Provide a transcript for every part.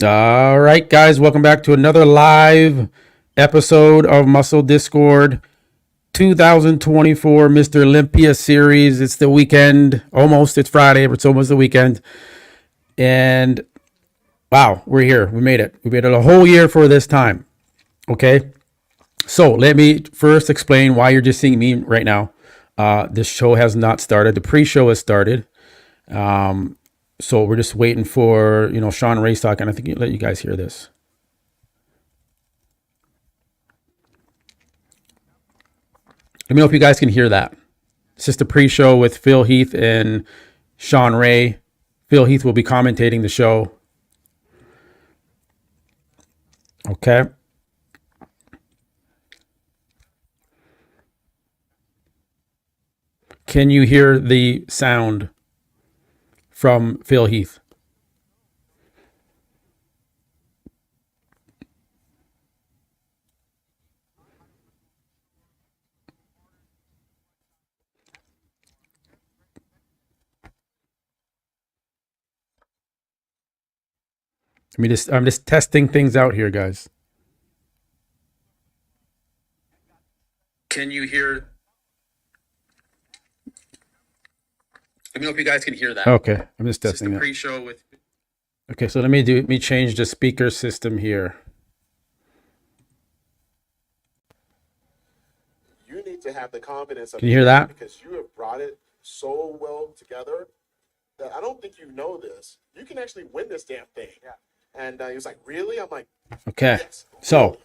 All right, guys, welcome back to another live episode of Muscle Discord 2024 Mr. Olympia series. It's the weekend, almost. It's Friday, but it's almost the weekend. And wow, we're here. We made it. We made it a whole year for this time. Okay. So let me first explain why you're just seeing me right now. This show has not started. The pre-show has started. So we're just waiting for, Shaun Ray's talking. I think let you guys hear this. Let me know if you guys can hear that. It's just a pre-show with Phil Heath and Shaun Ray. Phil Heath will be commentating the show. Okay. Can you hear the sound from Phil Heath? I'm just testing things out here, guys. Can you hear? Let me know if you guys can hear that. Okay, I'm just testing that. Pre-show with. Okay, so let me change the speaker system here. You need to have the confidence. Can you hear that? Because you have brought it so well together that I don't think you know this. You can actually win this damn thing. Yeah. And he was like, "Really?" I'm like, "Okay." Yes. So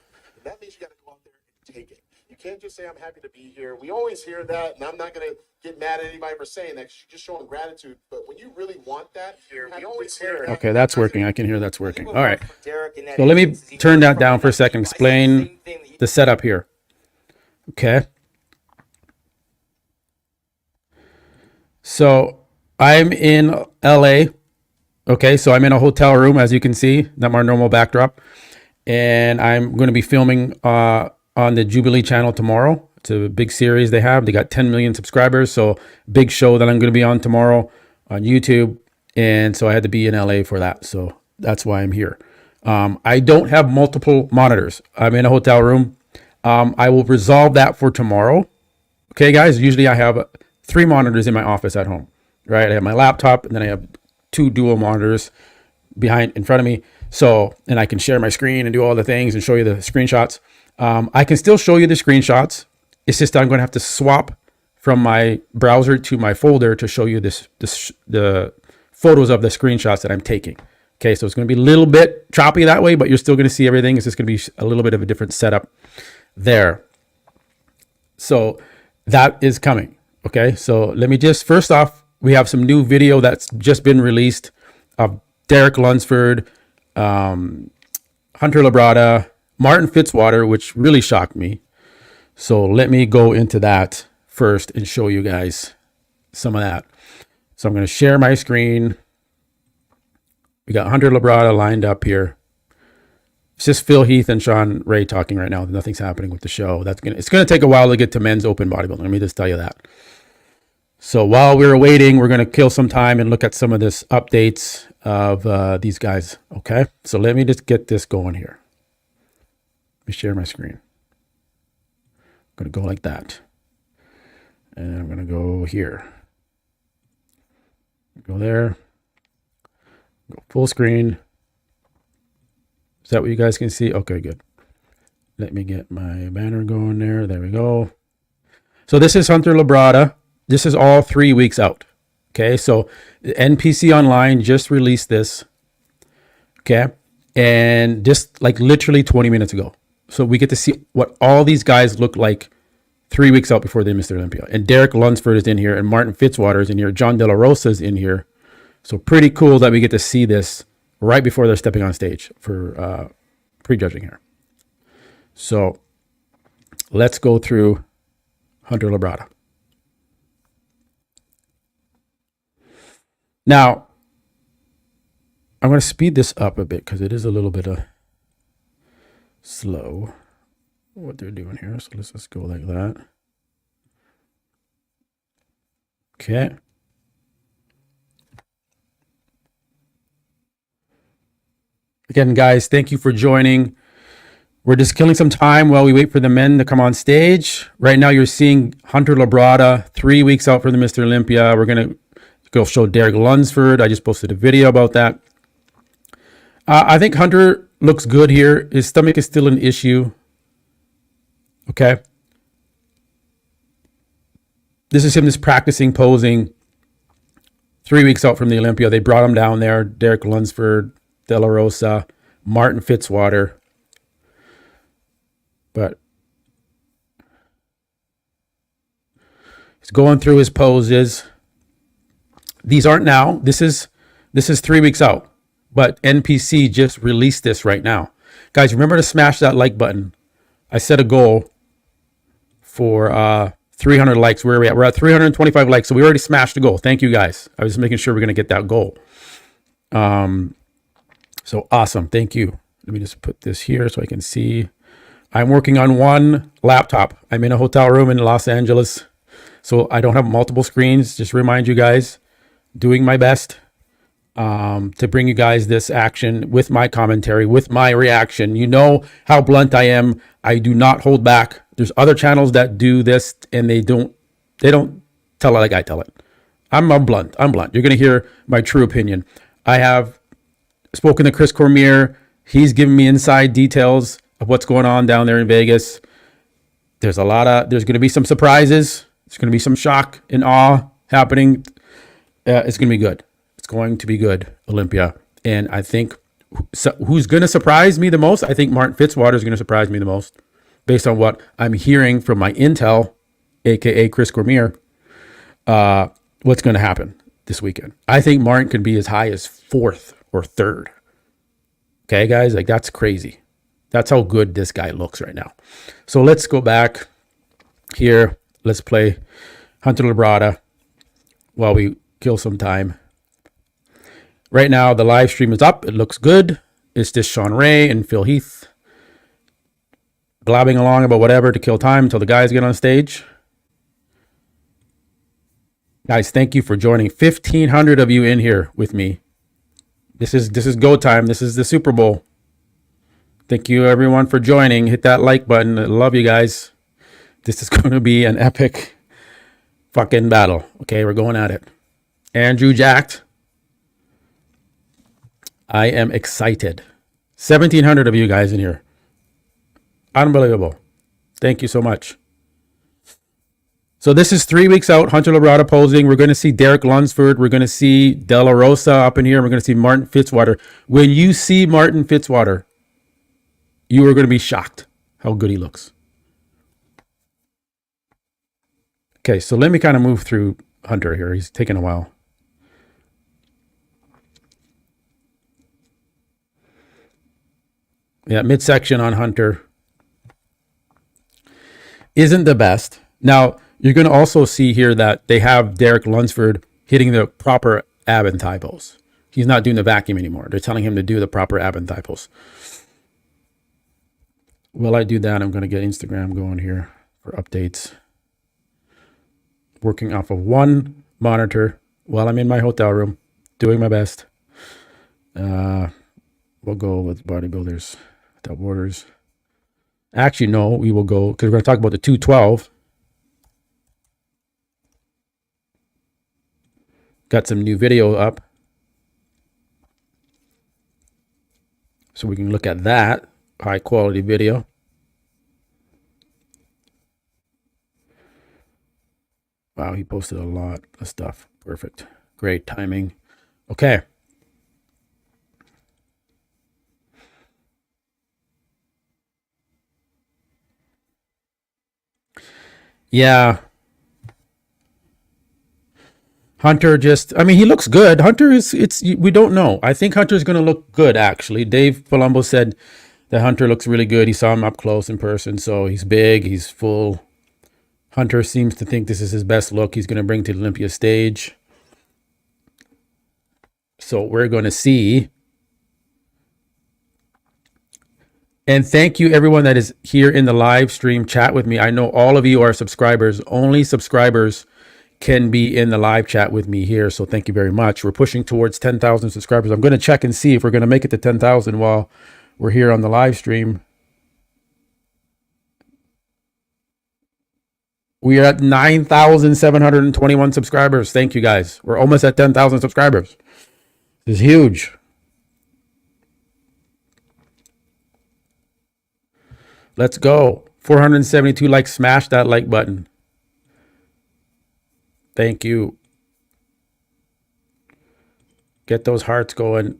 that means you got to go out there and take it. You can't just say, "I'm happy to be here." We always hear that, and I'm not gonna get mad at anybody for saying that. You're just showing gratitude. But when you really want that, we always hear it. Okay, that's working. I can hear that's working. All right. So let me turn that down for a second. Explain the setup here. Okay. So I'm in LA. Okay, so I'm in a hotel room, as you can see, not my normal backdrop. And I'm going to be filming on the Jubilee channel tomorrow. It's a big series they have. They got 10 million subscribers, so big show that I'm going to be on tomorrow on YouTube. And so I had to be in LA for that, so that's why I'm here. I don't have multiple monitors. I'm in a hotel room. I will resolve that for tomorrow. Okay, guys, usually I have 3 monitors in my office at home, right? I have my laptop, and then I have 2 dual monitors in front of me. So, and I can share my screen and do all the things and show you the screenshots. I can still show you the screenshots. It's just I'm going to have to swap from my browser to my folder to show you the photos of the screenshots that I'm taking. Okay, so it's going to be a little bit choppy that way, but you're still going to see everything. It's just going to be a little bit of a different setup there. So that is coming. Okay, so let me just, first off, we have some new video that's just been released of Derek Lunsford, Hunter Labrada, Martin Fitzwater, which really shocked me. So let me go into that first and show you guys some of that. So I'm going to share my screen. We got Hunter Labrada lined up here. It's just Phil Heath and Shaun Ray talking right now. Nothing's happening with the show. It's going to take a while to get to men's open bodybuilding. Let me just tell you that. So while we're waiting, we're going to kill some time and look at some of this updates of these guys. Okay. So let me just get this going here. Let me share my screen. I'm going to go like that. And I'm going to go here. Go there. Go full screen. Is that what you guys can see? Okay, good. Let me get my banner going there. There we go. So this is Hunter Labrada. This is all 3 weeks out. Okay, so NPC Online just released this. Okay, and just like literally 20 minutes ago. So we get to see what all these guys look like 3 weeks out before they Mr. Olympia. And Derek Lunsford is in here, and Martin Fitzwater is in here. John De La Rosa is in here. So pretty cool that we get to see this right before they're stepping on stage for prejudging here. So let's go through Hunter Labrada. Now, I'm going to speed this up a bit because it is a little bit slow what they're doing here. So let's just go like that. Okay. Again, guys, thank you for joining. We're just killing some time while we wait for the men to come on stage. Right now, you're seeing Hunter Labrada, 3 weeks out for the Mr. Olympia. We're going to go show Derek Lunsford. I just posted a video about that. I think Hunter looks good here. His stomach is still an issue. Okay. This is him just practicing posing 3 weeks out from the Olympia. They brought him down there. Derek Lunsford, De La Rosa, Martin Fitzwater. But he's going through his poses. These aren't now. This is 3 weeks out. But NPC just released this right now. Guys, remember to smash that like button. I set a goal for 300 likes. Where are we at? We're at 325 likes. So we already smashed the goal. Thank you, guys. I was making sure we're going to get that goal. So awesome. Thank you. Let me just put this here so I can see. I'm working on one laptop. I'm in a hotel room in Los Angeles, so I don't have multiple screens. Just remind you guys, doing my best to bring you guys this action with my commentary, with my reaction. You know how blunt I am. I do not hold back. There's other channels that do this and they don't tell it like I tell it. I'm blunt. You're going to hear my true opinion. I have spoken to Chris Cormier. He's given me inside details of what's going on down there in Vegas. There's going to be some surprises. There's going to be some shock and awe happening. It's going to be good. It's going to be good, Olympia. And I think who's going to surprise me the most? I think Martin Fitzwater is going to surprise me the most based on what I'm hearing from my intel, aka Chris Cormier. What's going to happen this weekend? I think Martin could be as high as 4th or 3rd. Okay, guys, like that's crazy. That's how good this guy looks right now. So let's go back here. Let's play Hunter Labrada while we kill some time. Right now, the live stream is up. It looks good. It's just Sean Ray and Phil Heath blabbing along about whatever to kill time until the guys get on stage. Guys, thank you for joining. 1,500 of you in here with me. This is go time. This is the Super Bowl. Thank you, everyone, for joining. Hit that like button. I love you guys. This is going to be an epic fucking battle. Okay, we're going at it. Andrew jacked. I am excited. 1,700 of you guys in here. Unbelievable. Thank you so much. So this is 3 weeks out. Hunter Labrada posing. We're going to see Derek Lunsford. We're going to see De La Rosa up in here. We're going to see Martin Fitzwater. When you see Martin Fitzwater, you are going to be shocked how good he looks. Okay, so let me kind of move through Hunter here. He's taking a while. Yeah, midsection on Hunter isn't the best. Now, you're going to also see here that they have Derek Lunsford hitting the proper ab and thigh pose. He's not doing the vacuum anymore. They're telling him to do the proper ab and thigh pose. While I do that, I'm going to get Instagram going here for updates. Working off of one monitor while I'm in my hotel room, doing my best. We'll go with bodybuilders without borders. Actually, no, we will go because we're going to talk about the 212. Got some new video up. So we can look at that. High quality video. Wow, he posted a lot of stuff. Perfect. Great timing. Okay. Yeah. Hunter he looks good. Hunter we don't know. I think Hunter's going to look good, actually. Dave Palumbo said that Hunter looks really good. He saw him up close in person, so he's big, he's full. Hunter seems to think this is his best look he's going to bring to the Olympia stage. So we're going to see. And thank you, everyone that is here in the live stream chat with me. I know all of you are subscribers. Only subscribers can be in the live chat with me here. So thank you very much. We're pushing towards 10,000 subscribers. I'm going to check and see if we're going to make it to 10,000 while we're here on the live stream. We are at 9,721 subscribers. Thank you guys. We're almost at 10,000 subscribers. This is huge. Let's go. 472 likes. Smash that like button. Thank you. Get those hearts going.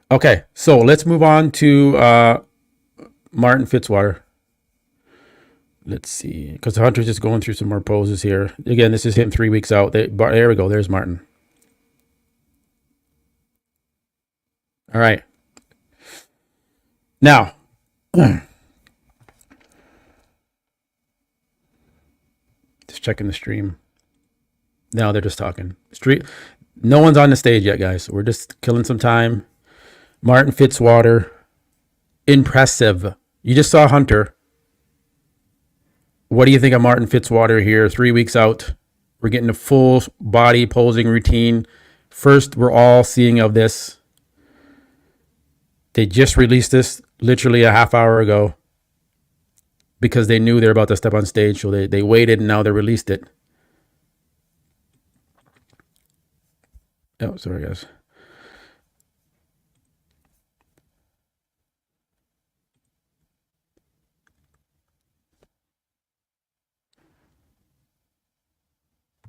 Okay, so let's move on to Martin Fitzwater. Let's see, because Hunter's just going through some more poses here. Again, this is him 3 weeks out. There we go. There's Martin. All right. Now, just checking the stream. No, they're just talking. No one's on the stage yet, guys. We're just killing some time. Martin Fitzwater. Impressive. You just saw Hunter. What do you think of Martin Fitzwater here? 3 weeks out. We're getting a full body posing routine. First, we're all seeing of this. They just released this literally a half hour ago because they knew they're about to step on stage. So they waited and now they released it. Oh, sorry, guys.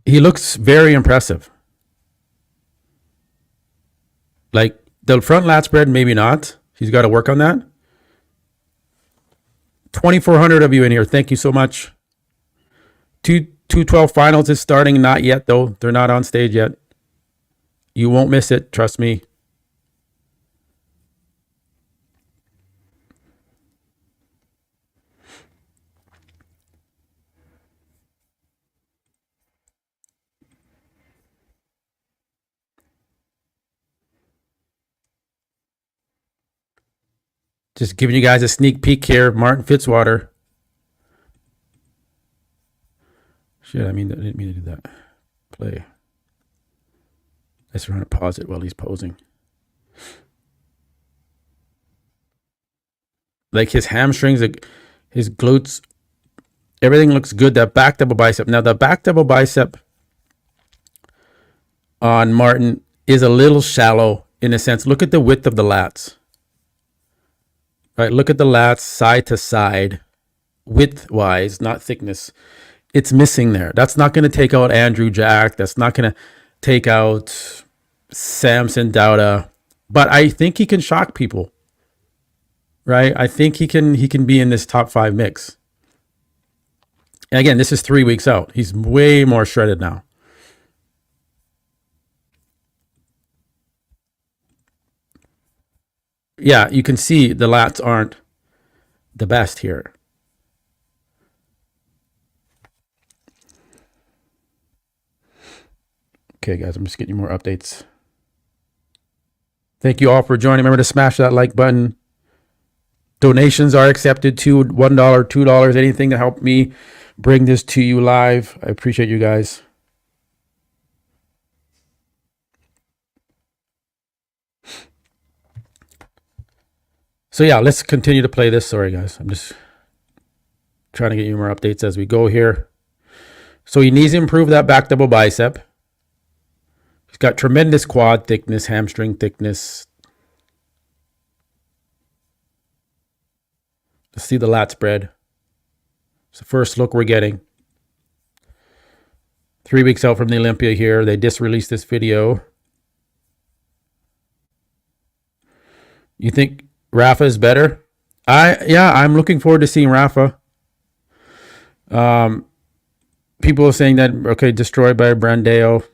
He looks very impressive. Like the front lat spread, maybe not. He's got to work on that. 2,400 of you in here. Thank you so much. 212 finals is starting. Not yet, though. They're not on stage yet. You won't miss it. Trust me. Just giving you guys a sneak peek here. Martin Fitzwater. Shit, I didn't mean to do that. Play. I just want to pause it while he's posing. Like his hamstrings, his glutes, everything looks good. That back double bicep. Now, the back double bicep on Martin is a little shallow in a sense. Look at the width of the lats. Right, look at the lats side to side, width-wise, not thickness. It's missing there. That's not going to take out Andrew Jack. That's not going to take out Samson Dauda. But I think he can shock people. Right? I think he can be in this top 5 mix. And again, this is 3 weeks out. He's way more shredded now. Yeah, you can see the lats aren't the best here. Okay, guys, I'm just getting you more updates. Thank you all for joining. Remember to smash that like button. Donations are accepted too. $1, $2, anything to help me bring this to you live. I appreciate you guys. So yeah, let's continue to play this. Sorry, guys. I'm just trying to get you more updates as we go here. So he needs to improve that back double bicep. He's got tremendous quad thickness, hamstring thickness. Let's see the lat spread. It's the first look we're getting. 3 weeks out from the Olympia here. They just released this video. You think Rafa is better? I'm looking forward to seeing Rafa. People are saying that, okay, destroyed by Brandeo.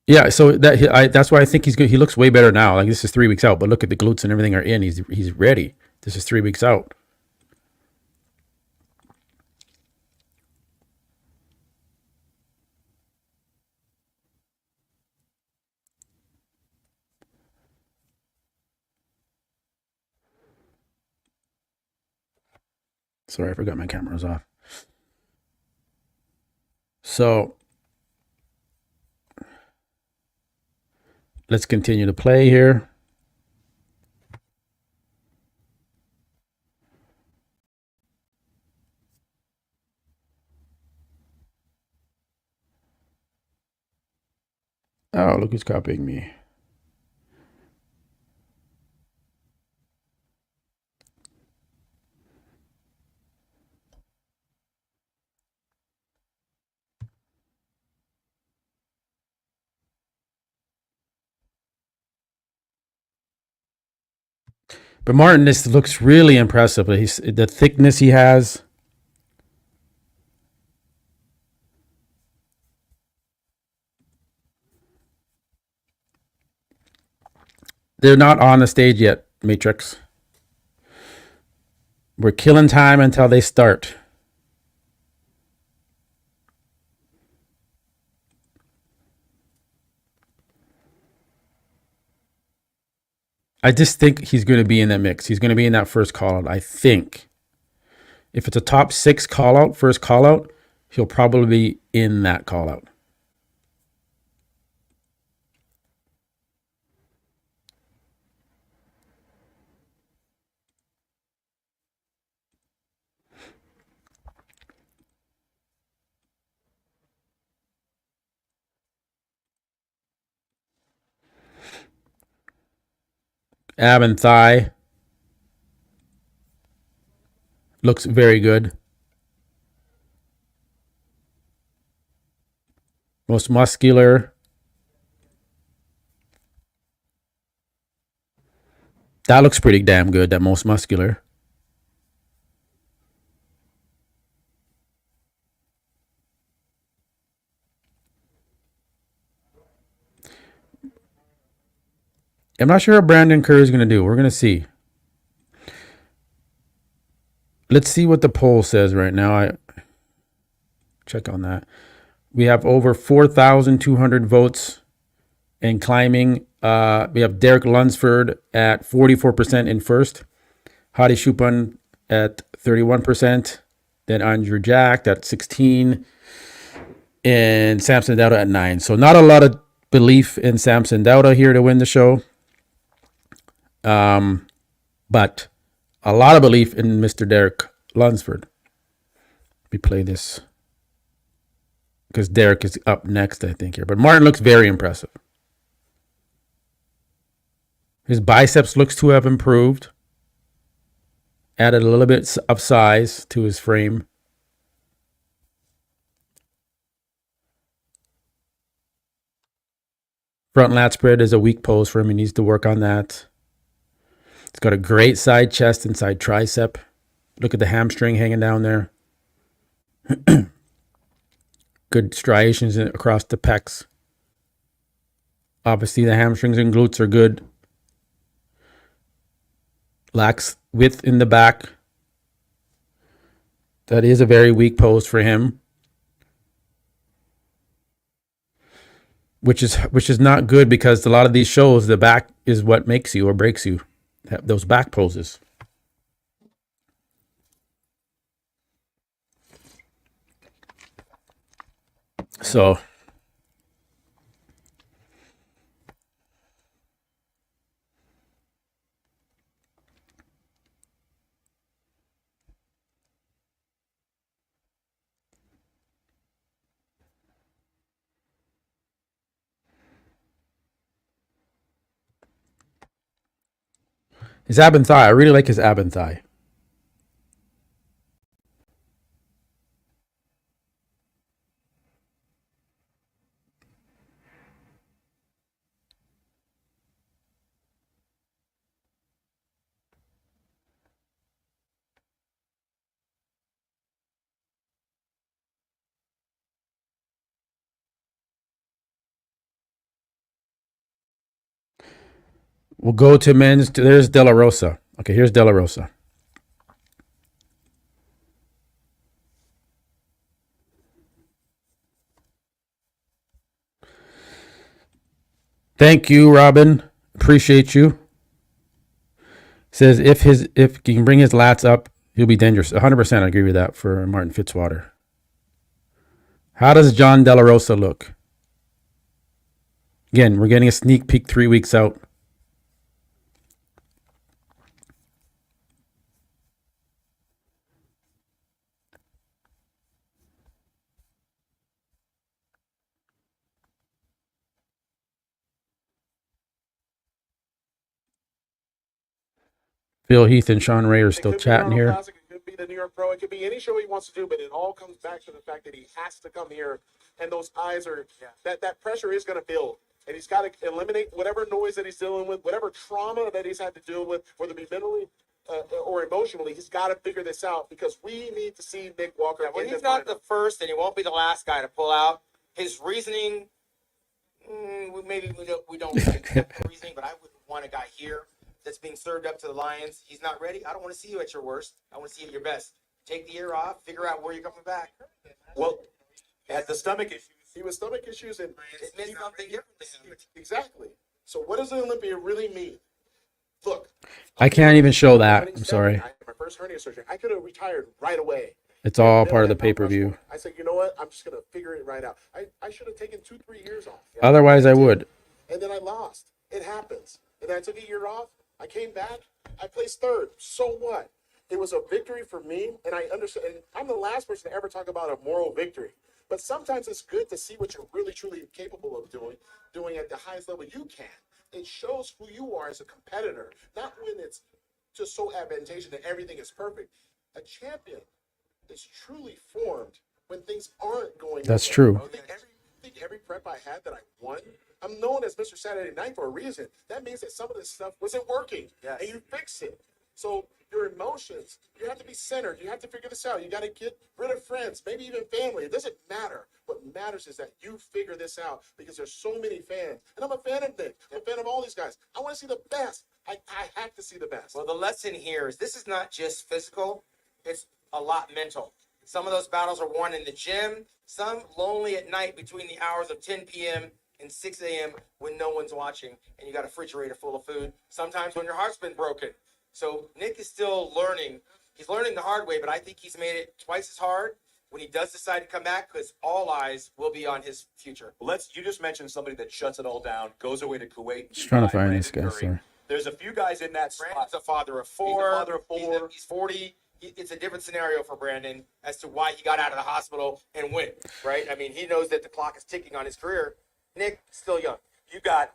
Yeah, so that's why I think he's good. He looks way better now. Like this is 3 weeks out, but look at the glutes and everything are in. He's ready. This is 3 weeks out. Sorry, I forgot my camera was off. So let's continue to play here. Oh, look who's copying me. But Martin, this looks really impressive. The thickness he has. They're not on the stage yet, Matrix. We're killing time until they start. I just think he's going to be in that mix. He's going to be in that first call out, I think. If it's a top 6 call out, first call out, he'll probably be in that call out. Ab and thigh looks very good. Most muscular. That looks pretty damn good, that most muscular. I'm not sure how Brandon Kerr is going to do. We're going to see. Let's see what the poll says right now. I check on that. We have over 4,200 votes and climbing. We have Derek Lunsford at 44% in first. Hadi Chupin at 31%. Then Andrew Jack at 16%. And Samson Dauda at 9%. So not a lot of belief in Samson Dauda here to win the show. But a lot of belief in Mr. Derek Lunsford. We play this because Derek is up next, I think, here. But Martin looks very impressive. His biceps looks to have improved. Added a little bit of size to his frame. Front lat spread is a weak pose for him. He needs to work on that. He's got a great side chest and side tricep. Look at the hamstring hanging down there. Good striations across the pecs. Obviously, the hamstrings and glutes are good. Lacks width in the back. That is a very weak pose for him. Which is not good because a lot of these shows, the back is what makes you or breaks you. Those back poses. So his ab and thigh. I really like his ab and thigh. We'll go to men's. There's De La Rosa. Okay, here's De La Rosa. Thank you, Robin. Appreciate you. Says if he can bring his lats up, He'll be dangerous. 100%. I agree with that for Martin Fitzwater. How does John De La Rosa look? Again, we're getting a sneak peek 3 weeks out. Phil Heath and Sean Ray are still chatting here. Classic, it could be the New York Pro. It could be any show he wants to do, but it all comes back to the fact that he has to come here, and those eyes are that pressure is going to build, and he's got to eliminate whatever noise that he's dealing with, whatever trauma that he's had to deal with, whether it be mentally or emotionally. He's got to figure this out because we need to see Nick Walker. When he's not the first, and he won't be the last guy to pull out. His reasoning, maybe we don't accept the reasoning, but I would want a guy here that's being served up to the Lions. He's not ready. I don't want to see you at your worst. I want to see you at your best. Take the year off. Figure out where you're coming back. Well, had the stomach issues. He was stomach issues, and It meant something different to him. exactly. So what does the Olympia really mean? Look, I can't even show that. I'm sorry. I had my first hernia surgery. I could have retired right away. It's all part of the pay-per-view. I said, you know what? I'm just going to figure it right out. I should have taken 2-3 years off. Otherwise, I would. And then I lost. It happens. And then I took a year off. I came back. I placed third. So what? It was a victory for me. And I understand. And I'm the last person to ever talk about a moral victory. But sometimes it's good to see what you're really, truly capable of doing at the highest level you can. It shows who you are as a competitor, not when it's just so advantageous that everything is perfect. A champion is truly formed when things aren't going. That's true. I think every prep I had that I won, I'm known as Mr. Saturday Night for a reason. That means that some of this stuff wasn't working, and you fix it. So your emotions, you have to be centered. You have to figure this out. You got to get rid of friends, maybe even family. It doesn't matter. What matters is that you figure this out because there's so many fans. And I'm a fan of Nick. I'm a fan of all these guys. I want to see the best. I have to see the best. Well, the lesson here is this is not just physical. It's a lot mental. Some of those battles are won in the gym. Some lonely at night between the hours of 10 p.m. and 6 a.m. when no one's watching and you got a refrigerator full of food. Sometimes when your heart's been broken. So Nick is still learning. He's learning the hard way, but I think he's made it twice as hard when he does decide to come back because all eyes will be on his future. You just mentioned somebody that shuts it all down, goes away to Kuwait. Just trying to find this guy, sorry. There's a few guys in that spot. Brandon's a father of four. He's He's 40. It's a different scenario for Brandon as to why he got out of the hospital and went, right? I mean, he knows that the clock is ticking on his career. Nick, still young. You got,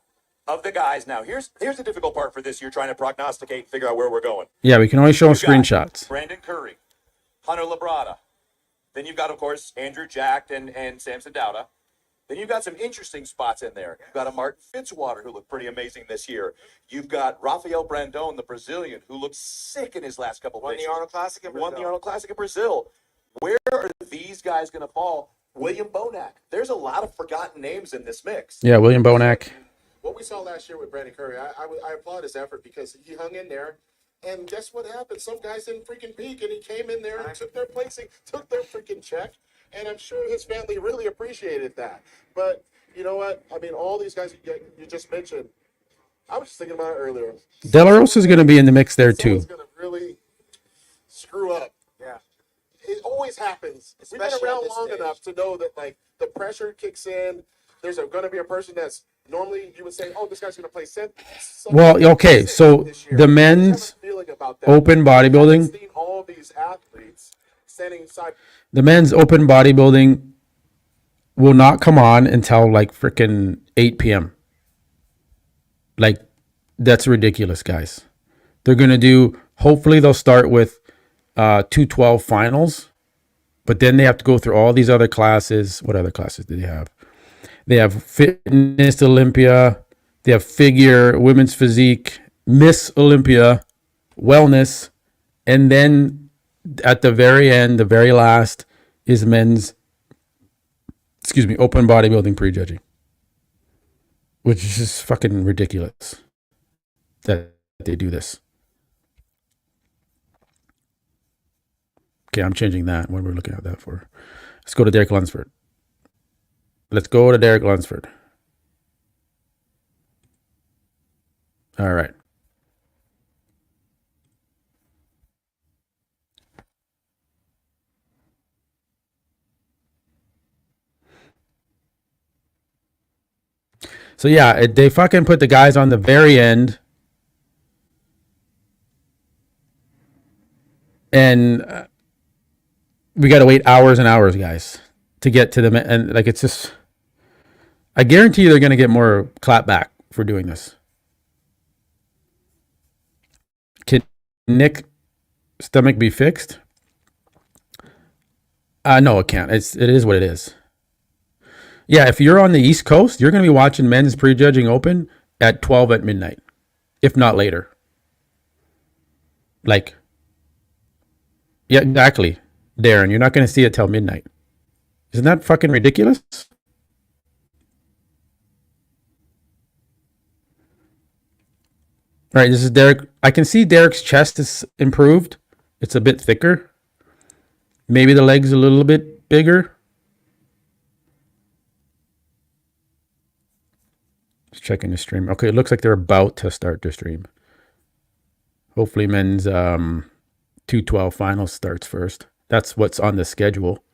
of the guys now, here's the difficult part for this year, trying to prognosticate and figure out where we're going. Yeah, we can only show You've got screenshots. Brandon Curry, Hunter Labrada. Then you've got, of course, Andrew Jack and Samson Dowda. Then you've got some interesting spots in there. You've got a Martin Fitzwater who looked pretty amazing this year. You've got Rafael Brandon, the Brazilian, who looked sick in his last couple of Won races. the Arnold Classic in Brazil. Won the Arnold Classic in Brazil. Where are these guys going to fall? William Bonac. There's a lot of forgotten names in this mix. Yeah, William Bonac. What we saw last year with Brandon Curry, I applaud his effort because he hung in there. And guess what happened? Some guys didn't freaking peak, and he came in there and took their placing, took their freaking check. And I'm sure his family really appreciated that. But you know what? I mean, all these guys you just mentioned, I was just thinking about it earlier. De La Rosa is going to be in the mix there too. Someone's going to really screw up. Yeah. It always happens. We've been Especially at around this long stage. enough to know that like the pressure kicks in. There's going to be a person that's normally you would say, oh, this guy's going to play center. Well, okay, so the men's open bodybuilding, Seen all these athletes standing side. the men's open bodybuilding will not come on until like freaking 8 p.m. Like, that's ridiculous, guys. They're going to do, hopefully they'll start with 212 finals, but then they have to go through all these other classes. What other classes do they have? They have Fitness Olympia, they have figure, women's physique, Miss Olympia, wellness, and then at the very end, the very last is men's, open bodybuilding prejudging, which is just fucking ridiculous that they do this. Okay, I'm changing that. What we're looking at that for. Let's go to Derek Lunsford. Let's go to Derek Lunsford. All right. So yeah, they fucking put the guys on the very end, and we got to wait hours and hours, guys, to get to them. And like, it's just, I guarantee you they're going to get more clap back for doing this. Can Nick's stomach be fixed? No, it can't. It is what it is. Yeah, if you're on the East Coast, you're going to be watching men's Prejudging Open at 12 at midnight, if not later. Like, yeah, exactly, Darren. You're not going to see it till midnight. Isn't that fucking ridiculous? All right, this is Derek. I can see Derek's chest is improved. It's a bit thicker. Maybe the legs a little bit bigger. Just checking the stream. Okay, it looks like they're about to start the stream. Hopefully men's 212 finals starts first. That's what's on the schedule.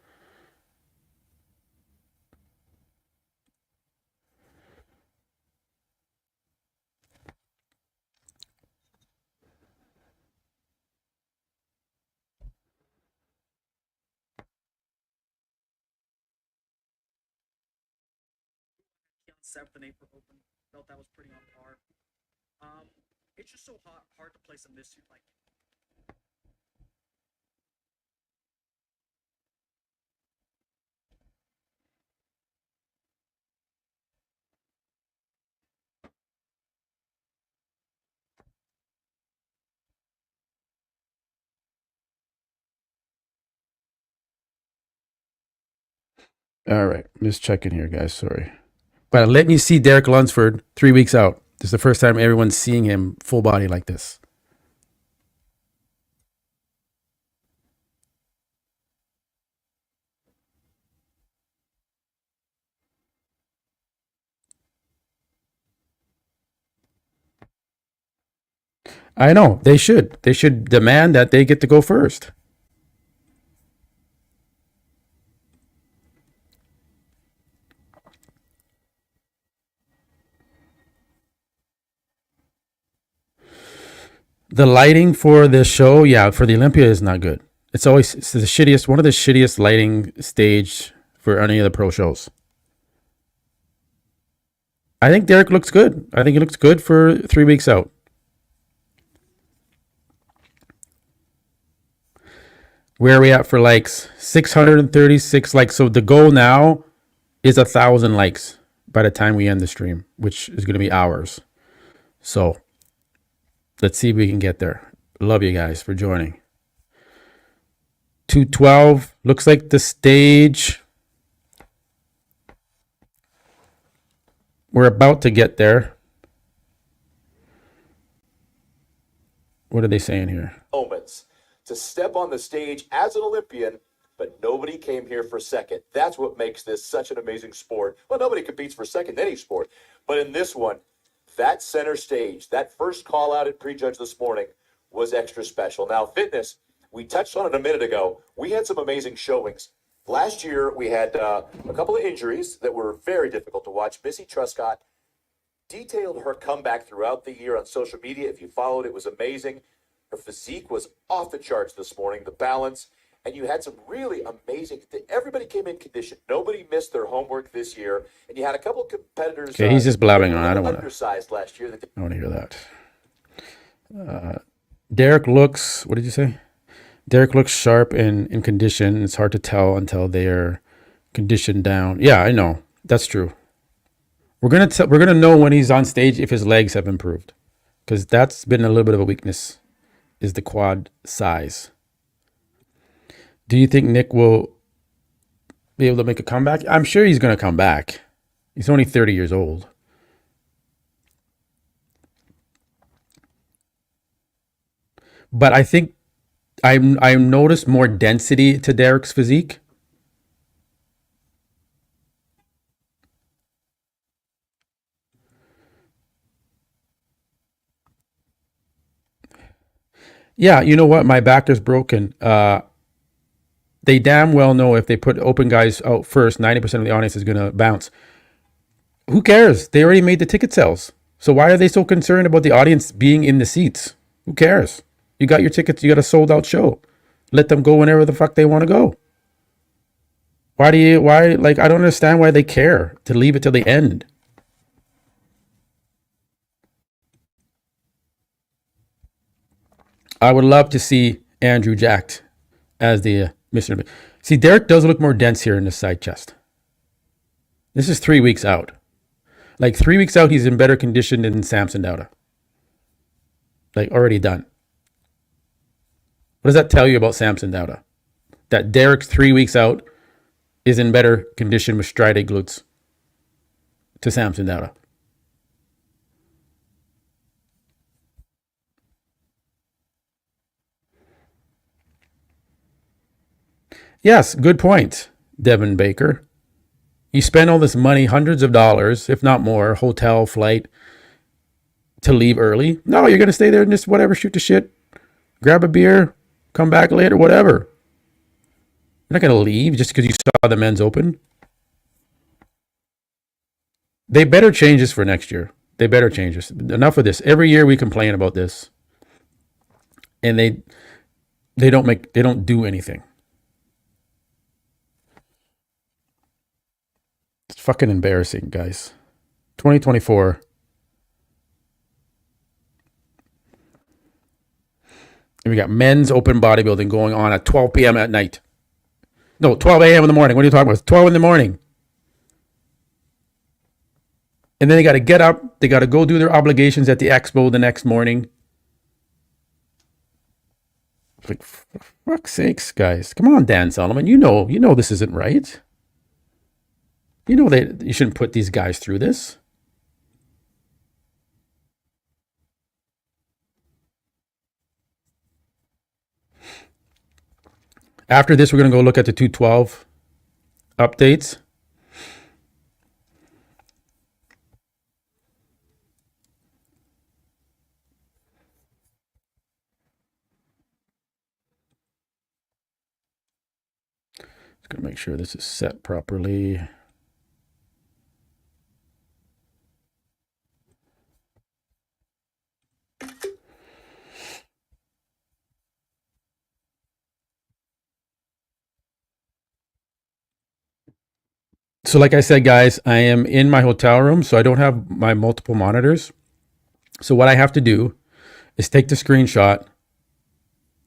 Seventh and eighth were open. Felt that was pretty on par. It's just so hard to place a miss like. All right, I'm just checking here, guys. Sorry. But let me see Derek Lunsford 3 weeks out. This is the first time everyone's seeing him full body like this. I know. They should. They should demand that they get to go first. The lighting for the show, yeah, for the Olympia is not good. It's the shittiest, one of the shittiest lighting stage for any of the pro shows. I think Derek looks good. I think he looks good for 3 weeks out. Where are we at for likes? 636 likes. So the goal now is 1,000 likes by the time we end the stream, which is going to be hours. So let's see if we can get there. Love you guys for joining. 212 looks like the stage. We're about to get there. What are they saying here? Moments to step on the stage as an Olympian, but nobody came here for second. That's what makes this such an amazing sport. Well, nobody competes for second in any sport, but in this one, that center stage, that first call out at Prejudge this morning was extra special. Now, fitness, we touched on it a minute ago. We had some amazing showings. Last year, we had a couple of injuries that were very difficult to watch. Missy Truscott detailed her comeback throughout the year on social media. If you followed, it was amazing. Her physique was off the charts this morning, the balance, and you had some really amazing, everybody came in condition. Nobody missed their homework this year, and you had a couple of competitors. Okay, he's just blabbing on. I don't want to. Undersized last year. I want to hear that. Derek looks, what did you say? Derek looks sharp and in condition. It's hard to tell until they're conditioned down. Yeah, I know. That's true. We're gonna know when he's on stage if his legs have improved, because that's been a little bit of a weakness, is the quad size. Do you think Nick will be able to make a comeback? I'm sure he's going to come back. He's only 30 years old. But I think I've noticed more density to Derek's physique. Yeah, you know what? My back is broken. They damn well know if they put open guys out first, 90% of the audience is going to bounce. Who cares? They already made the ticket sales. So why are they so concerned about the audience being in the seats? Who cares? You got your tickets. You got a sold out show. Let them go whenever the fuck they want to go. Like, I don't understand why they care to leave it till the end. I would love to see Andrew jacked as the Mr. Olympia. See, Derek does look more dense here in his side chest. This is 3 weeks out. Like 3 weeks out, he's in better condition than Samson Dauda. Like already done. What does that tell you about Samson Dauda? That Derek's 3 weeks out is in better condition with striated glutes to Samson Dauda. Yes, good point, Devin Baker. You spend all this money, hundreds of dollars, if not more, hotel, flight, to leave early. No, you're going to stay there and just whatever, shoot the shit, grab a beer, come back later, whatever. You're not going to leave just because you saw the men's open. They better change this for next year. They better change this. Enough of this. Every year we complain about this. And they don't do anything. It's fucking embarrassing, guys. 2024. And we got men's open bodybuilding going on at 12 p.m. at night. No, 12 a.m. in the morning. What are you talking about? It's 12 in the morning. And then they got to get up. They got to go do their obligations at the expo the next morning. Like, for fuck's sakes, guys. Come on, Dan Solomon. You know this isn't right. You know that you shouldn't put these guys through this. After this, we're going to go look at the 212 updates. Just going to make sure this is set properly. So like I said, guys, I am in my hotel room, so I don't have my multiple monitors. So what I have to do is take the screenshot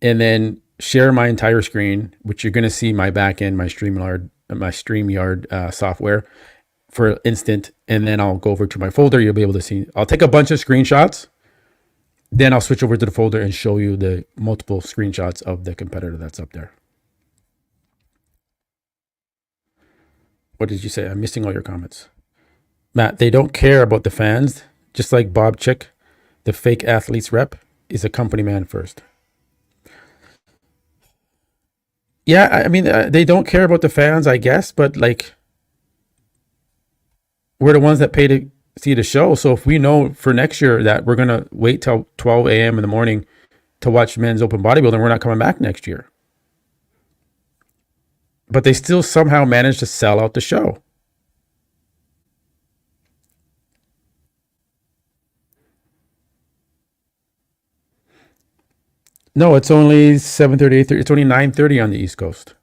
and then share my entire screen, which you're going to see my back end, my StreamYard software for instant. And then I'll go over to my folder. You'll be able to see. I'll take a bunch of screenshots. Then I'll switch over to the folder and show you the multiple screenshots of the competitor that's up there. What did you say? I'm missing all your comments. Matt, they don't care about the fans. Just like Bob Chick, the fake athletes rep, is a company man first. Yeah, I mean, they don't care about the fans, I guess, but like, we're the ones that pay to see the show. So if we know for next year that we're going to wait till 12 a.m. in the morning to watch men's open bodybuilding, we're not coming back next year. But they still somehow managed to sell out the show. No, it's only 7:30, 8:30. It's only 9:30 on the East Coast.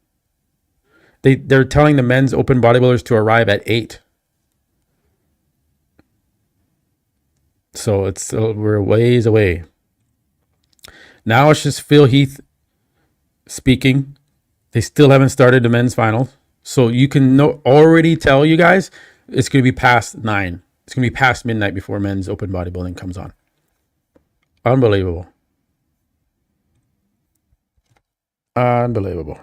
They're telling the men's open bodybuilders to arrive at 8. So we're a ways away. Now it's just Phil Heath speaking. They still haven't started the men's final. So you can already tell you guys it's going to be past 9. It's going to be past midnight before men's open bodybuilding comes on. Unbelievable. Unbelievable.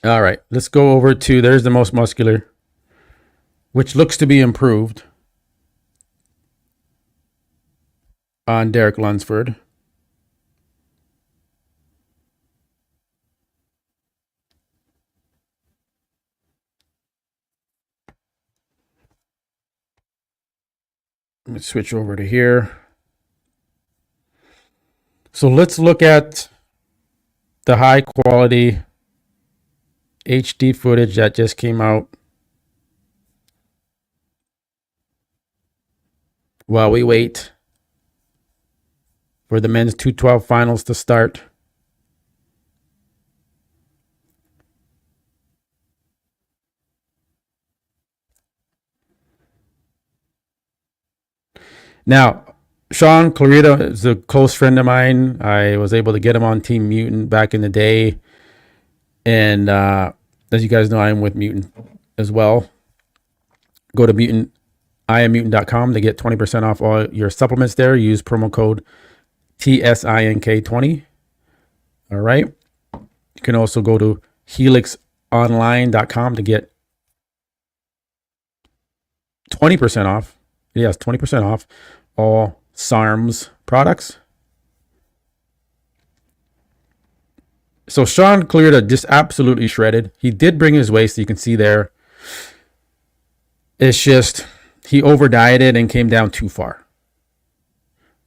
All right, let's go over to, there's the most muscular, which looks to be improved on Derek Lunsford. Let me switch over to here. So let's look at the high quality HD footage that just came out while we wait for the men's 212 finals to start. Now, Shaun Clarida is a close friend of mine. I was able to get him on Team Mutant back in the day. And as you guys know, I'm with Mutant as well. Go to iammutant.com to get 20% off all your supplements there. Use promo code TSINK20. All right. You can also go to helixonline.com to get 20% off. Yes, 20% off all SARM's products. So Shaun Clarida just absolutely shredded. He did bring his waist, you can see there. It's just he over dieted and came down too far.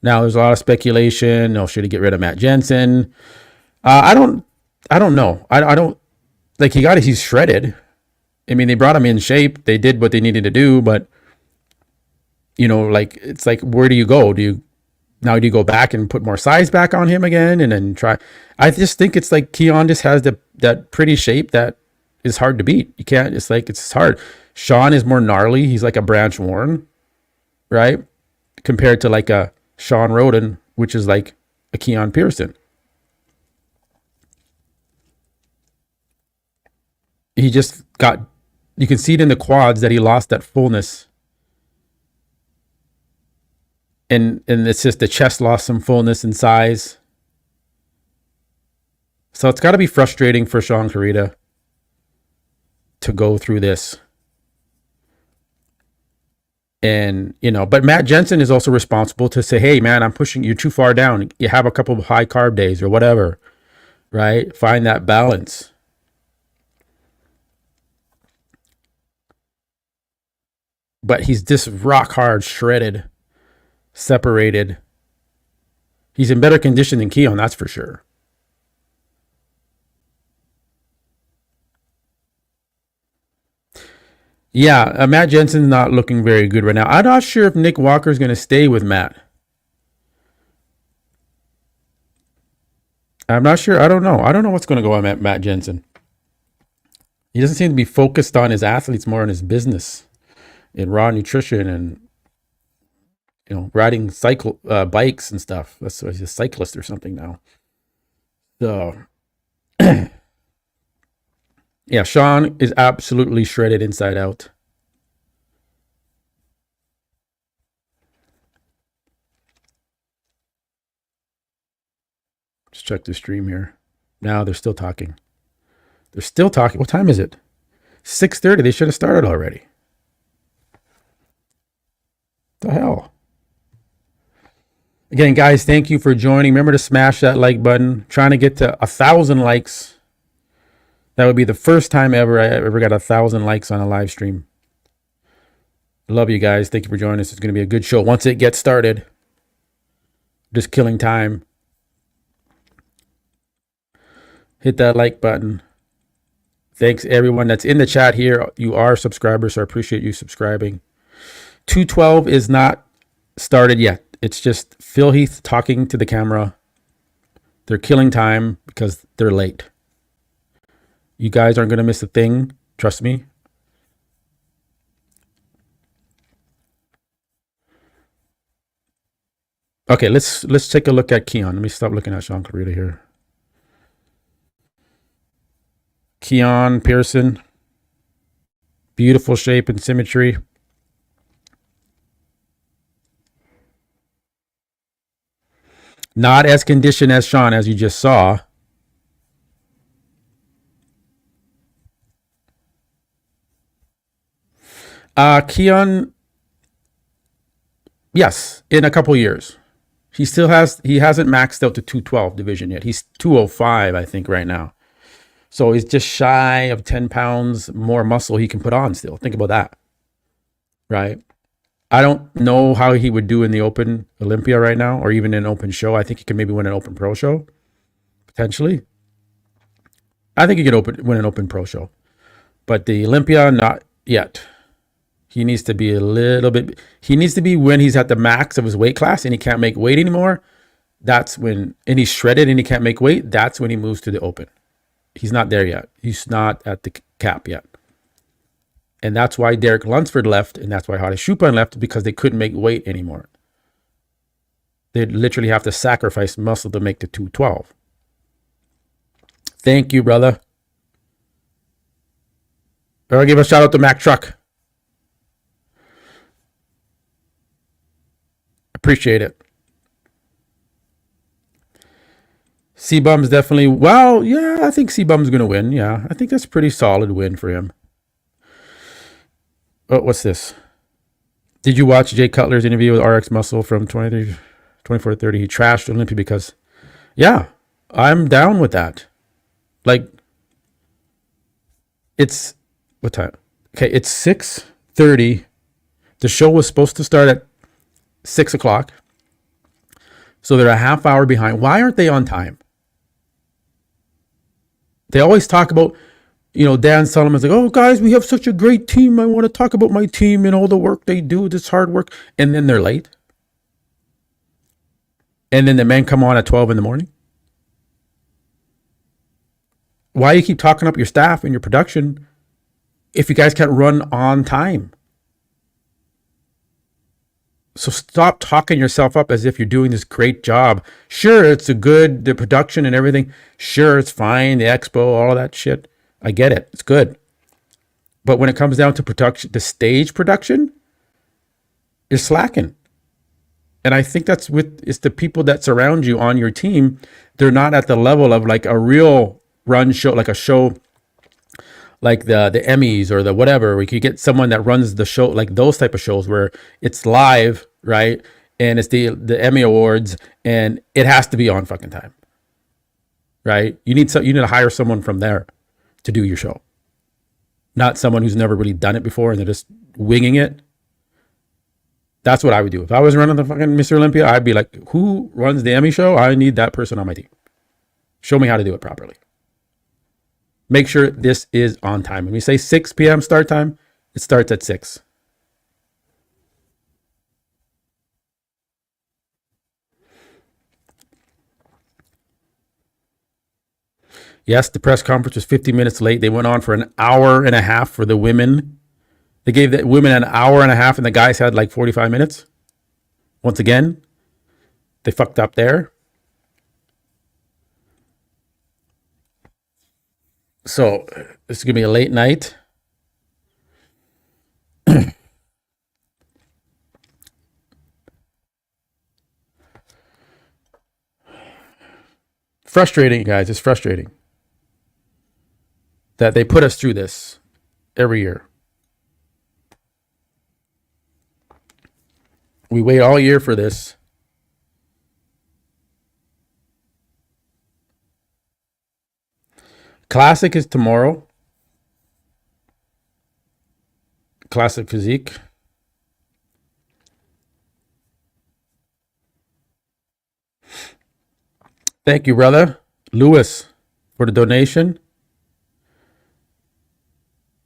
Now there's a lot of speculation. Oh, should he get rid of Matt Jensen? I don't know. I don't like he's shredded. I mean, they brought him in shape. They did what they needed to do, but you know, like it's like, where do you go? Do you go back and put more size back on him again and then try? I just think it's like Keon just has that pretty shape that is hard to beat. You can't, it's hard. Shaun is more gnarly. He's like a Branch Warren, right? Compared to like a Sean Roden, which is like a Keon Pearson. He just got, you can see it in the quads that he lost that fullness. And it's just the chest lost some fullness and size. So it's got to be frustrating for Shaun Clarida to go through this. And, you know, but Matt Jensen is also responsible to say, hey, man, I'm pushing you too far down. You have a couple of high carb days or whatever, right? Find that balance. But he's just rock hard, shredded, separated. He's in better condition than Keon, that's for sure. Yeah, Matt Jensen's not looking very good right now. I'm not sure if Nick Walker's going to stay with Matt. I'm not sure. I don't know. I don't know what's going to go on Matt Jensen. He doesn't seem to be focused on his athletes, more on his business in raw nutrition and, you know, riding bikes and stuff. That's why he's a cyclist or something now. So, yeah, Shaun is absolutely shredded inside out. Just check the stream here. Now they're still talking. They're still talking. What time is it? 6:30. They should have started already. The hell? Again, guys, thank you for joining. Remember to smash that like button. Trying to get to 1,000 likes. That would be the first time ever I ever got 1,000 likes on a live stream. Love you guys. Thank you for joining us. It's going to be a good show. Once it gets started, just killing time. Hit that like button. Thanks everyone that's in the chat here. You are subscribers, so I appreciate you subscribing. 212 is not started yet. It's just Phil Heath talking to the camera. They're killing time because they're late. You guys aren't going to miss a thing. Trust me. Okay, let's take a look at Keon. Let me stop looking at Shaun Clarida here. Keon Pearson. Beautiful shape and symmetry. Not as conditioned as Shaun, as you just saw. Keon, yes, in a couple years. He hasn't maxed out the 212 division yet. He's 205, I think, right now. So he's just shy of 10 pounds more muscle he can put on still. Think about that, right? I don't know how he would do in the Open Olympia right now, or even in an open show. I think he could maybe win an Open Pro show, potentially. I think he could win an Open Pro show. But the Olympia, not yet. He needs to be a little bit, he needs to be when he's at the max of his weight class and he can't make weight anymore. That's when, and he's shredded and he can't make weight. That's when he moves to the Open. He's not there yet. He's not at the cap yet. And that's why Derek Lunsford left, and that's why Hadi Choopan left, because they couldn't make weight anymore. They'd literally have to sacrifice muscle to make the 212. Thank you, brother. I'll give a shout out to Mac Truck. Appreciate it. C-Bum's definitely, well, yeah, I think C-Bum's going to win. Yeah, I think that's a pretty solid win for him. Oh, what's this? Did you watch Jay Cutler's interview with RX Muscle from 24-30? He trashed Olympia because, yeah, I'm down with that. Like, it's, what time? Okay, it's 6:30. The show was supposed to start at 6 o'clock. So they're a half hour behind. Why aren't they on time? They always talk about, you know, Dan Solomon's like, oh, guys, we have such a great team. I want to talk about my team and all the work they do, this hard work. And then they're late. And then the men come on at 12 in the morning. Why you keep talking up your staff and your production if you guys can't run on time? So stop talking yourself up as if you're doing this great job. Sure, it's the production and everything. Sure, it's fine. The expo, all of that shit. I get it. It's good. But when it comes down to production, the stage production, you're slacking. And I think it's the people that surround you on your team. They're not at the level of like a real run show, like a show like the Emmys or the whatever, where you get someone that runs the show, like those type of shows where it's live, right? And it's the Emmy Awards and it has to be on fucking time, right? You need to hire someone from there to do your show, not someone who's never really done it before and they're just winging it. That's what I would do. If I was running the fucking Mr. Olympia, I'd be like, who runs the Emmy show? I need that person on my team. Show me how to do it properly. Make sure this is on time. When we say 6 p.m. start time, it starts at 6. Yes, the press conference was 50 minutes late. They went on for an hour and a half for the women. They gave the women an hour and a half and the guys had like 45 minutes. Once again, they fucked up there. So this is going to be a late night. Frustrating, guys. It's frustrating that they put us through this every year. We wait all year for this. Classic is tomorrow. Classic Physique. Thank you, brother. Lewis, for the donation.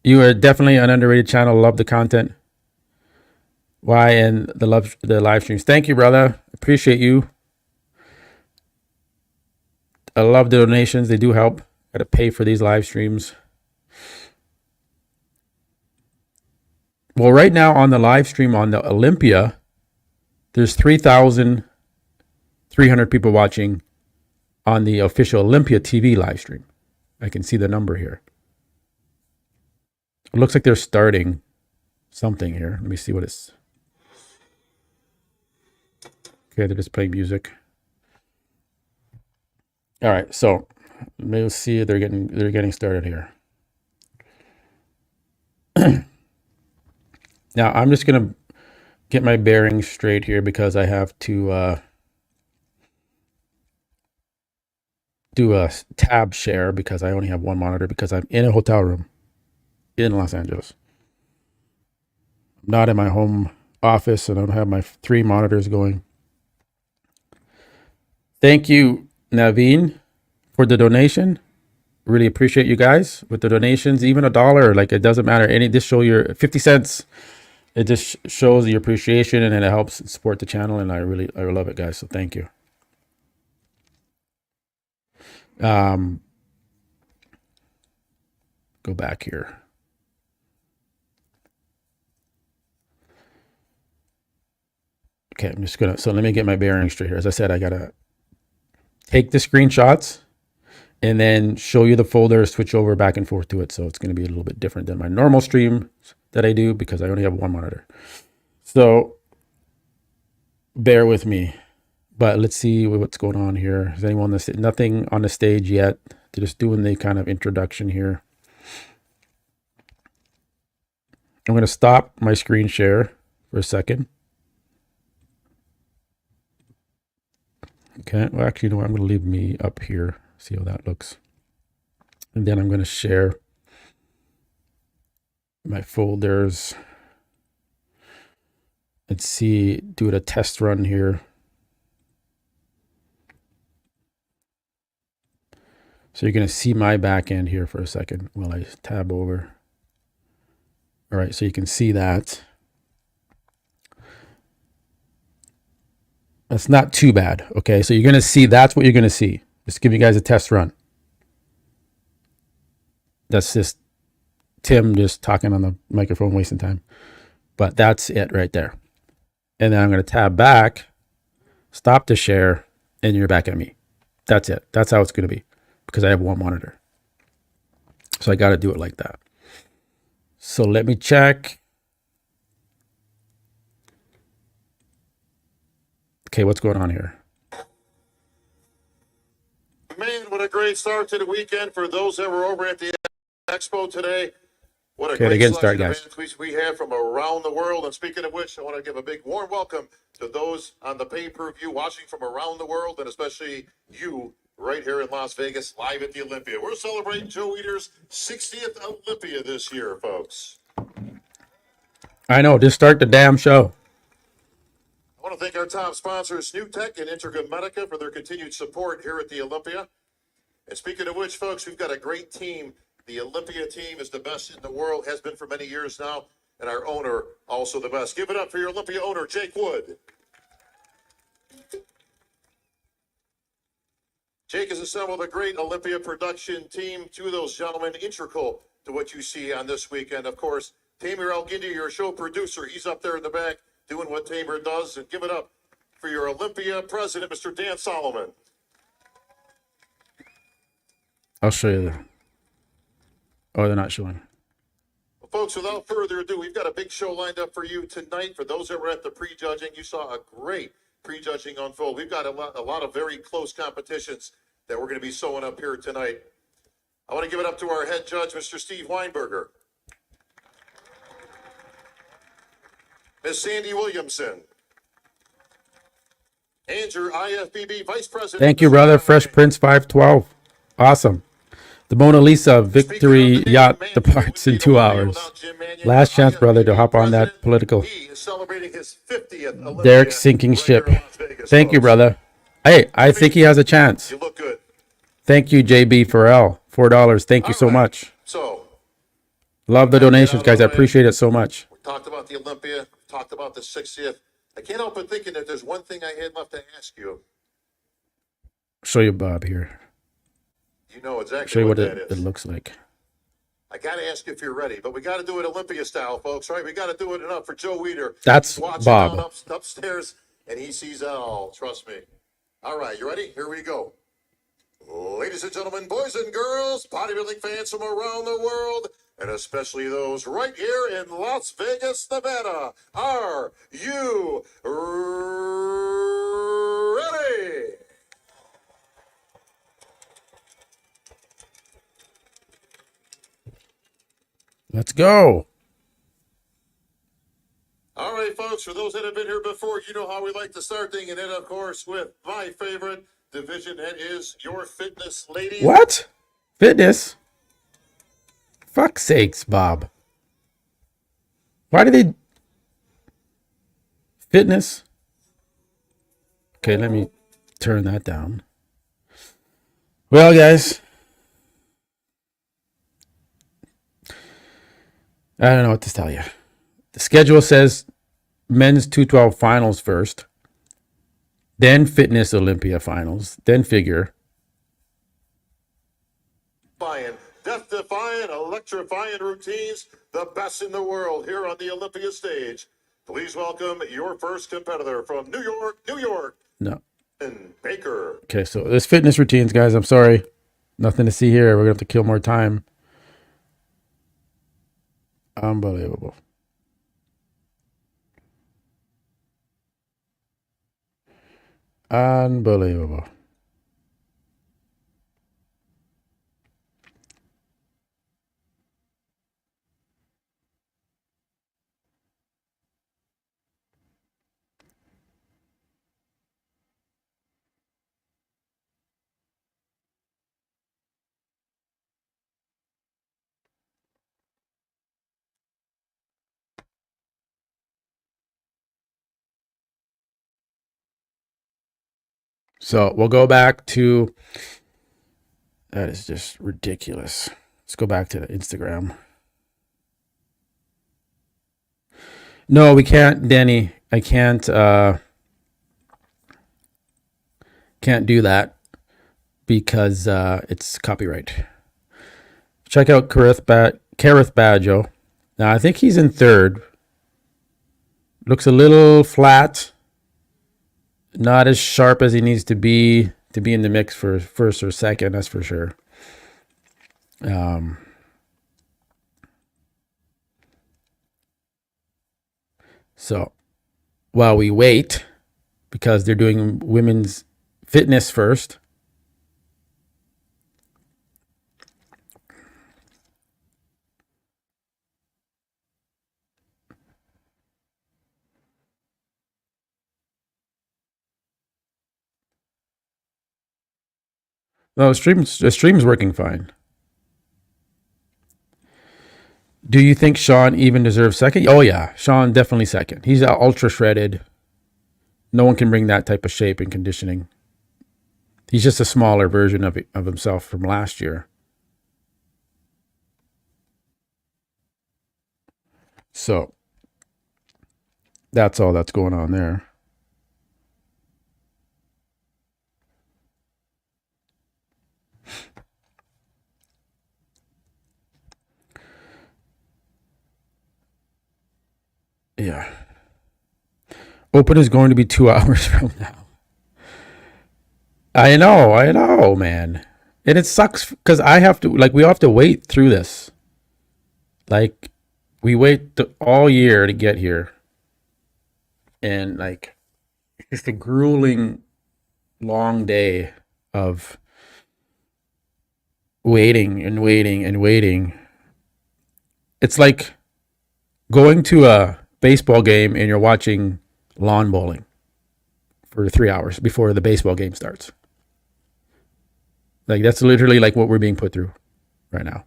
You are definitely an underrated channel. Love the content. Why and the live streams. Thank you, brother. Appreciate you. I love the donations. They do help. Got to pay for these live streams. Well, right now on the live stream on the Olympia, there's 3,300 people watching on the official Olympia TV live stream. I can see the number here. It looks like they're starting something here. Let me see what it's. Okay, they're just playing music. All right, so we'll see. They're getting started here. Now I'm just gonna get my bearings straight here because I have to do a tab share because I only have one monitor because I'm in a hotel room in Los Angeles. I'm not in my home office, and I have my 3 monitors going. Thank you, Naveen, for the donation. Really appreciate you guys with the donations, even $1, like it doesn't matter. Any, just show your 50 cents. It just shows your appreciation, and it helps support the channel. And I love it, guys. So thank you. Go back here. Okay, I'm just gonna, so let me get my bearings straight here. As I said, I gotta take the screenshots and then show you the folder, switch over back and forth to it. So it's gonna be a little bit different than my normal stream that I do because I only have 1 monitor. So bear with me, but let's see what's going on here. Is anyone on this? Nothing on the stage yet. They're just doing the kind of introduction here. I'm gonna stop my screen share for a second. Okay, well, actually, you know what? I'm going to leave me up here, see how that looks. And then I'm going to share my folders and see, do a test run here. So you're going to see my back end here for a second while I tab over. All right, so you can see that. That's not too bad. Okay, so you're going to see, that's what you're going to see. Just give you guys a test run. That's just Tim just talking on the microphone, wasting time. But that's it right there. And then I'm going to tab back, stop the share, and you're back at me. That's it. That's how it's going to be because I have 1 monitor. So I got to do it like that. So let me check. Okay, what's going on here? Man, what a great start to the weekend for those that were over at the expo today. What a Okay, great getting selection started, of guys. athletes we have from around the world. And speaking of which, I want to give a big warm welcome to those on the pay-per-view watching from around the world, and especially you right here in Las Vegas, live at the Olympia. We're celebrating Joe Weider's 60th Olympia this year, folks. I know, just start the damn show. I want to thank our top sponsors, New Tech and Interga Medica, for their continued support here at the Olympia. And speaking of which, folks, we've got a great team. The Olympia team is the best in the world, has been for many years now, and our owner also the best. Give it up for your Olympia owner, Jake Wood. Jake has assembled a great Olympia production team. 2 of those gentlemen integral to what you see on this weekend. Of course, Tamer Elgindy, your show producer, he's up there in the back doing what Tamer does. And give it up for your Olympia president, Mr. Dan Solomon. I'll show you the. Oh, they're not showing. Well, folks, without further ado, we've got a big show lined up for you tonight. For those that were at the prejudging, you saw a great prejudging unfold. We've got a lot of very close competitions that we're going to be sewing up here tonight. I want to give it up to our head judge, Mr. Steve Weinberger. Miss Sandy Williamson. And your IFBB Vice President. Thank you, brother. Fresh Prince 512. Awesome. The Mona Lisa Victory Yacht departs in 2 hours. Last chance, brother, to hop on that political. Derek sinking ship. Thank you, brother. Hey, I think he has a chance. You look good. Thank you, JB Farrell. $4. Thank you so much. So, Love the donations, guys. I appreciate it so much. we talked about the Olympia, talked about the 60th. I can't help but thinking that there's one thing I had left to ask you. Show you Bob here. You know exactly Show you what that it is. looks like. I got to ask if you're ready, but we got to do it Olympia style, folks, right? We got to do it enough for Joe Weider. That's He's watching Bob. down upstairs, and he sees it all. Trust me. All right, you ready? Here we go. Ladies and gentlemen, boys and girls, bodybuilding fans from around the world, and especially those right here in Las Vegas, Nevada, are you ready? Let's go. All right, folks, for those that have been here before, you know how we like to start things, and then, of course, with my favorite division, that is your fitness, ladies. What? Fitness? Fuck sakes, Bob. Why do they... fitness. Okay, let me turn that down. Well, guys, I don't know what to tell you. The schedule says men's 212 finals first, then fitness Olympia finals, then figure. Death-defying, electrifying routines, the best in the world here on the Olympia stage. Please welcome your first competitor from New York, New York. No. And Baker. Okay, so there's fitness routines, guys. I'm sorry. Nothing to see here. We're going to have to kill more time. Unbelievable. Unbelievable. So we'll go back to, that is just ridiculous. Let's go back to the Instagram. No, we can't, Denny. I can't do that because it's copyright. Check out Kareth Badjo. Now I think he's in third. Looks a little flat. Not as sharp as he needs to be in the mix for first or second, that's for sure. So while we wait, because they're doing women's fitness first, no, the stream's working fine. Do you think Shaun even deserves second? Oh yeah, Shaun definitely second. He's ultra shredded. No one can bring that type of shape and conditioning. He's just a smaller version of himself from last year. So that's all that's going on there. Yeah. Open is going to be 2 hours from now. I know, man. And it sucks because we have to wait through this. Like, we wait all year to get here. And, like, it's a grueling, long day of waiting and waiting and waiting. It's like going to a baseball game and you're watching lawn bowling for 3 hours before the baseball game starts. Like, that's literally like what we're being put through right now.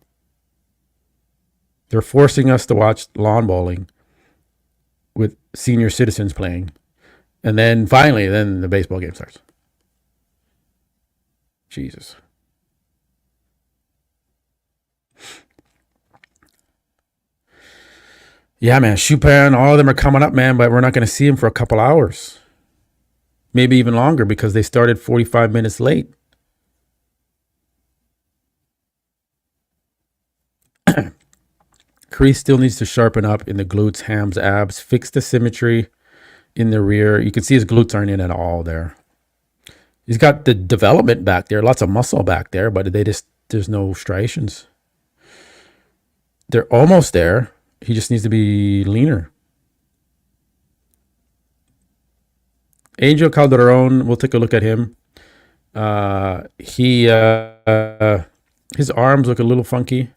They're forcing us to watch lawn bowling with senior citizens playing. And then finally, then the baseball game starts. Jesus. Yeah, man. Chupin, all of them are coming up, man, but we're not going to see them for a couple hours. Maybe even longer because they started 45 minutes late. Crease still needs to sharpen up in the glutes, hams, abs, fix the symmetry in the rear. You can see his glutes aren't in at all there. He's got the development back there, lots of muscle back there, but there's no striations. They're almost there. He just needs to be leaner. Angel Calderon, we'll take a look at him. His arms look a little funky,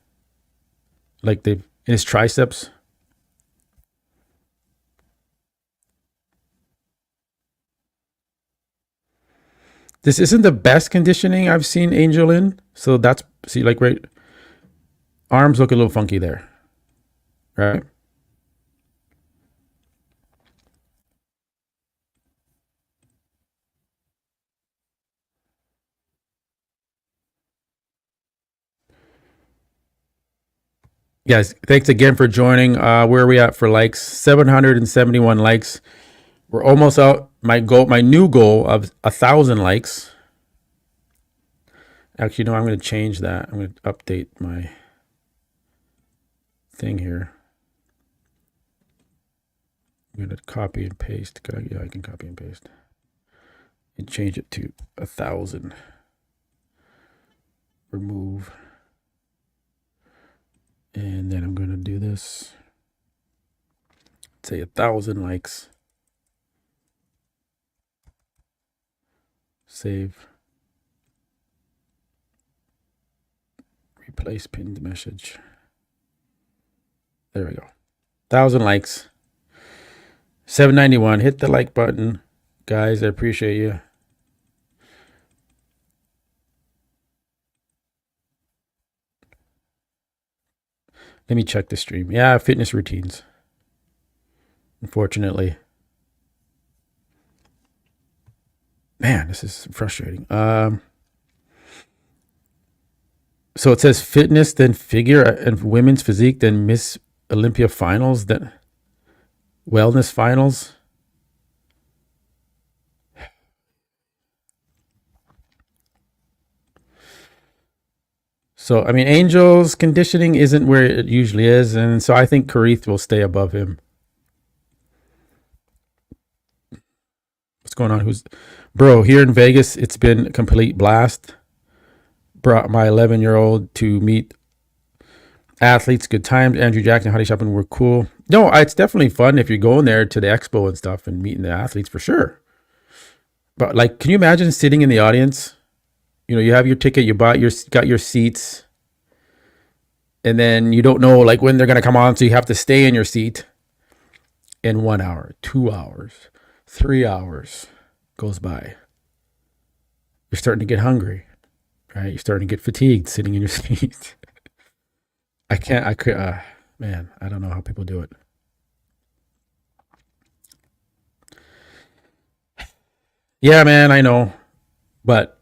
like in his triceps. This isn't the best conditioning I've seen Angel in. So right, arms look a little funky there, right? Guys, thanks again for joining. Where are we at for likes? 771 likes. We're almost out. My new goal of 1,000 likes. Actually, no, I'm going to change that. I'm going to update my thing here. I'm going to copy and paste. Yeah, I can copy and paste. And change it to 1,000. Remove. And then I'm going to do this. Say 1,000 likes. Save. Replace pinned message. There we go. 1,000 likes. 791. Hit the like button. Guys, I appreciate you. Let me check the stream. Yeah, fitness routines. Unfortunately. Man, this is frustrating. So it says fitness, then figure, and women's physique, then Miss Olympia finals, then wellness finals. So, I mean, Angel's conditioning isn't where it usually is. And so I think Karith will stay above him. What's going on? Bro, here in Vegas, it's been a complete blast. Brought my 11-year-old to meet athletes, good times. Andrew Jackson, Hottie Shopping were cool. No, it's definitely fun if you're going there to the expo and stuff and meeting the athletes for sure. But like, can you imagine sitting in the audience? You know, you have your ticket, you got your seats, and then you don't know like when they're gonna come on, so you have to stay in your seat. And 1 hour, 2 hours, 3 hours goes by. You're starting to get hungry, right? You're starting to get fatigued sitting in your seat. Man, I don't know how people do it. Yeah, man, I know, but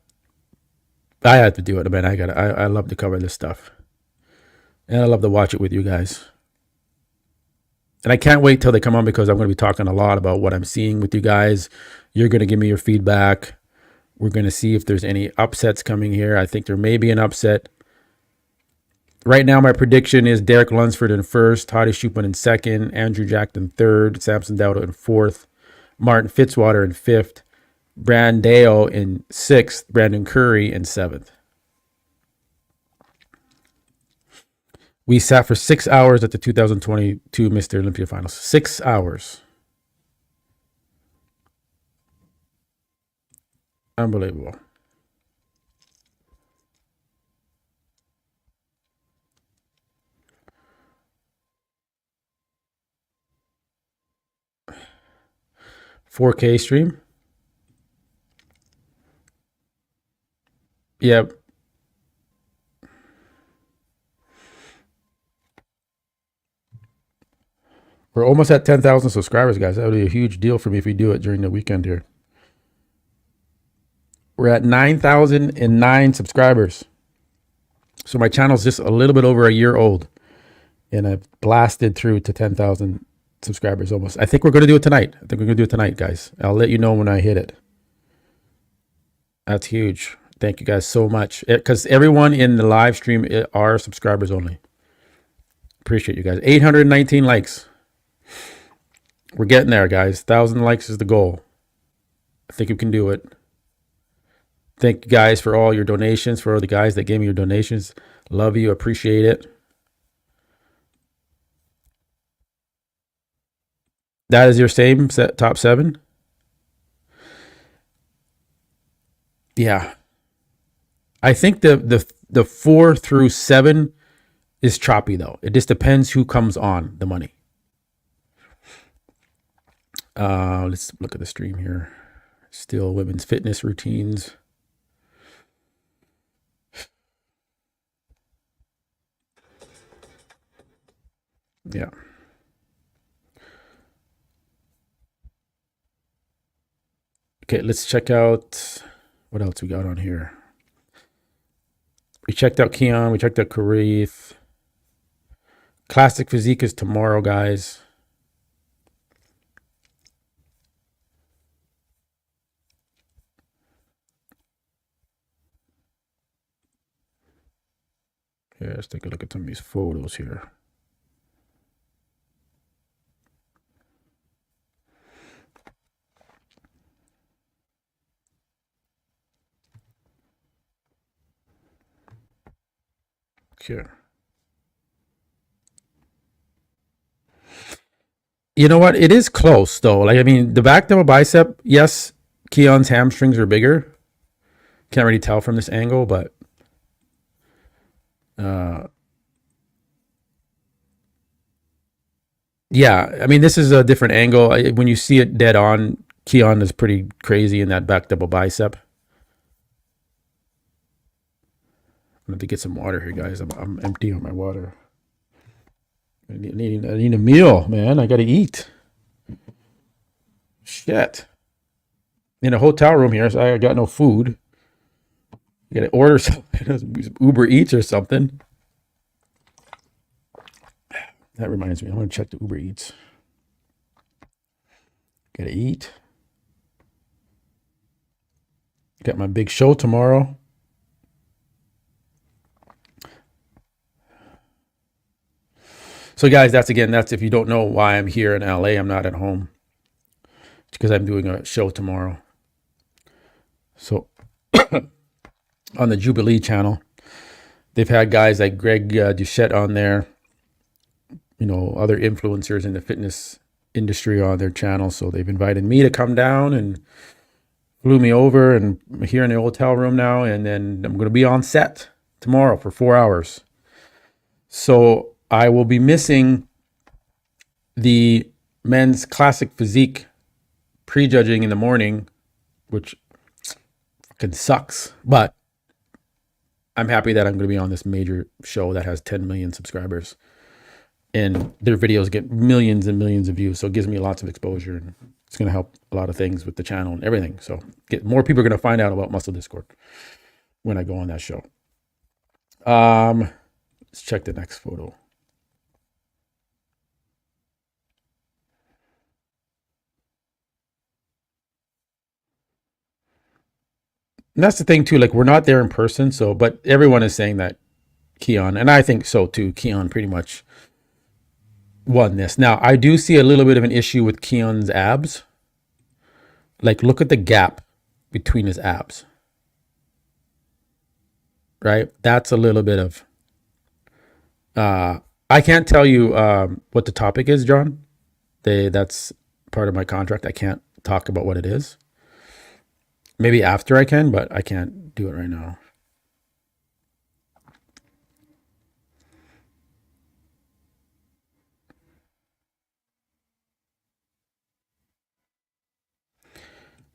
I had to do it, man. I love to cover this stuff, and I love to watch it with you guys. And I can't wait till they come on because I'm going to be talking a lot about what I'm seeing with you guys. You're going to give me your feedback. We're going to see if there's any upsets coming here. I think there may be an upset. Right now, my prediction is Derek Lunsford in first, Hottie Shupin in second, Andrew Jackson third, Samson Dowda in fourth, Martin Fitzwater in fifth, Brandeo in sixth, Brandon Curry in seventh. We sat for 6 hours at the 2022 Mr. Olympia Finals. 6 hours. Unbelievable. $4K stream. Yep. We're almost at 10,000 subscribers, guys. That would be a huge deal for me if we do it during the weekend here. We're at 9,009 subscribers. So my channel's just a little bit over a year old. And I've blasted through to 10,000 subscribers almost. I think we're going to do it tonight. Guys. I'll let you know when I hit it. That's huge. Thank you guys so much. Because everyone in the live stream are subscribers only. Appreciate you guys. 819 likes. We're getting there, guys. 1,000 likes is the goal. I think we can do it. Thank you guys for all your donations, for all the guys that gave me your donations. Love you. Appreciate it. That is your same top 7? Yeah. I think the 4 through 7 is choppy, though. It just depends who comes on the money. Let's look at the stream here. Still women's fitness routines. Yeah. Okay, let's check out what else we got on here. We checked out Keon. We checked out Karith. Classic physique is tomorrow, guys. Here, let's take a look at some of these photos here. Here. You know what? It is close though. Like, I mean, the back double bicep, yes, Keon's hamstrings are bigger. Can't really tell from this angle, but yeah, I mean, this is a different angle. When you see it dead on, Keon is pretty crazy in that back double bicep. I'm going to get some water here, guys. I'm empty on my water. I need a meal, man. I got to eat. Shit. In a hotel room here, so I got no food. You got to order something. Uber Eats or something. That reminds me. I want to check the Uber Eats. Got to eat. Got my big show tomorrow. So guys, that's if you don't know why I'm here in LA, I'm not at home. It's because I'm doing a show tomorrow. So on the Jubilee channel, they've had guys like Greg Duchette on there, you know, other influencers in the fitness industry on their channel. So they've invited me to come down and flew me over, and I'm here in the hotel room now. And then I'm going to be on set tomorrow for 4 hours. So I will be missing the men's classic physique prejudging in the morning, which fucking sucks. But I'm happy that I'm going to be on this major show that has 10 million subscribers. And their videos get millions and millions of views. So it gives me lots of exposure. And it's going to help a lot of things with the channel and everything. So more people are going to find out about Muscle Discord when I go on that show. Let's check the next photo. And that's the thing too, like we're not there in person. So, but everyone is saying that Keon, and I think so too, Keon pretty much won this. Now, I do see a little bit of an issue with Keon's abs. Like, look at the gap between his abs. Right? That's a little bit of, I can't tell you what the topic is, John. That's part of my contract. I can't talk about what it is. Maybe after I can, but I can't do it right now.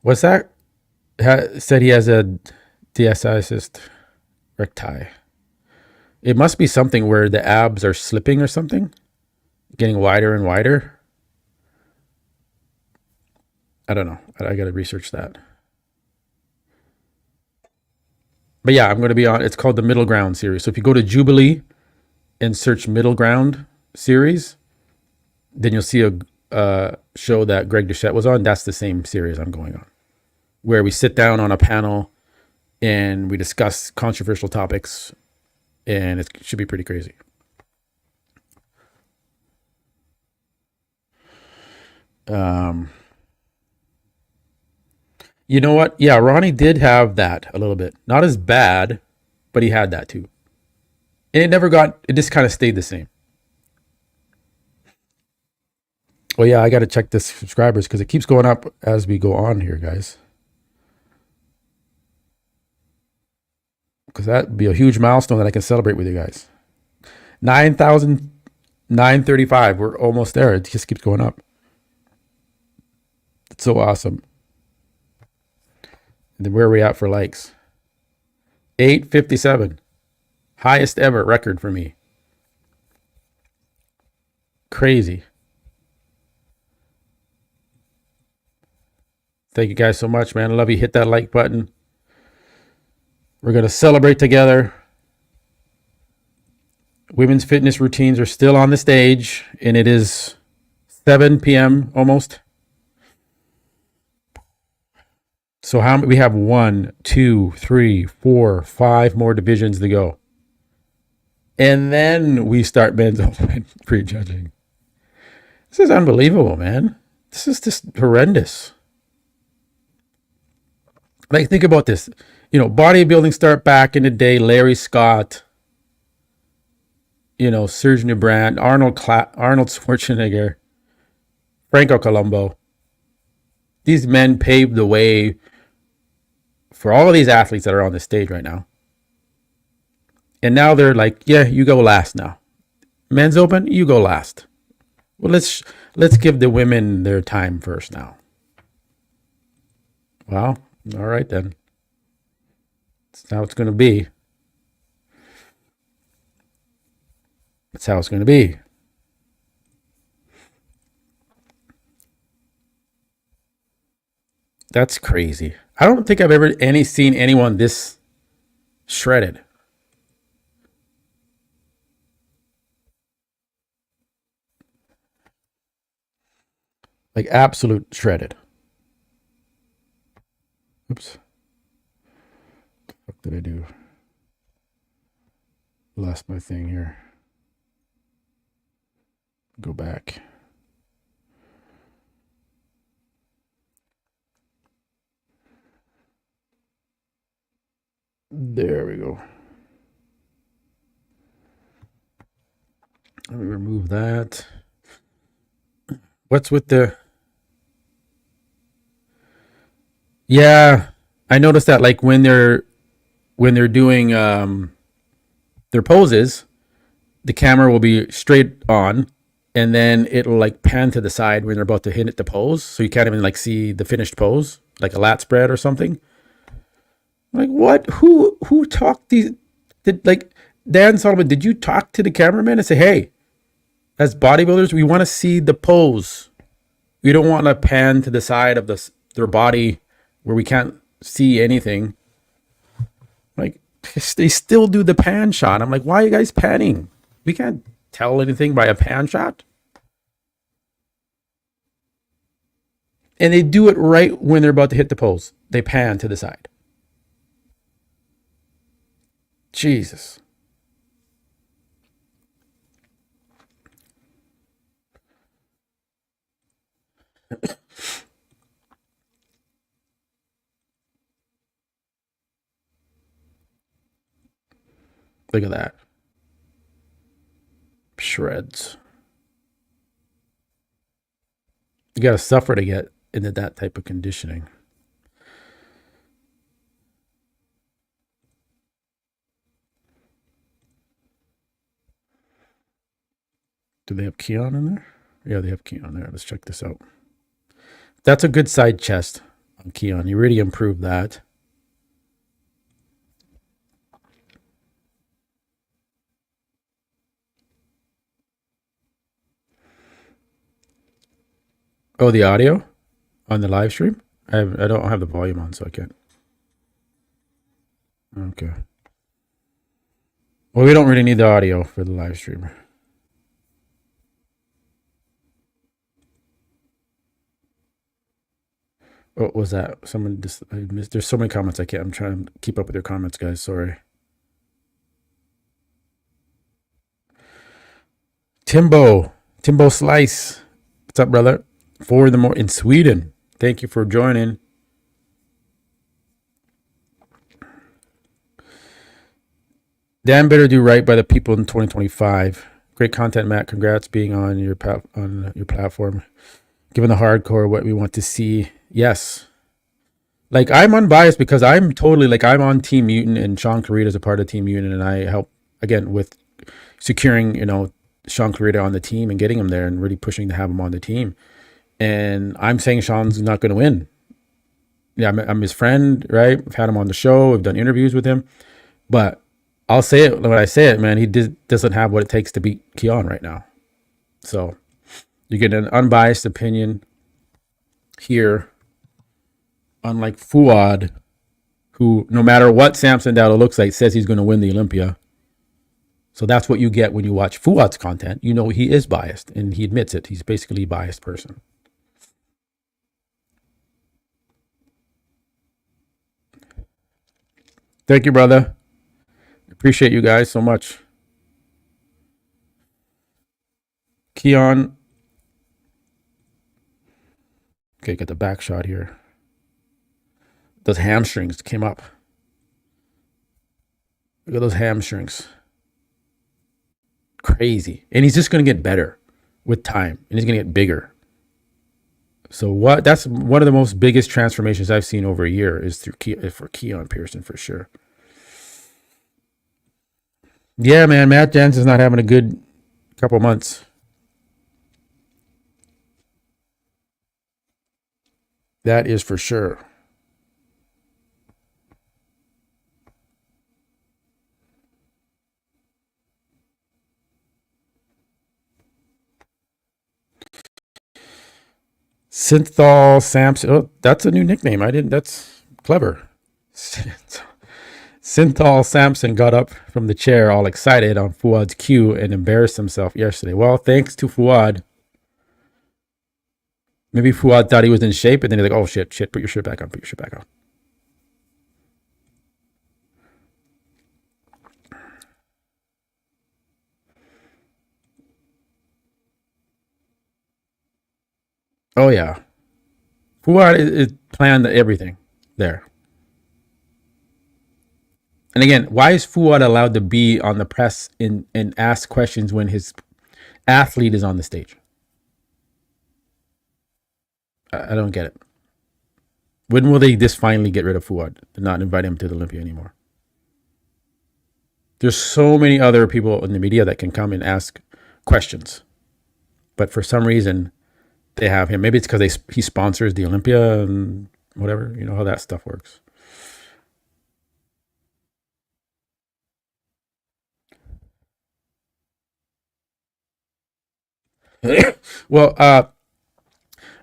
What's that? Said he has a diastasis recti. It must be something where the abs are slipping or something, getting wider and wider. I don't know. I got to research that. But yeah, I'm going to be on, it's called the Middle Ground series. So if you go to Jubilee and search Middle Ground series, then you'll see a show that Greg Duchette was on. That's the same series I'm going on, where we sit down on a panel and we discuss controversial topics, and it should be pretty crazy. You know what? Yeah, Ronnie did have that a little bit. Not as bad, but he had that too. And it just kind of stayed the same. Well, yeah, I got to check the subscribers because it keeps going up as we go on here, guys. Because that would be a huge milestone that I can celebrate with you guys. 9,935. We're almost there. It just keeps going up. It's so awesome. And then where are we at for likes? 857. Highest ever record for me. Crazy. Thank you guys so much, man. I love you. Hit that like button. We're going to celebrate together. Women's fitness routines are still on the stage, and it is 7 p.m. almost. So how we have 1, 2, 3, 4, 5 more divisions to go. And then we start men's open prejudging. This is unbelievable, man. This is just horrendous. Like, think about this. You know, bodybuilding start back in the day, Larry Scott, you know, Serge Nubran, Arnold Schwarzenegger, Franco Colombo. These men paved the way for all of these athletes that are on the stage right now. And now they're like, yeah, you go last now. Men's open, you go last. Well, let's give the women their time first now. Well, all right then. That's how it's going to be. That's how it's going to be. That's crazy. I don't think I've ever seen anyone this shredded. Like absolute shredded. Oops. What did I do? Lost my thing here. Go back. There we go. Let me remove that. What's with the... Yeah, I noticed that like when they're doing their poses, the camera will be straight on, and then it'll like pan to the side when they're about to hit the pose, so you can't even like see the finished pose, like a lat spread or something. Like what? Who talked these? Like Dan Sullivan? Did you talk to the cameraman and say, "Hey, as bodybuilders, we want to see the pose. We don't want to pan to the side of their body where we can't see anything." Like they still do the pan shot. I'm like, why are you guys panning? We can't tell anything by a pan shot. And they do it right when they're about to hit the pose. They pan to the side. Jesus. Look at that. Shreds. You got to suffer to get into that type of conditioning. Do they have Keon in there? Yeah, they have Keon there. Let's check this out. That's a good side chest on Keon. You really improved that. Oh, the audio on the live stream? I don't have the volume on, so I can't. Okay. Well, we don't really need the audio for the live stream. What was that? Someone just I missed. There's so many comments. I'm trying to keep up with your comments, guys. Sorry. Timbo Slice. What's up, brother? 4 in the morning in Sweden. Thank you for joining. Dan better do right by the people in 2025. Great content, Matt. Congrats being on your platform. Given the hardcore, what we want to see. Yes. Like, I'm unbiased because I'm totally, like, I'm on Team Mutant, and Shaun Clarida is a part of Team Mutant, and I help, again, with securing, Shaun Clarida on the team and getting him there and really pushing to have him on the team. And I'm saying Shaun's not going to win. Yeah, I'm his friend, right? I've had him on the show. I've done interviews with him. But I'll say it when I say it, man. He doesn't have what it takes to beat Keon right now. So you get an unbiased opinion here. Unlike Fuad, who, no matter what Samson Dowdle looks like, says he's going to win the Olympia. So that's what you get when you watch Fuad's content. You know he is biased, and he admits it. He's basically a biased person. Thank you, brother. Appreciate you guys so much. Keon. Okay, get the back shot here. Those hamstrings came up. Look at those hamstrings. Crazy. And he's just going to get better with time, and he's going to get bigger. So what? That's one of the most biggest transformations I've seen over a year is for Keon Pearson, for sure. Yeah, man, Matt Jansen's not having a good couple months. That is for sure. Synthol Samson. Oh, that's a new nickname. That's clever. Synthol Samson got up from the chair all excited on Fuad's cue and embarrassed himself yesterday. Well, thanks to Fuad. Maybe Fuad thought he was in shape, and then he's like, oh, shit, put your shirt back on. Oh, yeah. Fuad is planned everything there. And again, why is Fuad allowed to be on the press and ask questions when his athlete is on the stage? I don't get it. When will they just finally get rid of Fuad and not invite him to the Olympia anymore? There's so many other people in the media that can come and ask questions. But for some reason, they have him. Maybe it's because he sponsors the Olympia and whatever. You know how that stuff works. Well,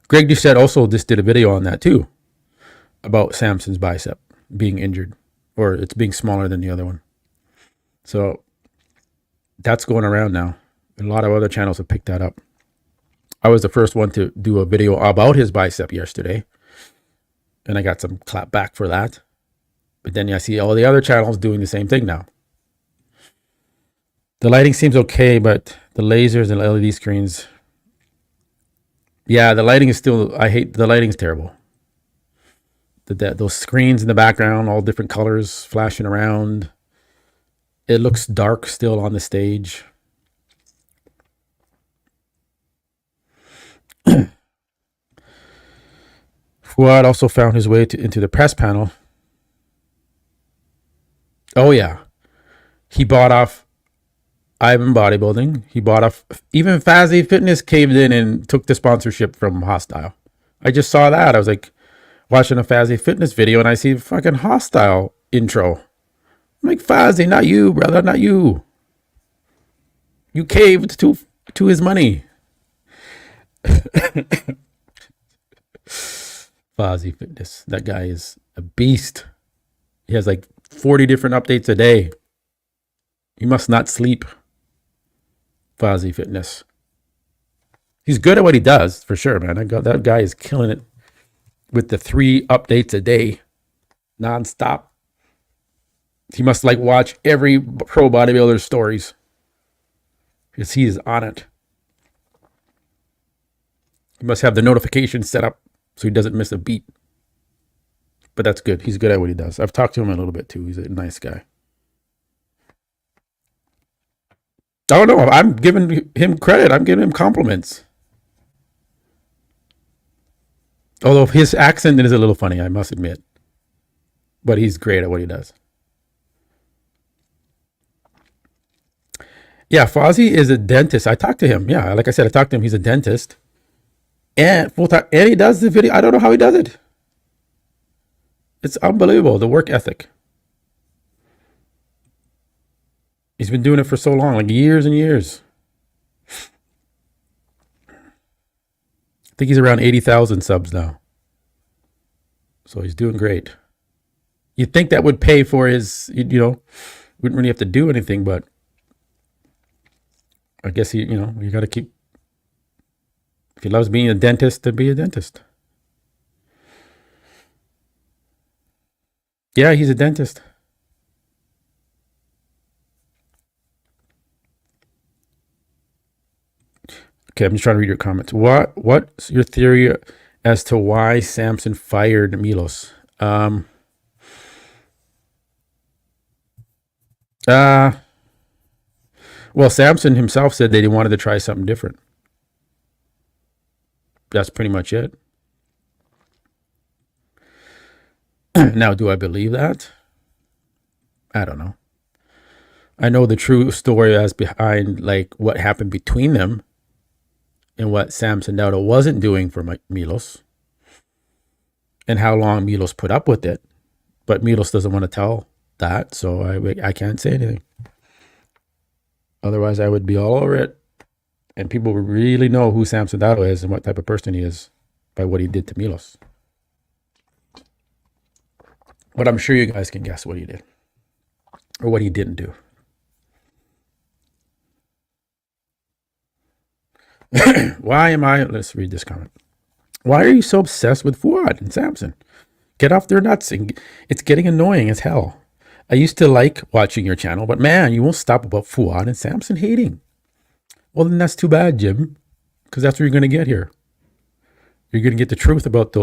Greg Doucette also just did a video on that too, about Samson's bicep being injured, or it's being smaller than the other one. So that's going around now. A lot of other channels have picked that up. I was the first one to do a video about his bicep yesterday, and I got some clap back for that. But then I see all the other channels doing the same thing now. The lighting seems okay, but the lasers and LED screens, yeah, the lighting is still, I hate, the lighting's terrible. Those screens in the background, all different colors flashing around. It looks dark still on the stage. Fuad also found his way into the press panel. Oh, yeah. He bought off Ivan Bodybuilding. He bought off, even Fazzy Fitness caved in and took the sponsorship from Hostile. I just saw that. I was like watching a Fazzy Fitness video and I see fucking Hostile intro. I'm like, Fazzy, not you, brother, not you. You caved to his money. Fazzy Fitness. That guy is a beast. He has like 40 different updates a day. He must not sleep. Fazzy Fitness. He's good at what he does, for sure, man. That guy is killing it with the 3 updates a day, nonstop. He must like watch every pro bodybuilder's stories because he is on it. He must have the notifications set up so he doesn't miss a beat. But that's good. He's good at what he does. I've talked to him a little bit too. He's a nice guy. I don't know. I'm giving him credit. I'm giving him compliments. Although his accent is a little funny, I must admit. But he's great at what he does. Yeah, Fozzy is a dentist. I talked to him. Yeah, like I said, I talked to him. He's a dentist. And full time. And he does the video. I don't know how he does it. It's unbelievable, the work ethic. He's been doing it for so long, like years and years. I think he's around 80,000 subs now. So he's doing great. You'd think that would pay for his, wouldn't really have to do anything, but I guess he, you got to keep. If he loves being a dentist, then be a dentist. Yeah, he's a dentist. Okay, I'm just trying to read your comments. What's your theory as to why Samson fired Milos? Well, Samson himself said that he wanted to try something different. That's pretty much it. Now, do I believe that? I don't know. I know the true story as behind like what happened between them and what Samson Dauda wasn't doing for Milos and how long Milos put up with it. But Milos doesn't want to tell that, so I can't say anything. Otherwise, I would be all over it. And people would really know who Samson Dauda is and what type of person he is by what he did to Milos. But I'm sure you guys can guess what he did or what he didn't do. Why am I? Let's read this comment. Why are you so obsessed with Fuad and Samson? Get off their nuts. It's getting annoying as hell. I used to like watching your channel, but man, you won't stop about Fuad and Samson hating. Well, then that's too bad, Jim, because that's what you're going to get here. You're going to get the truth about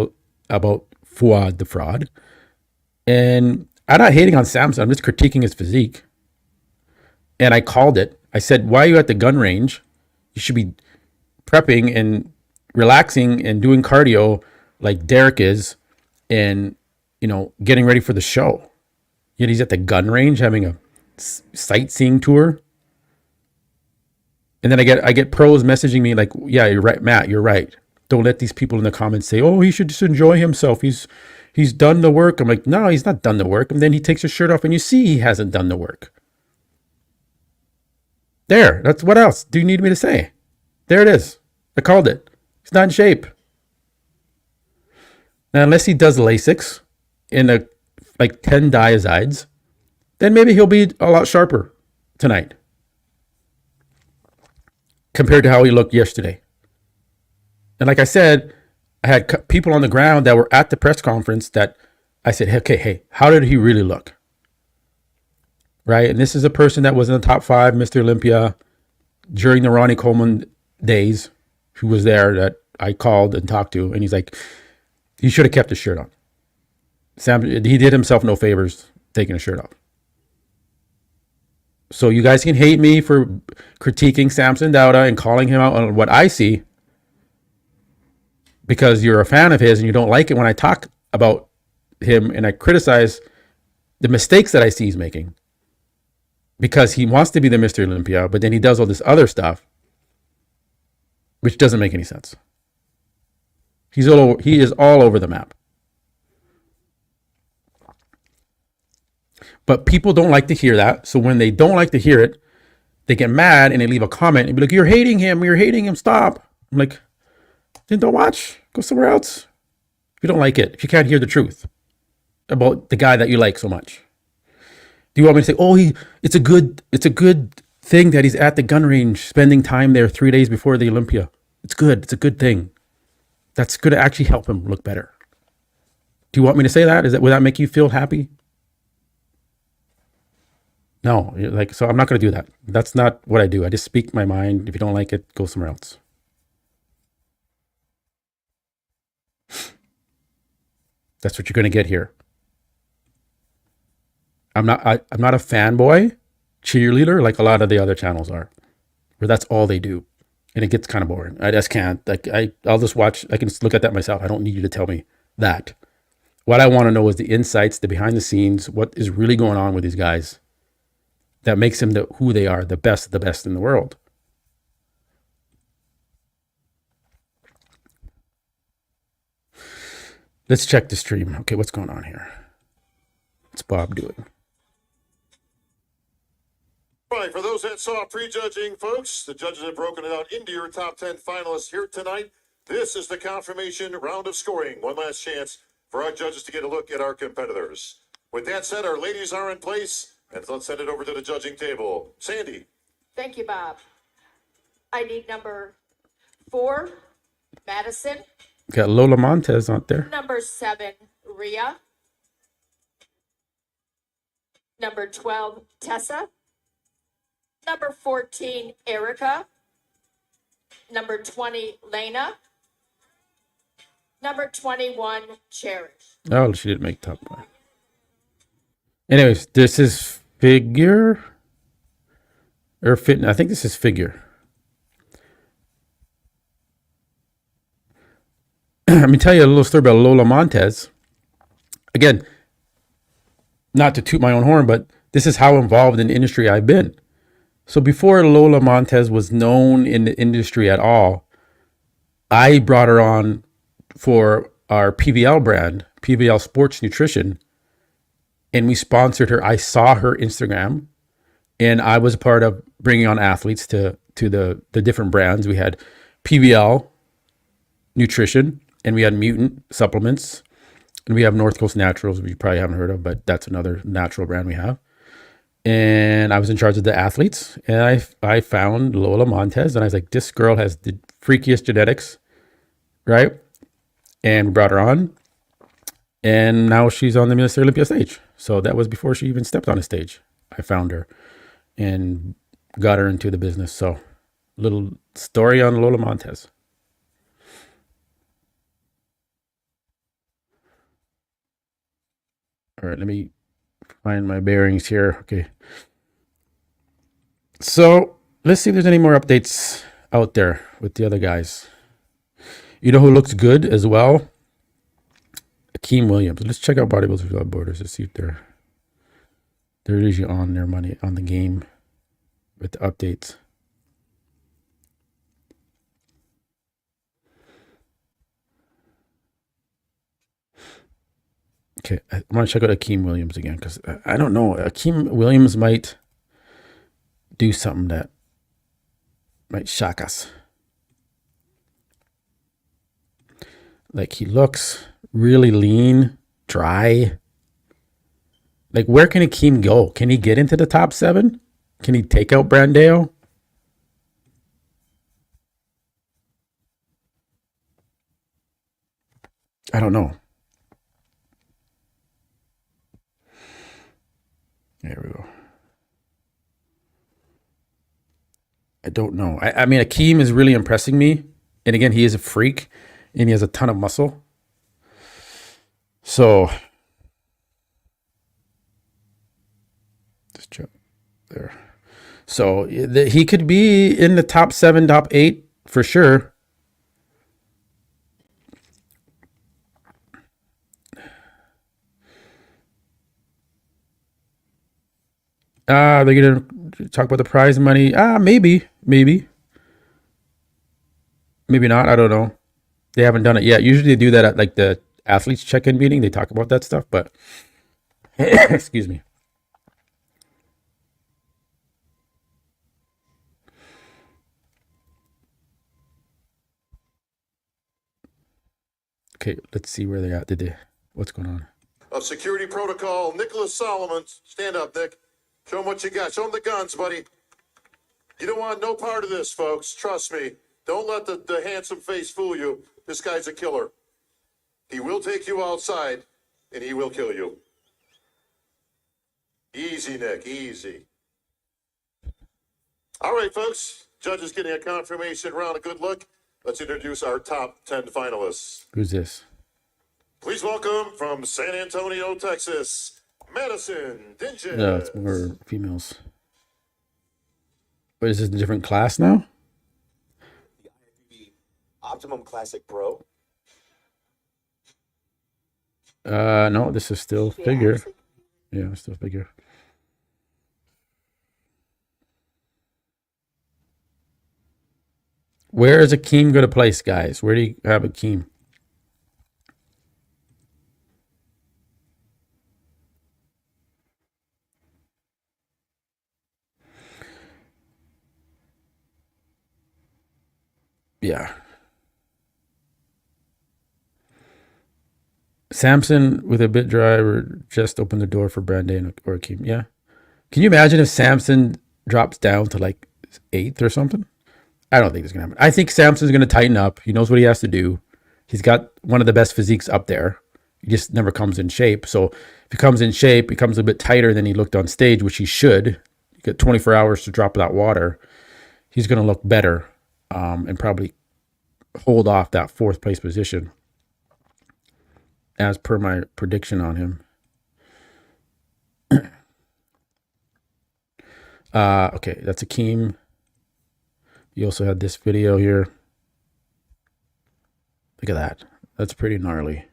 Fuad the fraud. And I'm not hating on Samson. I'm just critiquing his physique. And I called it. I said, why are you at the gun range? You should be prepping and relaxing and doing cardio like Derek is and, getting ready for the show. Yet he's at the gun range having a sightseeing tour. And then I get pros messaging me like, yeah, you're right, Matt, you're right. Don't let these people in the comments say, oh, he should just enjoy himself. He's done the work. I'm like, no, he's not done the work. And then he takes his shirt off and you see he hasn't done the work. There, that's what else do you need me to say? There it is. I called it. He's not in shape. Now, unless he does Lasix in 10 diazides, then maybe he'll be a lot sharper tonight compared to how he looked yesterday. And like I said, I had people on the ground that were at the press conference that I said, okay, hey, how did he really look? Right? And this is a person that was in the top 5 Mr. Olympia during the Ronnie Coleman days, who was there that I called and talked to. And he's like, he should have kept his shirt on. Sam, he did himself no favors taking his shirt off. So you guys can hate me for critiquing Samson Dauda and calling him out on what I see because you're a fan of his and you don't like it when I talk about him and I criticize the mistakes that I see he's making because he wants to be the Mr. Olympia, but then he does all this other stuff, which doesn't make any sense. He is all over the map. But people don't like to hear that. So when they don't like to hear it, they get mad and they leave a comment and be like, you're hating him, stop. I'm like, then don't watch. Go somewhere else. If you don't like it, if you can't hear the truth about the guy that you like so much. Do you want me to say, oh, it's a good thing that he's at the gun range spending time there 3 days before the Olympia. It's good. It's a good thing. That's going to actually help him look better. Do you want me to say that? Would that make you feel happy? No, so I'm not going to do that. That's not what I do. I just speak my mind. If you don't like it, go somewhere else. That's what you're going to get here. I'm not a fanboy cheerleader like a lot of the other channels are, where that's all they do. And it gets kind of boring. I just can't. I'll just watch. I can just look at that myself. I don't need you to tell me that. What I want to know is the insights, the behind the scenes, what is really going on with these guys that makes them who they are, the best of the best in the world. Let's check the stream. Okay, what's going on here? What's Bob doing? Right, for those that saw prejudging, folks, the judges have broken it out into your top 10 finalists here tonight. This is the confirmation round of scoring. One last chance for our judges to get a look at our competitors. With that said, our ladies are in place, and let's send it over to the judging table. Sandy. Thank you, Bob. I need number 4, Madison. Got Lola Montez out there. Number 7, Rhea. Number 12, Tessa. Number 14, Erica. Number 20, Lena. Number 21, Cherish. Oh, she didn't make top 5. Anyways, this is figure or fit. I think this is figure. Let me tell you a little story about Lola Montez. Again, not to toot my own horn, but this is how involved in the industry I've been. So before Lola Montez was known in the industry at all, I brought her on for our PVL brand, PVL Sports Nutrition, and we sponsored her. I saw her Instagram, and I was part of bringing on athletes to the different brands. We had PVL Nutrition, and we had Mutant Supplements, and we have North Coast Naturals, which you probably haven't heard of, but that's another natural brand we have. And I was in charge of the athletes, and I found Lola Montez, and I was like, this girl has the freakiest genetics, right? And we brought her on, and now she's on the Mr Olympia stage. So that was before she even stepped on a stage. I found her and got her into the business. So little story on Lola Montez. All right, let me find my bearings here. Okay. So let's see if there's any more updates out there with the other guys. You know who looks good as well? Akeem Williams. Let's check out Bodybuilders Without Borders to see if they're usually on their money on the game with the updates. Okay, I want to check out Akeem Williams again because I don't know. Akeem Williams might do something that might shock us. Like, he looks really lean, dry. Like, where can Akeem go? Can he get into the top 7? Can he take out Brandeo? I don't know. There we go. I don't know. I mean, Akeem is really impressing me. And again, he is a freak and he has a ton of muscle. So, just check there. So, he could be in the top 7, top 8 for sure. They're going to talk about the prize money. Maybe not. I don't know. They haven't done it yet. Usually they do that at like the athletes check-in meeting. They talk about that stuff, but excuse me. Okay, let's see where they're at today. What's going on? Of security protocol, Nicholas Solomon. Stand up, Nick. Show them what you got. Show them the guns, buddy. You don't want no part of this, folks. Trust me. Don't let the handsome face fool you. This guy's a killer. He will take you outside, and he will kill you. Easy, Nick. Easy. All right, folks. Judges getting a confirmation round. A good look. Let's introduce our top 10 finalists. Who's this? Please welcome from San Antonio, Texas, Madison Dinges. No, it's more females. What is this, a different class now? The Optimum Classic Pro. No, this is still figure. Yeah, still figure. Where is Akeem going to place, guys? Where do you have Akeem? Yeah. Samson with a bit driver just opened the door for Brandon or Akeem. Yeah. Can you imagine if Samson drops down to like 8th or something? I don't think it's going to happen. I think Samson's going to tighten up. He knows what he has to do. He's got one of the best physiques up there. He just never comes in shape. So if he comes in shape, he comes a bit tighter than he looked on stage, which he should. You got 24 hours to drop that water. He's going to look better and probably hold off that 4th place position as per my prediction on him. Okay, that's Akeem. You also had this video here. Look at that. That's pretty gnarly.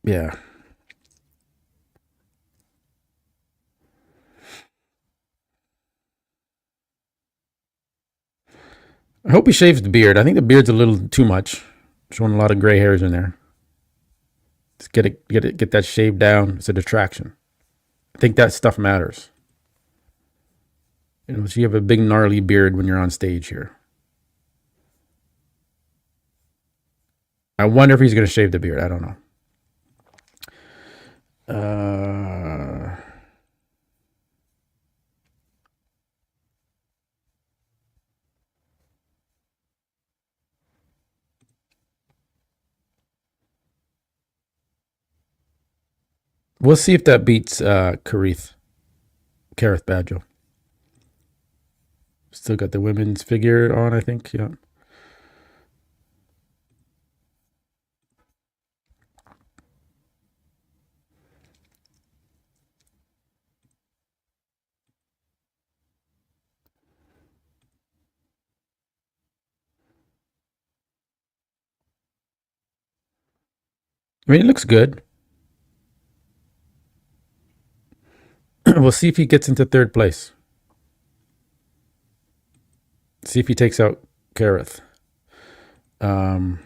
Yeah. I hope he shaves the beard. I think the beard's a little too much. Showing a lot of gray hairs in there. Just get that shaved down. It's a distraction. I think that stuff matters. You know, so you have a big gnarly beard when you're on stage here. I wonder if he's going to shave the beard. I don't know. We'll see if that beats Kareth Badjo. Still got the women's figure on, I think. Yeah. I mean, it looks good. We'll see if he gets into 3rd place. See if he takes out Kareth. Brandale.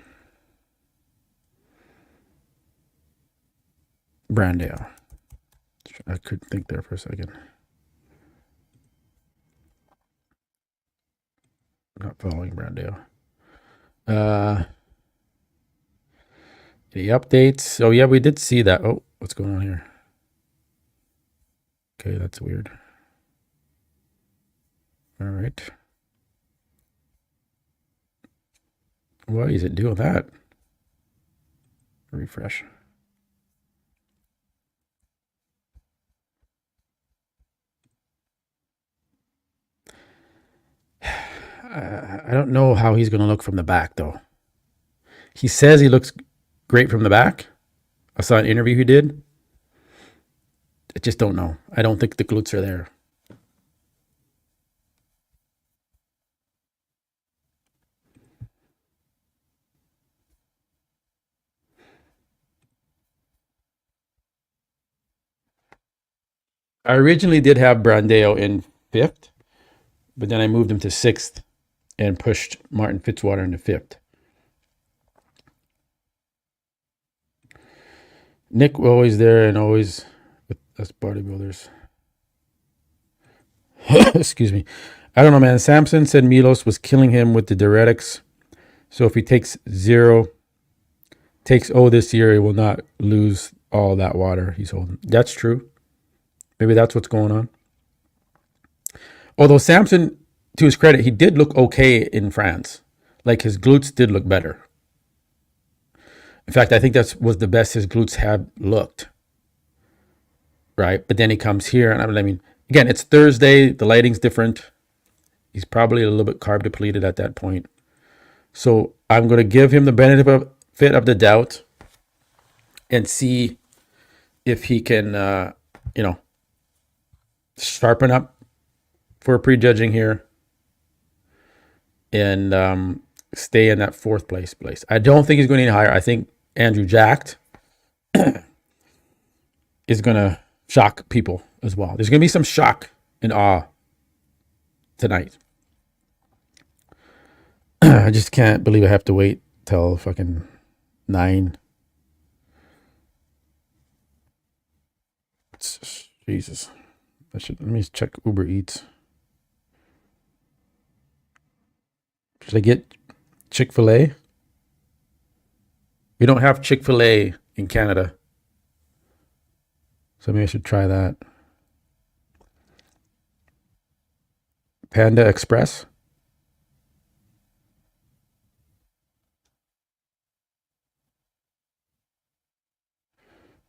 I couldn't think there for a second. I'm not following Brandale. Any updates? Oh, yeah, we did see that. Oh, what's going on here? Okay, that's weird. All right. Why is it doing that? Refresh. I don't know how he's going to look from the back, though. He says he looks great from the back. I saw an interview he did. I just don't know. I don't think the glutes are there. I originally did have Brandeo in 5th, but then I moved him to 6th and pushed Martin Fitzwater into 5th. Nick always there and always with us bodybuilders. Excuse me. I don't know, man. Samson said Milos was killing him with the diuretics. So if he takes O this year, he will not lose all that water he's holding. That's true. Maybe that's what's going on. Although Samson, to his credit, he did look okay in France. Like his glutes did look better. In fact, I think that was the best his glutes have looked. Right? But then he comes here, and I mean, again, it's Thursday. The lighting's different. He's probably a little bit carb depleted at that point. So I'm going to give him the benefit of the doubt and see if he can, sharpen up for prejudging here and stay in that 4th place. I don't think he's going any higher. I think Andrew Jacked is going to shock people as well. There's going to be some shock and awe tonight. I just can't believe I have to wait till fucking 9. Jesus. Let me check Uber Eats. Should I get Chick-fil-A? We don't have Chick-fil-A in Canada. So maybe I should try that. Panda Express.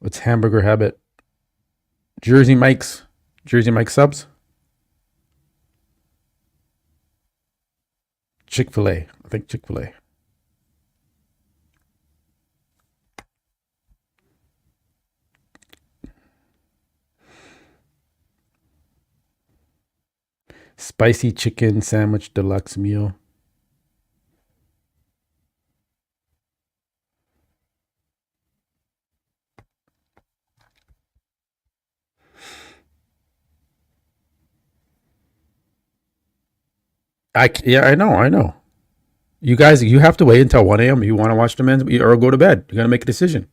What's Hamburger Habit? Jersey Mike's. Jersey Mike subs. Chick-fil-A. I think Chick-fil-A. Spicy chicken sandwich deluxe meal. Yeah, I know. You guys, you have to wait until 1 a.m. You want to watch the men's or go to bed. You got to make a decision.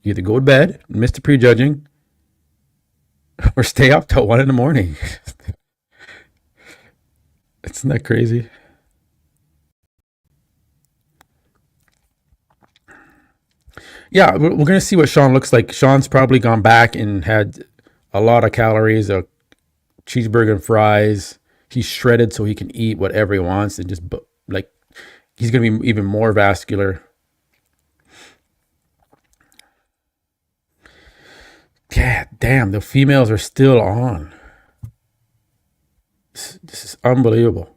You either go to bed, miss the prejudging, or stay up till 1 in the morning. Isn't that crazy? Yeah, we're going to see what Shaun looks like. Shaun's probably gone back and had a lot of calories, a cheeseburger and fries. He's shredded so he can eat whatever he wants and just like he's going to be even more vascular. God damn, the females are still on. This is unbelievable.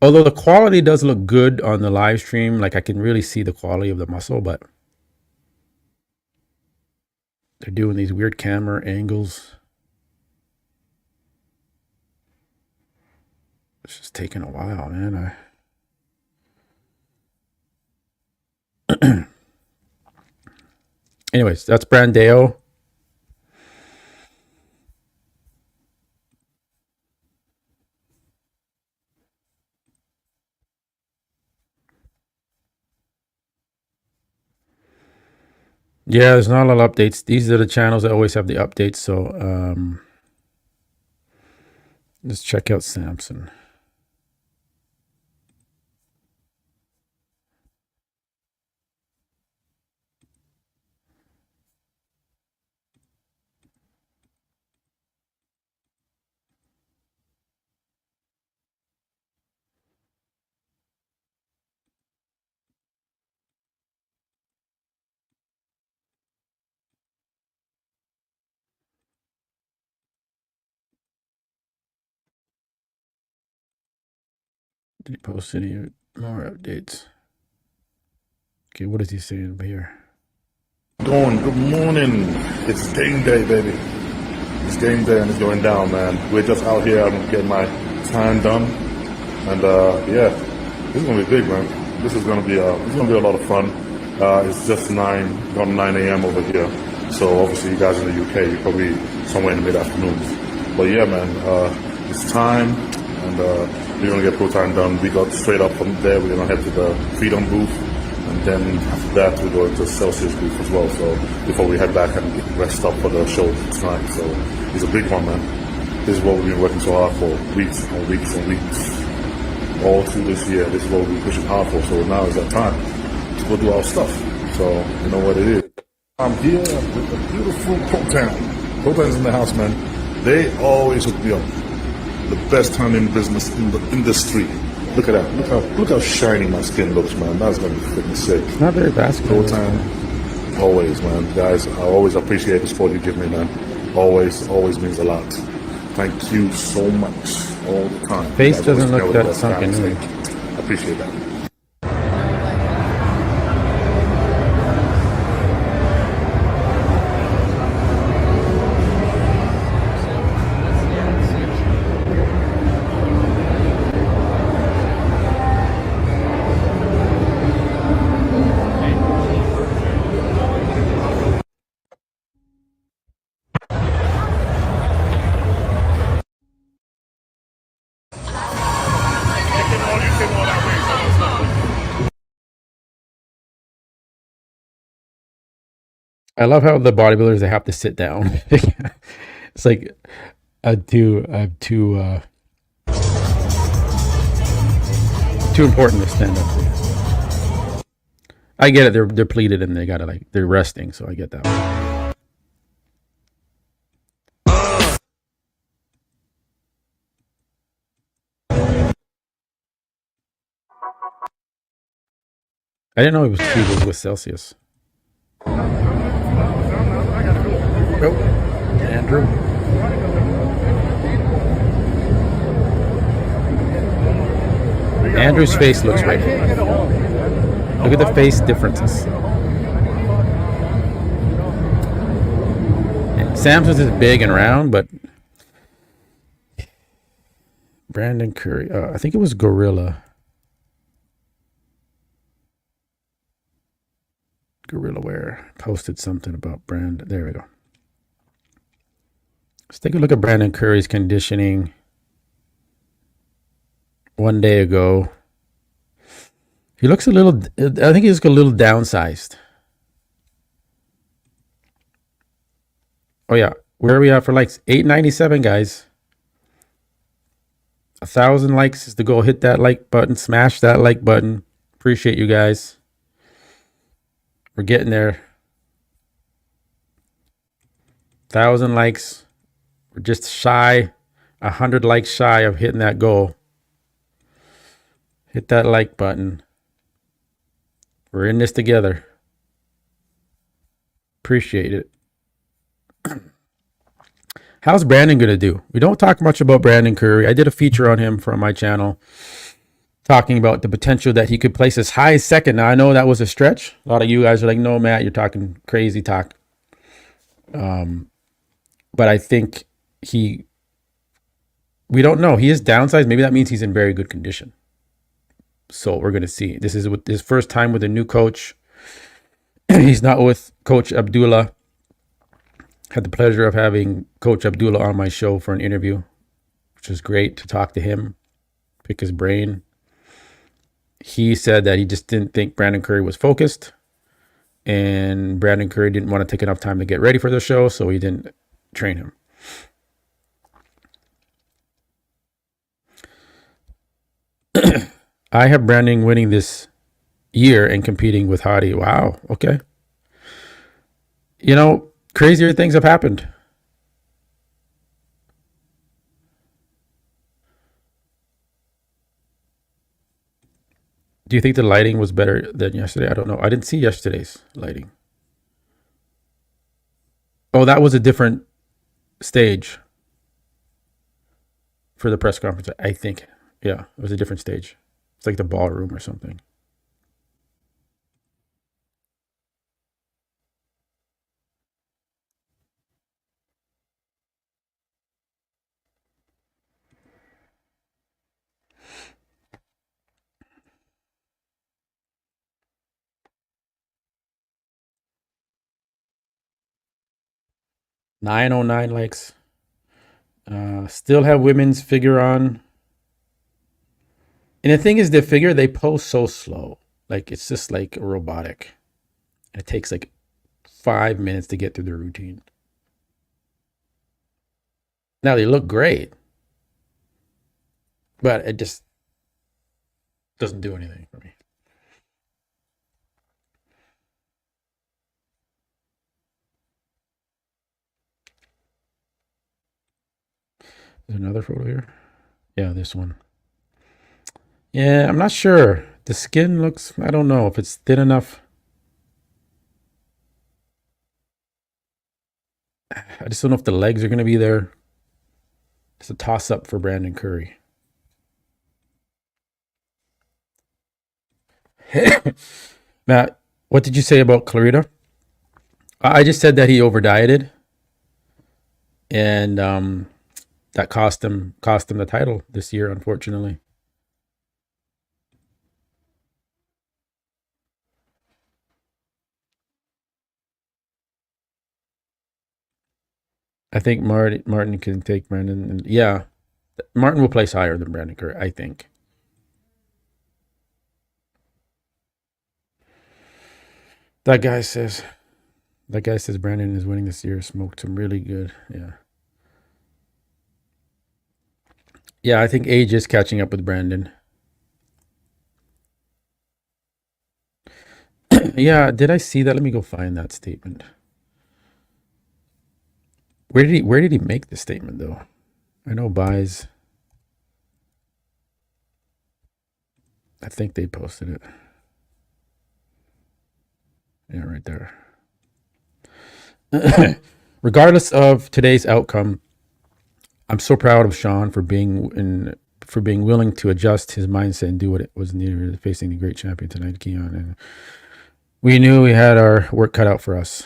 Although the quality does look good on the live stream, like I can really see the quality of the muscle, but they're doing these weird camera angles. It's just taking a while, man. Anyways, that's Brandeo. Yeah, there's not a lot of updates. These are the channels that always have the updates. So let's check out Samson. Did he post any more updates? Okay, what is he saying over here? Good morning. It's game day, baby. It's game day and it's going down, man. We're just out here. I'm getting my time done, and yeah, this is gonna be big, man. This is gonna be a lot of fun. It's just 9 a.m. over here, so obviously you guys in the UK, you're probably somewhere in the mid-afternoon. But yeah, man, it's time, and we're gonna get pro time done. We got straight up from there. We're gonna head to the Freedom booth. And then after that, we're going to Celsius booth as well. So before we head back and rest up for the show tonight. So it's a big one, man. This is what we've been working so hard for, weeks and weeks and weeks. All through this year, this is what we've been pushing hard for. So now is that time to go do our stuff. So you know what it is. I'm here with the beautiful Protan. Protan's in the house, man. They always hook me up. The best time in business in the industry. Look at that. Look how shiny my skin looks, man. That's gonna be freaking sick. It's not very vascular. Pro time. Always, man. Guys, I always appreciate the support you give me, man. Always means a lot. Thank you so much. All the time. Face guys doesn't always look care that what sunken. guys think. I appreciate that. I love how the bodybuilders, they have to sit down. It's like I'm too important to stand up. I get it. They're depleted and they're resting, so I get that one. I didn't know he was with Celsius. Oh, Andrew. Andrew's face looks great. Look at the face differences. And Samson's is big and round, but Brandon Curry, I think it was Gorilla Wear posted something about Brandon. There we go. Let's take a look at Brandon Curry's conditioning one day ago. He looks a little, I think he's a little downsized. Oh yeah, where are we at for likes? 897, guys. 1,000 likes is the goal. Hit that like button, smash that like button. Appreciate you guys. We're getting there. 1,000 likes. We're just shy, 100 likes shy of hitting that goal. Hit that like button. We're in this together. Appreciate it. How's Brandon going to do? We don't talk much about Brandon Curry. I did a feature on him from my channel talking about the potential that he could place as high as second. Now, I know that was a stretch. A lot of you guys are like, no, Matt, you're talking crazy talk. But I think we don't know. He is downsized. Maybe that means he's in very good condition. So we're going to see. This is with his first time with a new coach. He's not with Coach Abdullah. Had the pleasure of having Coach Abdullah on my show for an interview, which was great to talk to him, pick his brain. He said that he just didn't think Brandon Curry was focused, and Brandon Curry didn't want to take enough time to get ready for the show, so he didn't train him. I have Brandon winning this year and competing with Hadi. Wow. Okay. You know, crazier things have happened. Do you think the lighting was better than yesterday? I don't know. I didn't see yesterday's lighting. Oh, that was a different stage for the press conference, I think. Yeah, it was a different stage. It's like the ballroom or something. $909 likes. Still have women's figure on. And the thing is, the figure, they post so slow. Like, it's just like robotic. It takes like 5 minutes to get through the routine. Now, they look great, but it just doesn't do anything for me. There's another photo here. Yeah, this one. Yeah, I'm not sure. The skin looks, I don't know if it's thin enough. I just don't know if the legs are going to be there. It's a toss-up for Brandon Curry. Matt, what did you say about Clarida? I just said that he over-dieted. And that cost him the title this year, unfortunately. I think Martin can take Brandon. And yeah, Martin will place higher than Brandon Curry, I think. That guy says Brandon is winning this year. Smoked him really good. Yeah. Yeah, I think age is catching up with Brandon. Yeah, did I see that? Let me go find that statement. Where did he make the statement though? I know buys. I think they posted it. Yeah, right there. Regardless of today's outcome, I'm so proud of Shaun for being willing to adjust his mindset and do what it was needed facing the great champion tonight, Keon. And we knew we had our work cut out for us.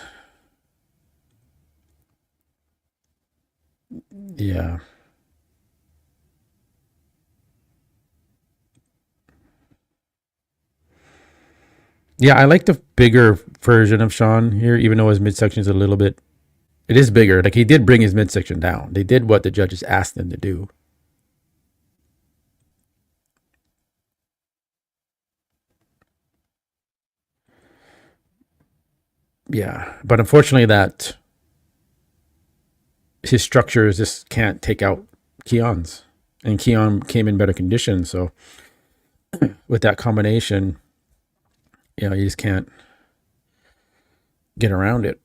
Yeah. Yeah, I like the bigger version of Shaun here, even though his midsection is a little bit. It is bigger. Like, he did bring his midsection down. They did what the judges asked them to do. Yeah, but unfortunately, that his structures just can't take out Keon's, and Keon came in better condition. So with that combination, you just can't get around it.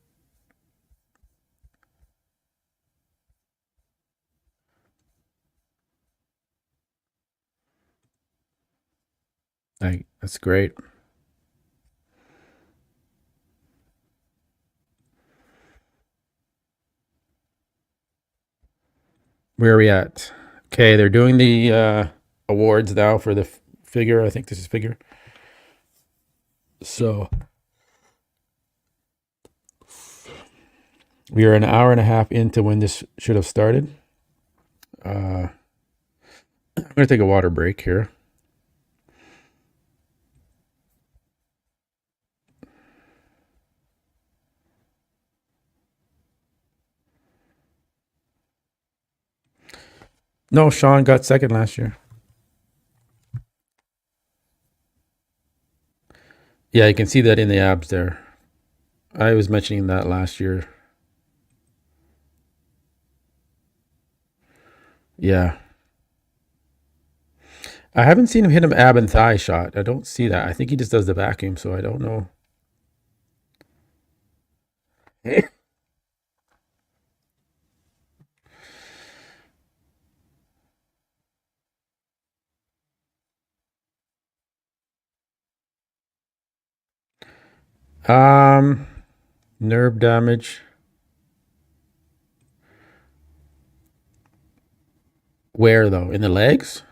Like, that's great. Where are we at? Okay, they're doing the awards now for the figure. I think this is figure. So we are an hour and a half into when this should have started. I'm going to take a water break here. No, Shaun got second last year. Yeah, you can see that in the abs there. I was mentioning that last year. Yeah. I haven't seen him hit an ab and thigh shot. I don't see that. I think he just does the vacuum, so I don't know. Um, Nerve damage. Where though? In the legs?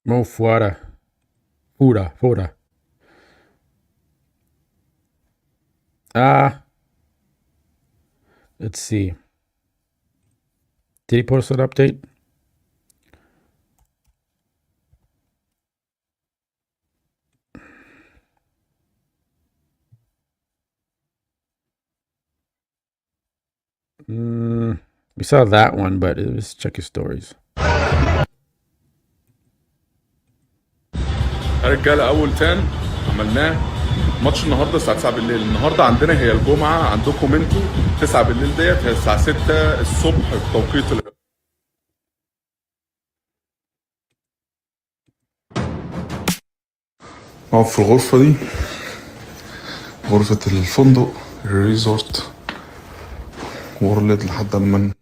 Mo fuera. Fura. Let's see. Did he post an update? We saw that one, but let's check his stories. يا رجاله اول تان عملناه. ماتش النهارده الساعه 9 بالليل. النهارده عندنا هي الجمعه، عندكم انتوا 9 بالليل ديت هي الساعه 6 الصبح بتوقيت نقعد في الغرفه دي، غرفه الفندق الريزورت وورلد لحد ما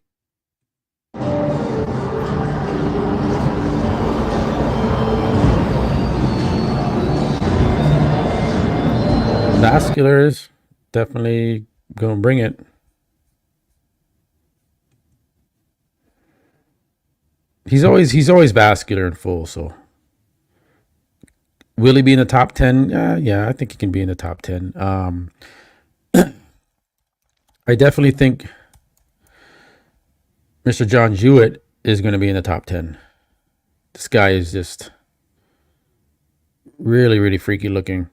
Vasculars definitely gonna bring it. He's always vascular and full. So will he be in the top 10? Yeah, I think he can be in the top 10. I definitely think Mr. John Jewett is going to be in the top 10. This guy is just really, really freaky looking.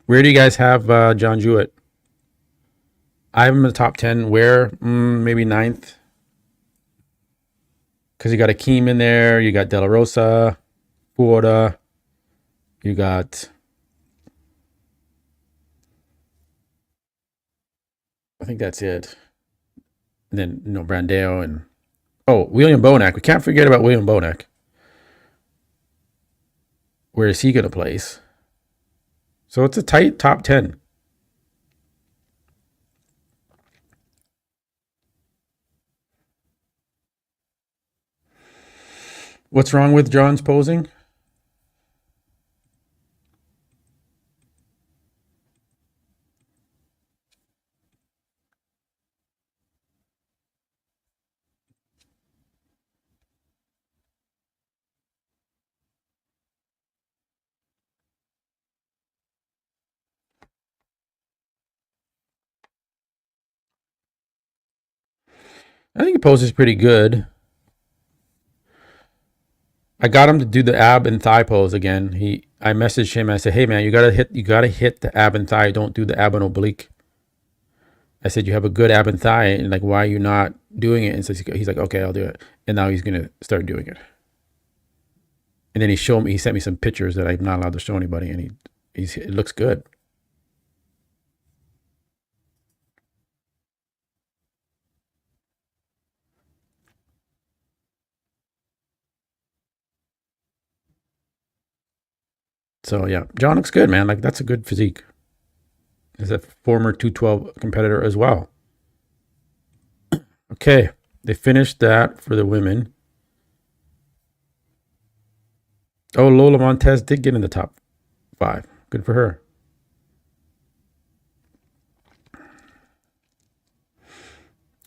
Where do you guys have John Jewett? I have him in the top 10. Where? Maybe 9th. because you got Akeem in there, you got De La Rosa, Fuota, you got, I think that's it. And then, Brandeo and, William Bonac. We can't forget about William Bonac. Where is he going to place? So it's a tight top 10. What's wrong with John's posing? I think he poses pretty good. I got him to do the ab and thigh pose again. I messaged him. I said, "Hey man, you gotta hit the ab and thigh. Don't do the ab and oblique." I said, "You have a good ab and thigh, and like, why are you not doing it?" And so he's like, "Okay, I'll do it." And now he's gonna start doing it. And then he sent me some pictures that I'm not allowed to show anybody, and it looks good. So yeah, John looks good, man. Like, that's a good physique. He's a former 212 competitor as well. Okay, they finished that for the women. Oh, Lola Montez did get in the top 5. Good for her.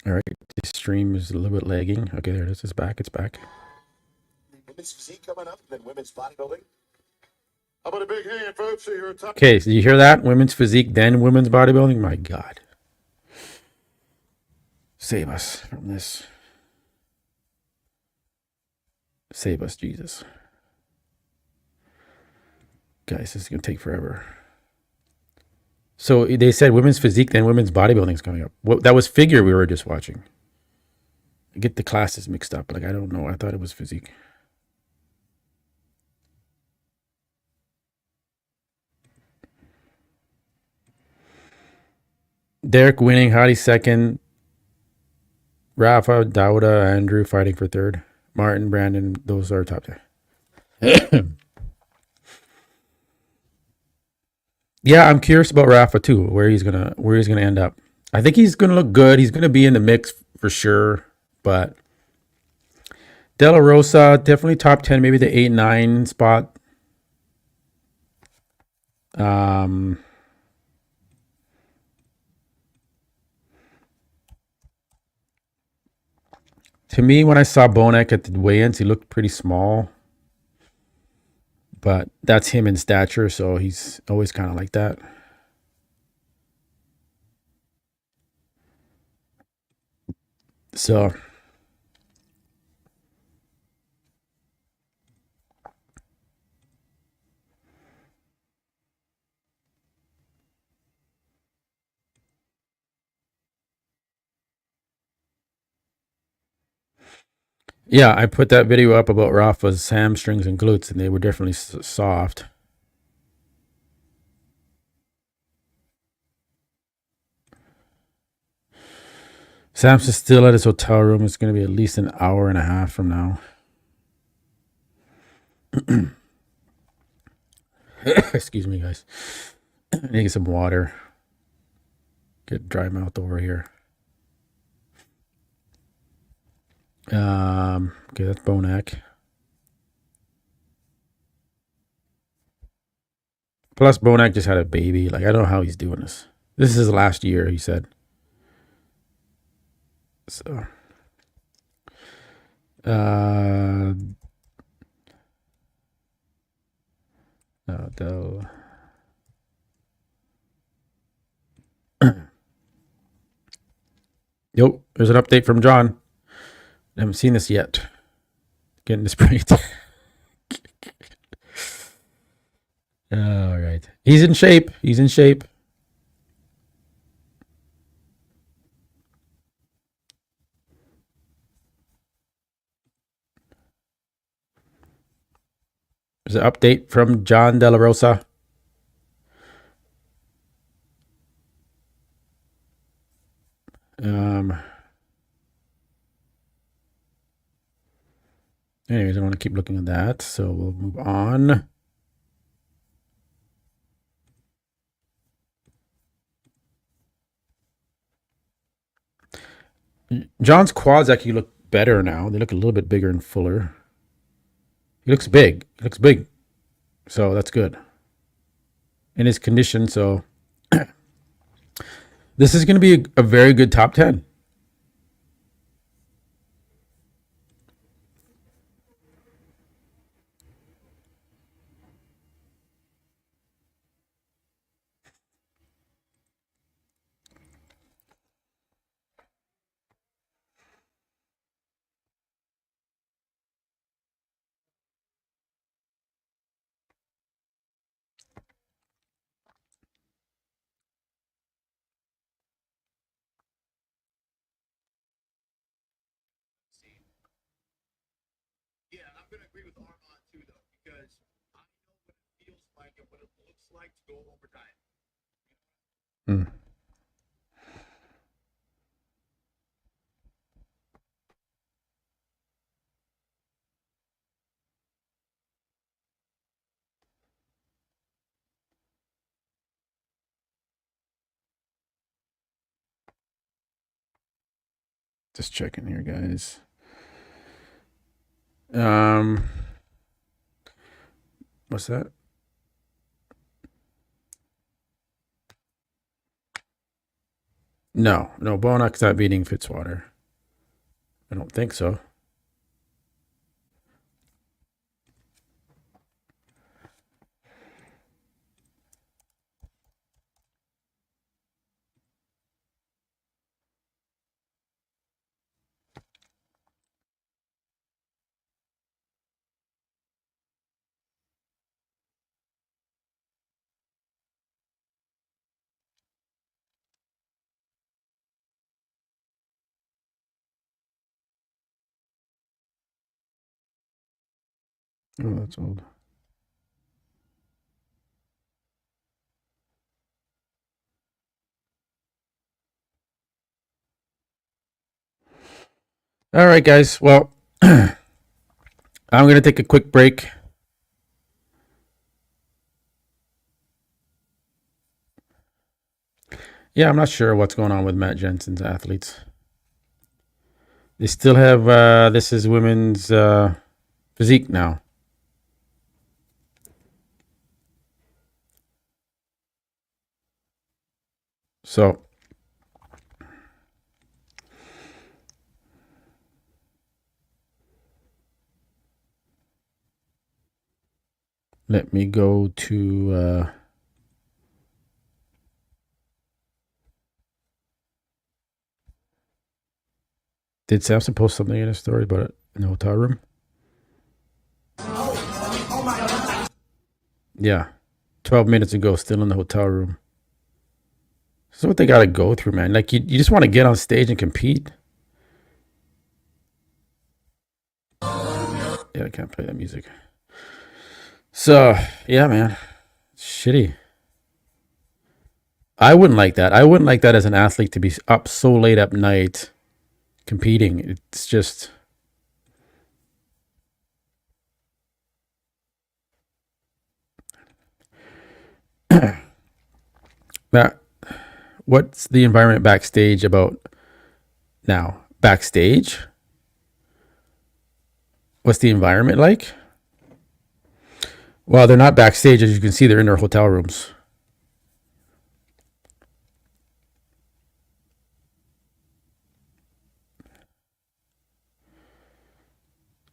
All right, the stream is a little bit lagging. Okay, there it is. It's back. It's back. Women's physique coming up, and then women's bodybuilding. How about a big hand, folks? So you're a top. Okay, so you hear that? Women's physique, then women's bodybuilding. My God. Save us from this. Save us, Jesus. Guys, this is going to take forever. So they said women's physique, then women's bodybuilding is coming up. That was figure we were just watching. I get the classes mixed up. Like, I don't know. I thought it was physique. Derek winning, Hadi second. Rafa, Dauda, Andrew fighting for third. Martin, Brandon, those are top 10. Yeah, I'm curious about Rafa too, where he's gonna end up. I think he's gonna look good. He's gonna be in the mix for sure. But De La Rosa, definitely top 10, maybe the 8-9 spot. To me, when I saw Bonac at the weigh-ins, he looked pretty small. But that's him in stature, so he's always kind of like that. So yeah, I put that video up about Rafa's hamstrings and glutes, and they were definitely soft. Samson's still at his hotel room. It's going to be at least an hour and a half from now. Excuse me, guys. I need to get some water. Get dry mouth over here. Okay, that's Bonac. Plus, Bonac just had a baby. Like, I don't know how he's doing this. This is his last year, he said. So, Yo, there's an update from John. I haven't seen this yet. Getting this pretty. All right. He's in shape. He's in shape. There's an update from John De La Rosa. Anyways, I don't want to keep looking at that, so we'll move on. John's quads actually look better now. They look a little bit bigger and fuller. He looks big. He looks big. So that's good. In his condition, so this is going to be a very good top 10. Yeah, I'm going to agree with Armand too, though, because I know what it feels like and what it looks like to go overtime. Just checking here, guys. What's that? No, Bonak's not beating Fitzwater. I don't think so. Oh, that's old. All right, guys. Well, I'm going to take a quick break. Yeah, I'm not sure what's going on with Matt Jensen's athletes. They still have, this is women's physique now. So, let me go to, did Samson post something in his story about it in the hotel room? Yeah. 12 minutes ago, still in the hotel room. This is what they got to go through, man. Like, you just want to get on stage and compete. Yeah, I can't play that music. So, yeah, man. Shitty. I wouldn't like that. I wouldn't like that as an athlete to be up so late at night competing. It's just... Matt, what's the environment backstage about now? Backstage? What's the environment like? Well, they're not backstage. As you can see, they're in their hotel rooms.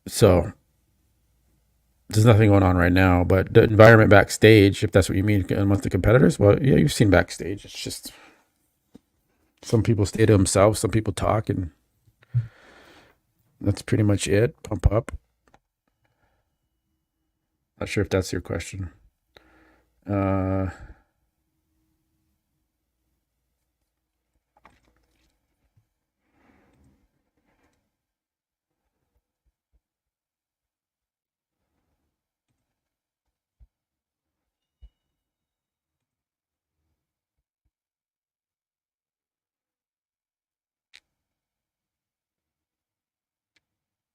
So there's nothing going on right now, but the environment backstage, if that's what you mean, amongst the competitors, well, yeah, you've seen backstage. It's just some people stay to themselves, some people talk, and that's pretty much it. Pump up. Not sure if that's your question.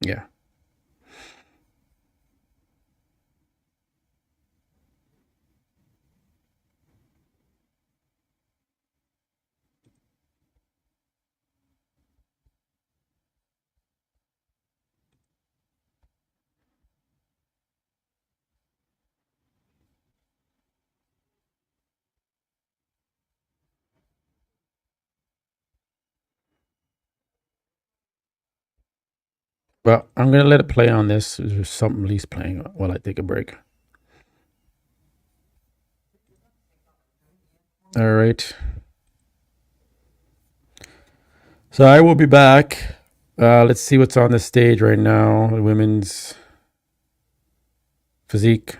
Yeah. Well, I'm going to let it play on this. There's something at least playing while I take a break. All right. So I will be back. Let's see what's on the stage right now. The women's physique.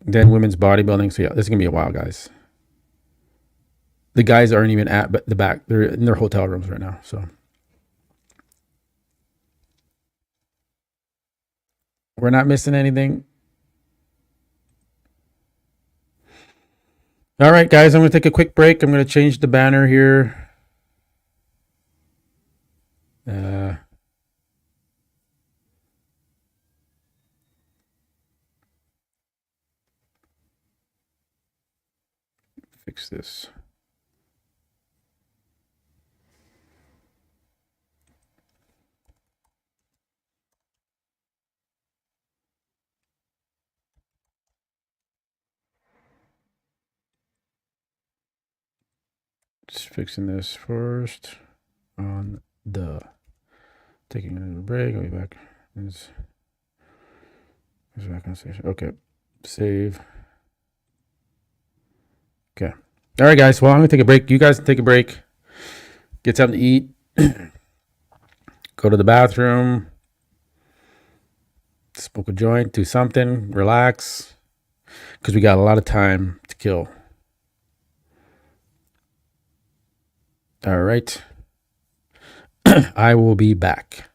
Then women's bodybuilding. So yeah, this is going to be a while, guys. The guys aren't even at the back. They're in their hotel rooms right now. So we're not missing anything. All right, guys, I'm going to take a quick break. I'm going to change the banner here. Fix this. Just fixing this first on the taking a break. I'll be back. It's back on station. Okay, save. Okay. All right, guys. Well, I'm gonna take a break. You guys take a break. Get something to eat. Go to the bathroom. Smoke a joint. Do something. Relax. Because we got a lot of time to kill. All right. I will be back.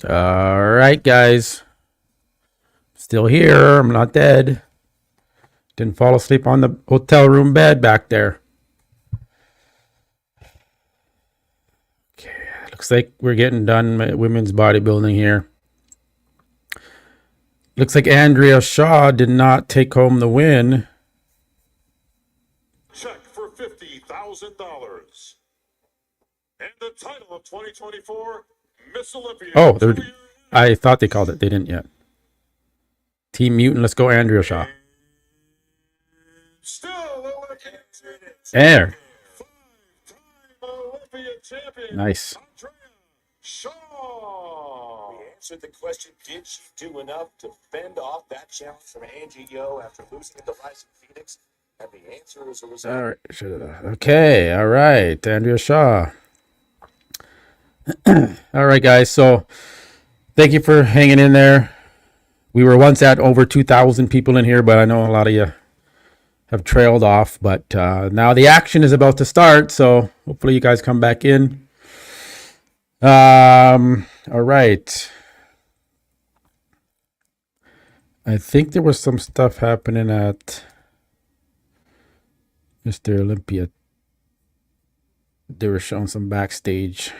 All right, guys. Still here. I'm not dead. Didn't fall asleep on the hotel room bed back there. Okay, looks like we're getting done with women's bodybuilding here. Looks like Andrea Shaw did not take home the win. Check for $50,000. And the title of 2024, Miss Olympia. Oh, I thought they called it. They didn't yet. Team Mutant, let's go Andrea Shaw. Still Olympia. There. Five-time Olympia champion. Nice. Andrea Shaw. We answered the question, did she do enough to fend off that challenge from Angie Yo after losing at the Rising Phoenix? And the answer is a result. All right. Okay. All right. Andrea Shaw. All right, guys. So thank you for hanging in there. We were once at over 2,000 people in here, but I know a lot of you have trailed off. But now the action is about to start. So hopefully you guys come back in. All right. I think there was some stuff happening at Mr. Olympia. They were showing some backstage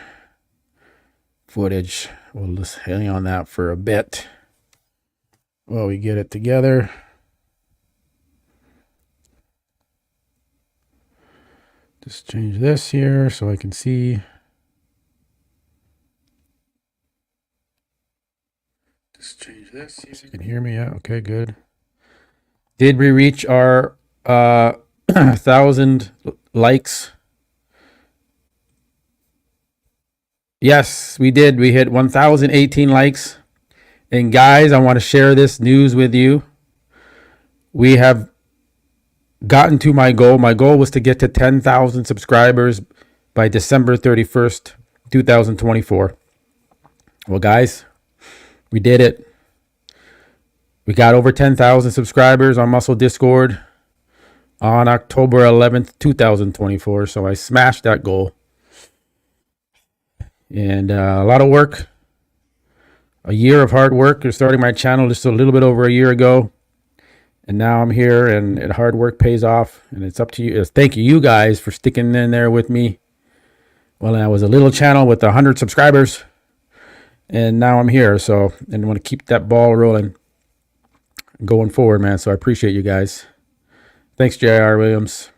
footage. We'll just hang on that for a bit while we get it together. Just change this here so I can see. Just change this so you can hear me. Yeah, okay, good. Did we reach our 1,000 likes? Yes, we did. We hit 1,018 likes. And guys, I want to share this news with you. We have gotten to my goal. My goal was to get to 10,000 subscribers by December 31st, 2024. Well, guys, we did it. We got over 10,000 subscribers on Muscle Discord on October 11th, 2024. So I smashed that goal. And a lot of work, a year of hard work. You're starting my channel just a little bit over a year ago. And now I'm here and hard work pays off. And it's up to you. Thank you guys for sticking in there with me. Well, I was a little channel with 100 subscribers. And now I'm here. So, and I want to keep that ball rolling going forward, man. So I appreciate you guys. Thanks, J.R. Williams.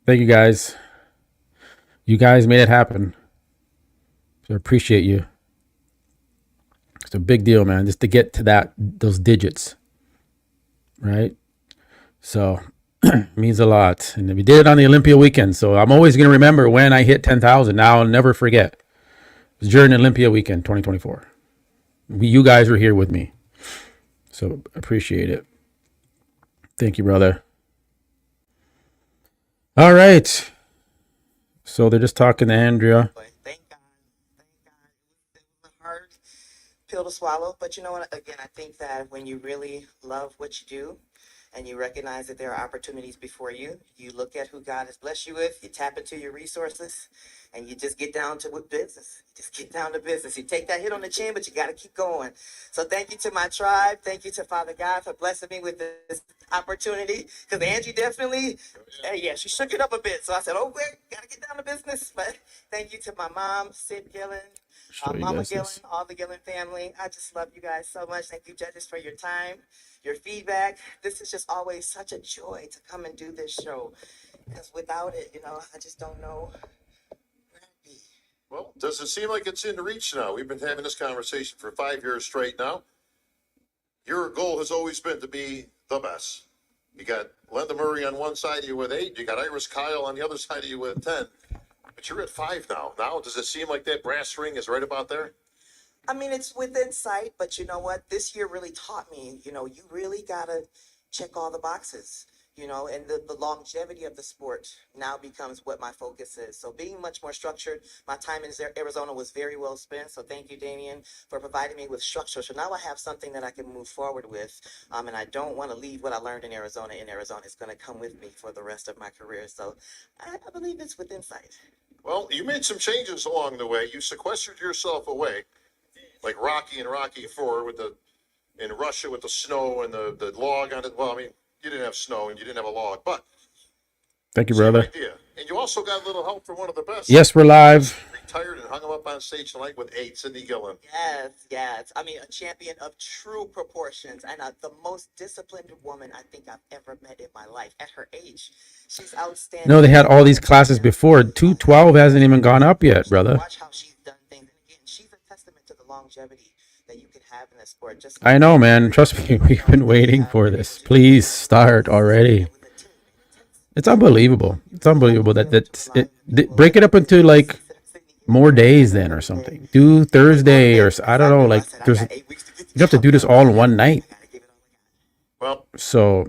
Thank you guys. You guys made it happen. So I appreciate you. It's a big deal, man, just to get to those digits, right? So it means a lot. And we did it on the Olympia weekend. So I'm always going to remember when I hit 10,000. Now I'll never forget. It was during Olympia weekend, 2024. You guys were here with me. So appreciate it. Thank you, brother. All right. So they're just talking to Andrea. Thank God. It was a hard pill to swallow. But you know what? Again, I think that when you really love what you do and you recognize that there are opportunities before you, you look at who God has blessed you with, you tap into your resources, and you just get down to business. Just get down to business. You take that hit on the chin, but you got to keep going. So thank you to my tribe. Thank you to Father God for blessing me with this opportunity. Because Angie definitely, she shook it up a bit. So I said, oh, we got to get down to business. But thank you to my mom, Sid Gillen, Mama Gillen, all the Gillen family. I just love you guys so much. Thank you, judges, for your time, your feedback. This is just always such a joy to come and do this show. Because without it, I just don't know. Well, does it seem like it's in reach now? We've been having this conversation for 5 years straight now. Your goal has always been to be the best. You got Linda Murray on one side of you with 8. You got Iris Kyle on the other side of you with 10. But you're at 5 now. Now, does it seem like that brass ring is right about there? I mean, it's within sight, but you know what? This year really taught me, you really got to check all the boxes. And the longevity of the sport now becomes what my focus is. So being much more structured, my time in Arizona was very well spent. So thank you, Damien, for providing me with structure. So now I have something that I can move forward with. And I don't want to leave what I learned in Arizona. It's going to come with me for the rest of my career. So I believe it's within sight. Well, you made some changes along the way. You sequestered yourself away. like Rocky and Rocky 4 with in Russia with the snow and the log on it. Well, I mean, you didn't have snow and you didn't have a log, but Thank you, same brother. idea. And you also got a little help from one of the best. Yes, we're live. Retired and hung him up on stage tonight with 8, Sydney Gillen. Yes. I mean, a champion of true proportions and the most disciplined woman I think I've ever met in my life at her age. She's outstanding. No, they had all these classes before. 212 hasn't even gone up yet, brother. Watch how she's done things. And again, she's a testament to the longevity that you can have in this sport. Just I know, man. Trust me, we've been waiting for this. Please start already. It's unbelievable. It's unbelievable break it up into like more days then or something. Do Thursday or I don't know. Like you have to do this all in one night. Well, so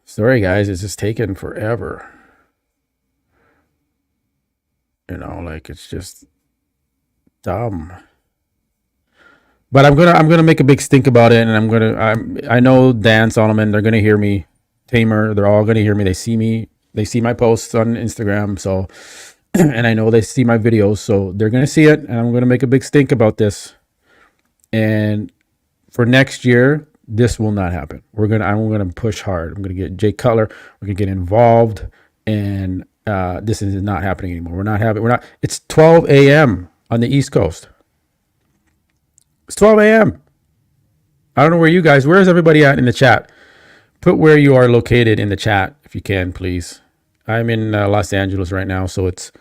sorry guys, it's just taking forever. You know, like it's just dumb. But I'm gonna make a big stink about it, and I know Dan Solomon, they're gonna hear me. Tamer, they're all gonna hear me. They see me. They see my posts on Instagram. So, and I know they see my videos, so they're gonna see it, and I'm gonna make a big stink about this. And for next year, this will not happen. I'm gonna push hard. I'm gonna get Jay Cutler. We're gonna get involved, and this is not happening anymore. We're not. It's 12 a.m. on the East Coast. It's 12 a.m. I don't know where is everybody at in the chat? Put where you are located in the chat if you can, please. I'm in Los Angeles right now, so it's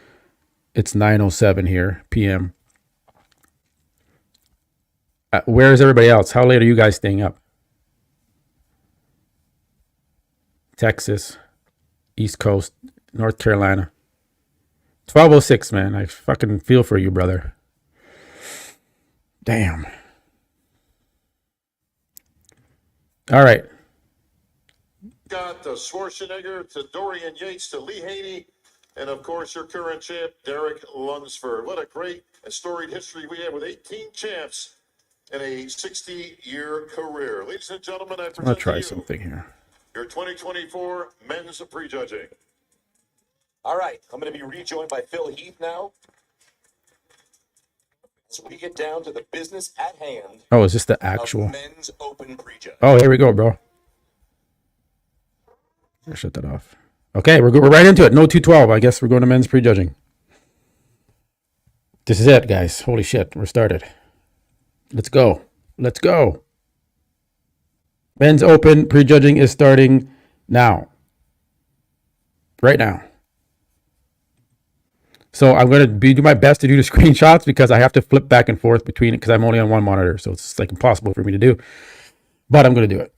9:07 here p.m. Where is everybody else? How late are you guys staying up? Texas, East Coast, North Carolina. 12:06, man. I fucking feel for you, brother. Damn. All right. got Schwarzenegger to Dorian Yates to Lee Haney, and of course your current champ, Derek Lunsford. What a great and storied history we have with 18 champs in a 60-year career. Ladies and gentlemen, I present I'll try to you something here. your 2024 men's prejudging. All right, I'm going to be rejoined by Phil Heath now. So we get down to the business at hand. Oh, is this the of actual? men's open prejudge. Oh, here we go, bro. I'll shut that off. Okay, we're right into it. No 212. I guess we're going to men's prejudging. This is it, guys. Holy shit, we're started. Let's go. Let's go. Men's open prejudging is starting now. Right now. So I'm going to do my best to do the screenshots because I have to flip back and forth between it because I'm only on one monitor. So it's like impossible for me to do. But I'm going to do it.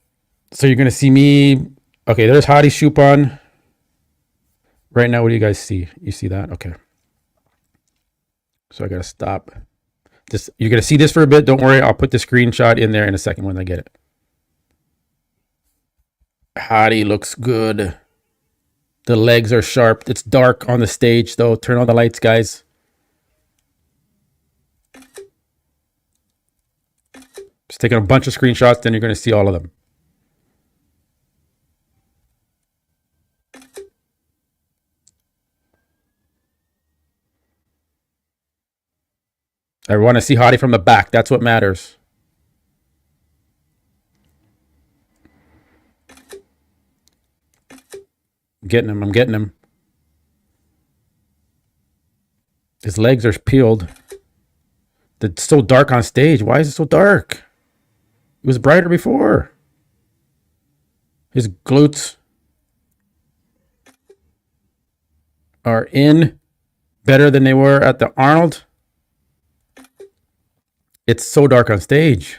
So you're going to see me. Okay, there's Hadi Chupon. Right now, what do you guys see? You see that? Okay. So I got to stop. You're going to see this for a bit. Don't worry. I'll put the screenshot in there in a second when I get it. Hadi looks good. The legs are sharp. It's dark on the stage, though. Turn on the lights, guys. Just taking a bunch of screenshots, then you're going to see all of them. I want to see Hadi from the back. That's what matters. I'm getting him. His legs are peeled. It's so dark on stage. Why is it so dark? It was brighter before. His glutes are in better than they were at the Arnold. It's so dark on stage.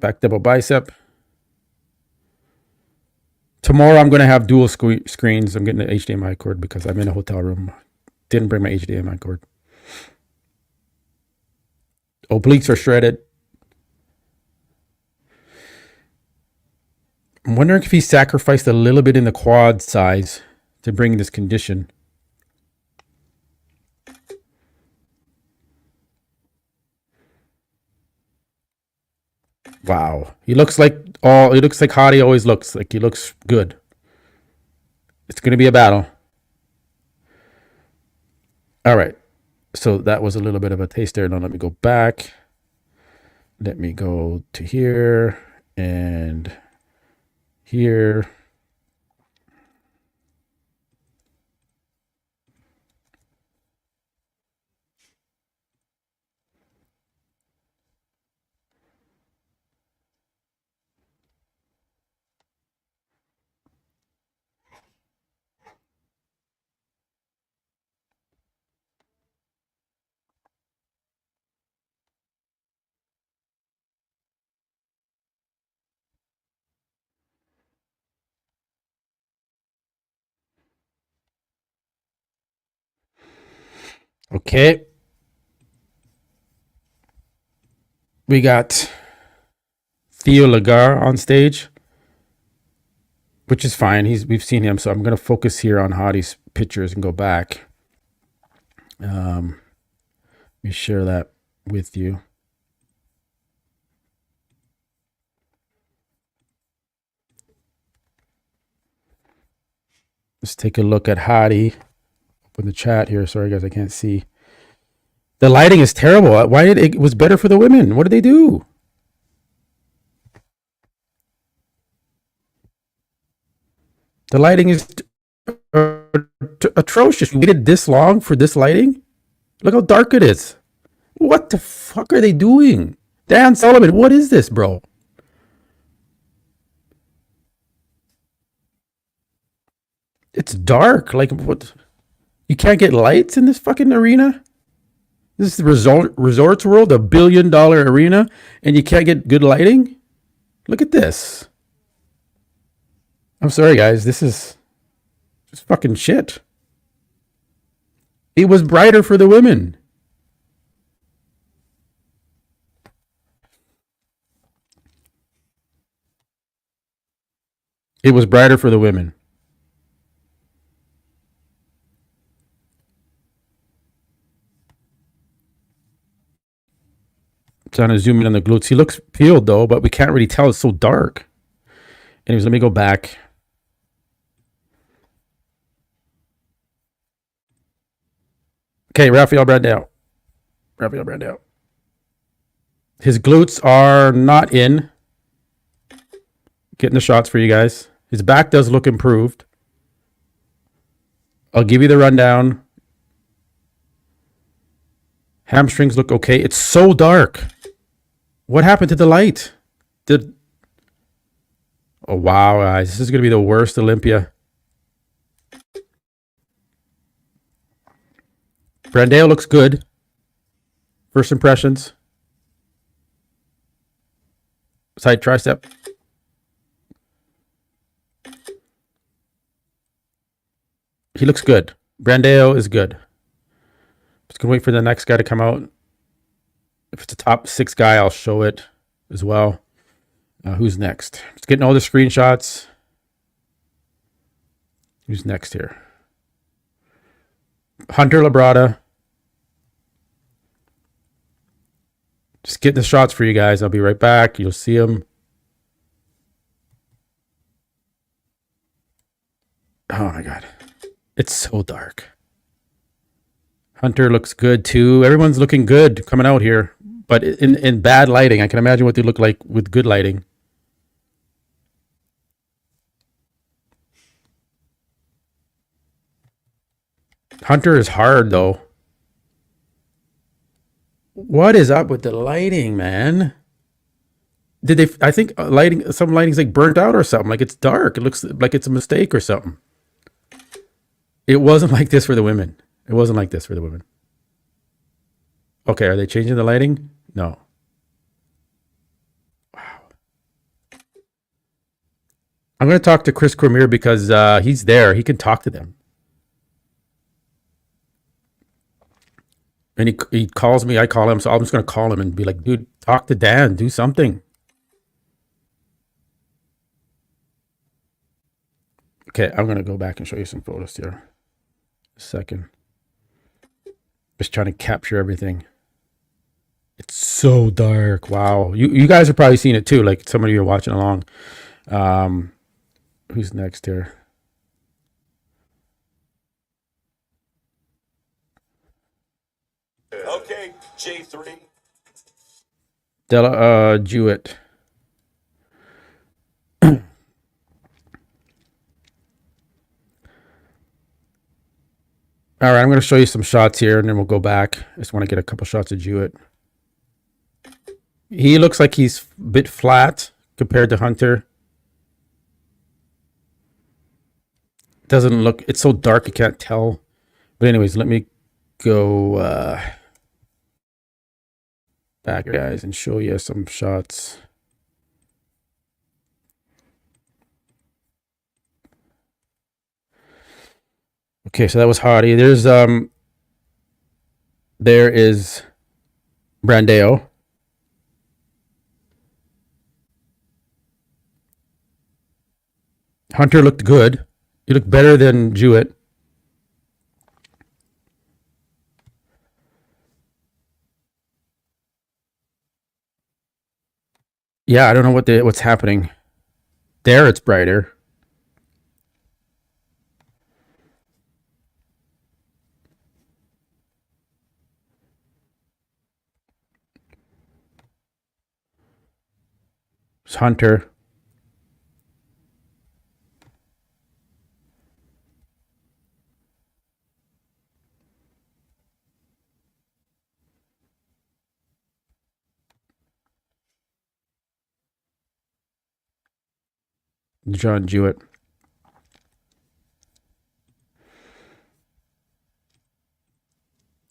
Back double bicep. Tomorrow I'm going to have dual screens. I'm getting an HDMI cord because I'm in a hotel room. Didn't bring my HDMI cord. Obliques are shredded. I'm wondering if he sacrificed a little bit in the quad size to bring this condition. Wow. He looks like Hadi always looks. Like he looks good. It's going to be a battle. All right. So that was a little bit of a taster. Now let me go back. Let me go to here and here. Okay. We got Theo Lagar on stage, which is fine. We've seen him, so I'm going to focus here on Hadi's pictures and go back. Let me share that with you. Let's take a look at Hadi. Open the chat here. Sorry, guys, I can't see. The lighting is terrible. Why did it was better for the women? What did they do? The lighting is atrocious. You waited this long for this lighting? Look how dark it is. What the fuck are they doing? Dan Sullivan, what is this, bro? It's dark. Like, what? You can't get lights in this fucking arena? This is the Resorts World, $1 billion arena, and you can't get good lighting? Look at this. I'm sorry, guys. This is just fucking shit. It was brighter for the women. It was brighter for the women. Trying to zoom in on the glutes. He looks peeled though, but we can't really tell. It's so dark. Anyways, let me go back. Okay, Rafael Brandao. His glutes are not in. Getting the shots for you guys. His back does look improved. I'll give you the rundown. Hamstrings look okay. It's so dark. What happened to the light? Oh, wow, guys. This is going to be the worst Olympia. Brandao looks good. First impressions. Side tricep. He looks good. Brandao is good. Just going to wait for the next guy to come out. If it's a top 6 guy, I'll show it as well. Who's next? Just getting all the screenshots. Who's next here? Hunter Labrada. Just getting the shots for you guys. I'll be right back. You'll see him. Oh my God. It's so dark. Hunter looks good too. Everyone's looking good coming out here. But in bad lighting, I can imagine what they look like with good lighting. Hunter is hard though. What is up with the lighting, man? Did they? I think lighting. Some lighting's like burnt out or something. Like it's dark. It looks like it's a mistake or something. It wasn't like this for the women. It wasn't like this for the women. Okay, are they changing the lighting? No. Wow. I'm going to talk to Chris Cormier because he's there. He can talk to them. And he calls me, I call him, so I'm just going to call him and be like, dude, talk to Dan, do something. Okay, I'm going to go back and show you some photos here. A second. Just trying to capture everything. It's so dark. Wow. You guys have probably seen it too, like some of you are watching along. Who's next here? J3. Jewett. All right, I'm going to show you some shots here, and then we'll go back. I just want to get a couple shots of Jewett. He looks like he's a bit flat compared to Hunter. Doesn't look, it's so dark you can't tell. But anyways, let me go back, guys, and show you some shots. Okay, so that was Hardy. There is Brandeo. Hunter looked good. He looked better than Jewett. Yeah, I don't know what's happening. There, it's brighter. It's Hunter. John Jewett.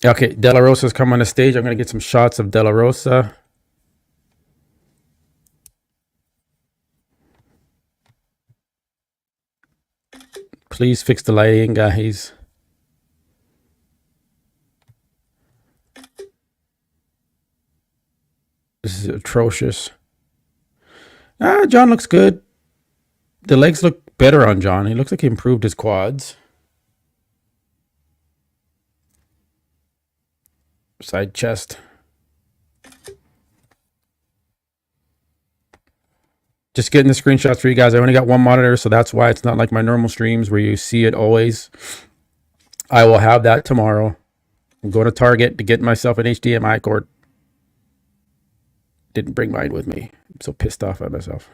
Okay, De La Rosa's come on the stage. I'm going to get some shots of De La Rosa. Please fix the lighting, guys. This is atrocious. John looks good. The legs look better on John. He looks like he improved his quads. Side chest. Just getting the screenshots for you guys. I only got one monitor, so that's why it's not like my normal streams where you see it always. I will have that tomorrow. I'm going to Target to get myself an HDMI cord. Didn't bring mine with me. I'm so pissed off at myself.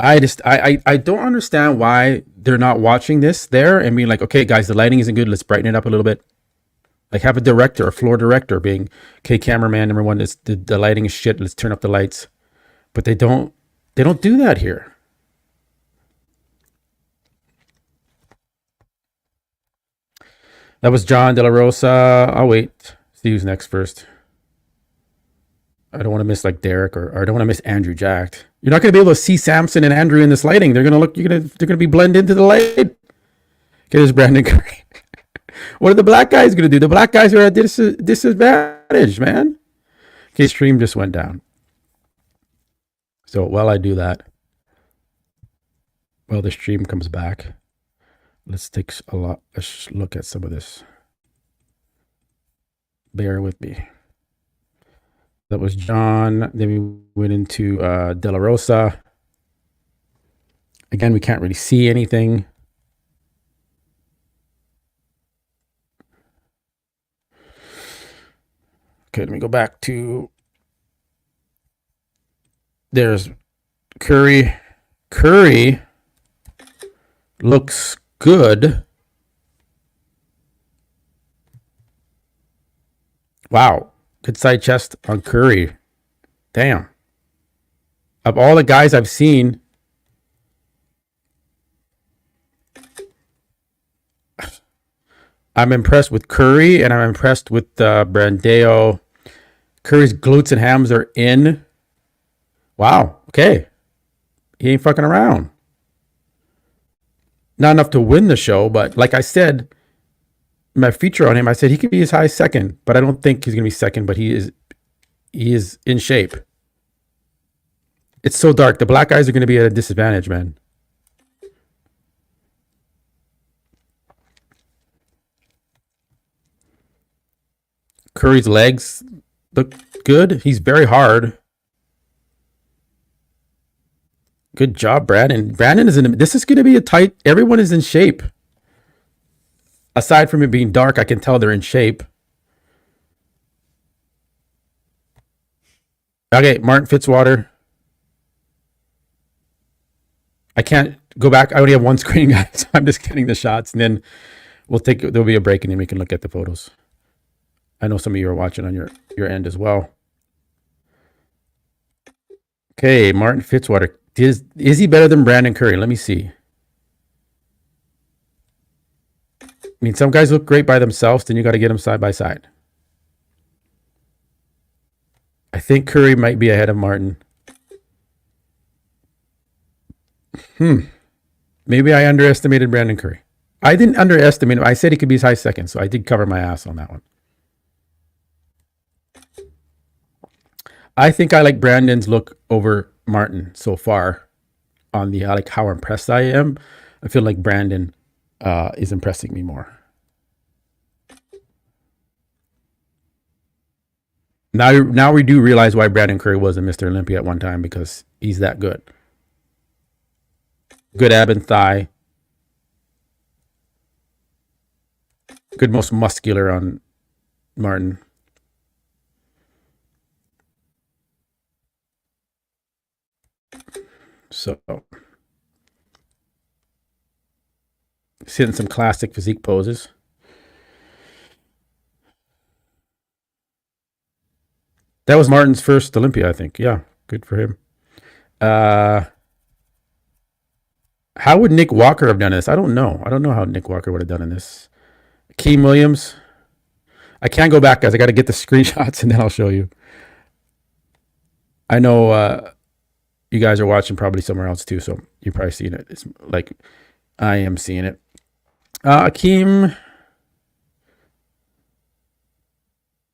I don't understand why they're not watching this there and being like, okay, guys, the lighting isn't good. Let's brighten it up a little bit. Like have a director, a floor director being, okay, cameraman number one, the lighting is shit. Let's turn up the lights. But they don't do that here. That was John De La Rosa. I'll wait. See who's next first. I don't want to miss like Derek or I don't want to miss Andrew Jacked. You're not going to be able to see Samson and Andrew in this lighting. They're going to be blended into the light. Okay, there's Brandon Curry. What are the black guys going to do? The black guys are at disadvantage, man. Okay, stream just went down. So while I do that, while the stream comes back, let's look at some of this. Bear with me. That was John. Then we went into De La Rosa. Again, we can't really see anything. Okay, let me go back to... There's Curry. Curry looks good. Wow. Good side chest on Curry. Damn. Of all the guys I've seen, I'm impressed with Curry and I'm impressed with Brandeo. Curry's glutes and hams are in. Wow. Okay. He ain't fucking around. Not enough to win the show, but like I said, my feature on him, I said he could be as high as second, but I don't think he's going to be second, but he is in shape. It's so dark. The black guys are going to be at a disadvantage, man. Curry's legs look good. He's very hard. Good job, Brandon. Brandon is in. This is going to be a tight. Everyone is in shape. aside from it being dark, I can tell they're in shape. Okay, Martin Fitzwater. I can't go back. I only have one screen, guys. So I'm just getting the shots, and then there'll be a break, and then we can look at the photos. I know some of you are watching on your end as well. Okay, Martin Fitzwater. Is he better than Brandon Curry? Let me see. I mean, some guys look great by themselves, then you got to get them side by side. I think Curry might be ahead of Martin. Maybe I underestimated Brandon Curry. I didn't underestimate him. I said he could be as high second, so I did cover my ass on that one. I think I like Brandon's look over Martin so far on the like how impressed I am. I feel like Brandon is impressing me more. Now we do realize why Brandon Curry was a Mr. Olympia at one time, because he's that good. Good ab and thigh. Good, most muscular on Martin. So, hitting some classic physique poses. That was Martin's first Olympia, I think. Yeah, good for him. How would Nick Walker have done this? I don't know. I don't know how Nick Walker would have done in this. Keem Williams. I can't go back, guys. I got to get the screenshots, and then I'll show you. I know you guys are watching probably somewhere else too, so you're probably seeing it. It's like I am seeing it. Keem.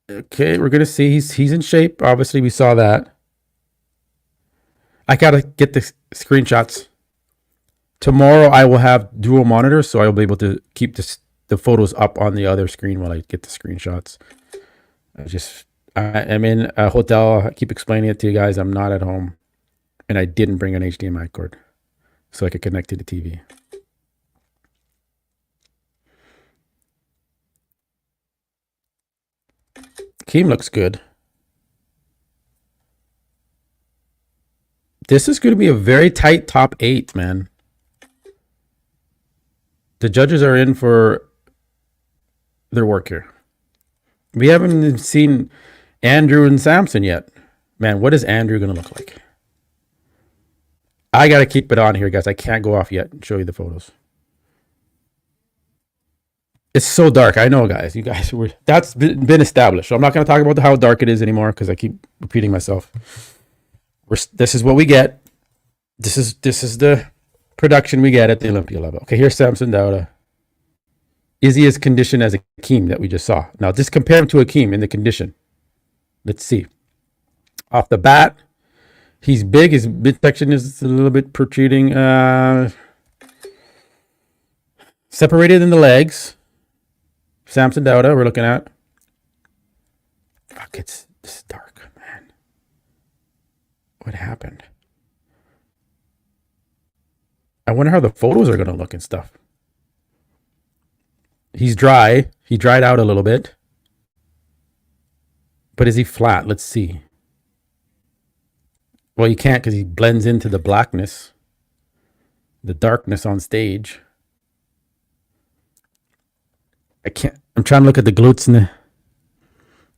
Okay, we're gonna see he's in shape. Obviously, we saw that. I gotta get the screenshots. Tomorrow I will have dual monitors, so I will be able to keep the photos up on the other screen while I get the screenshots. I'm in a hotel. I keep explaining it to you guys. I'm not at home, and I didn't bring an HDMI cord, so I could connect to the TV. Keem looks good. This is going to be a very tight top 8, man. The judges are in for their work here. We haven't seen Andrew and Samson yet. Man, what is Andrew going to look like? I got to keep it on here, guys. I can't go off yet and show you the photos. It's so dark. I know, guys. You guys were, that's been established. So I'm not going to talk about how dark it is anymore, because I keep repeating myself. This is what we get. This is the production we get at the Olympia level. Okay, here's Samson Dauda. Is he as conditioned as Akeem that we just saw? Now, just compare him to Akeem in the condition. Let's see. Off the bat, he's big. His midsection is a little bit protruding. Separated in the legs. Samson Dauda, we're looking at. Fuck, it's dark, man. What happened? I wonder how the photos are going to look and stuff. He's dry. He dried out a little bit. But is he flat? Let's see. Well, you can't, because he blends into the blackness, the darkness on stage. I can't. I'm trying to look at the glutes and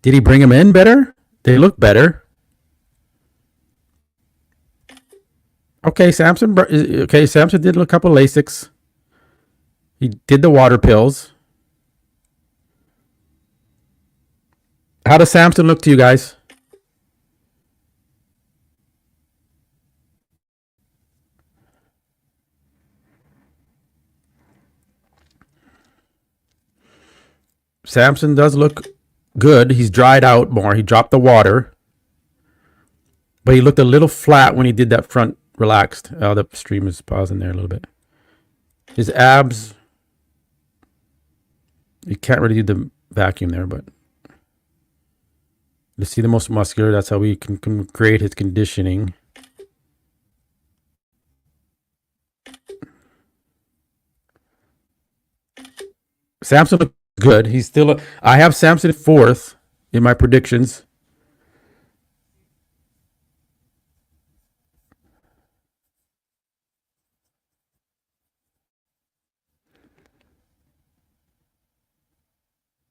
did he bring them in better? They look better. Okay, Samson. Okay, Samson did a couple Lasix. He did the water pills. How does Samson look to you guys? Samson does look good. He's dried out more. He dropped the water. But he looked a little flat when he did that front relaxed. Oh, the stream is pausing there a little bit. His abs. You can't really do the vacuum there, but let's see the most muscular. That's how we can create his conditioning. Samson looked good. He's still. I have Samson 4th in my predictions.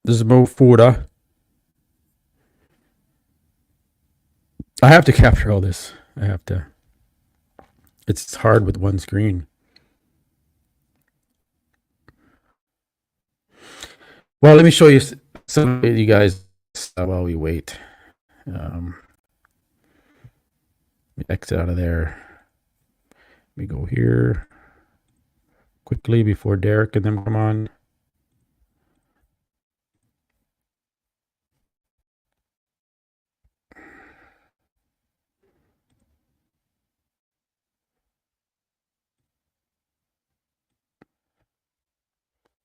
This is Mo Forda. I have to capture all this. I have to. It's hard with one screen. Well, let me show you some of you guys while we wait. Exit out of there. We go here quickly before Derek and them come on.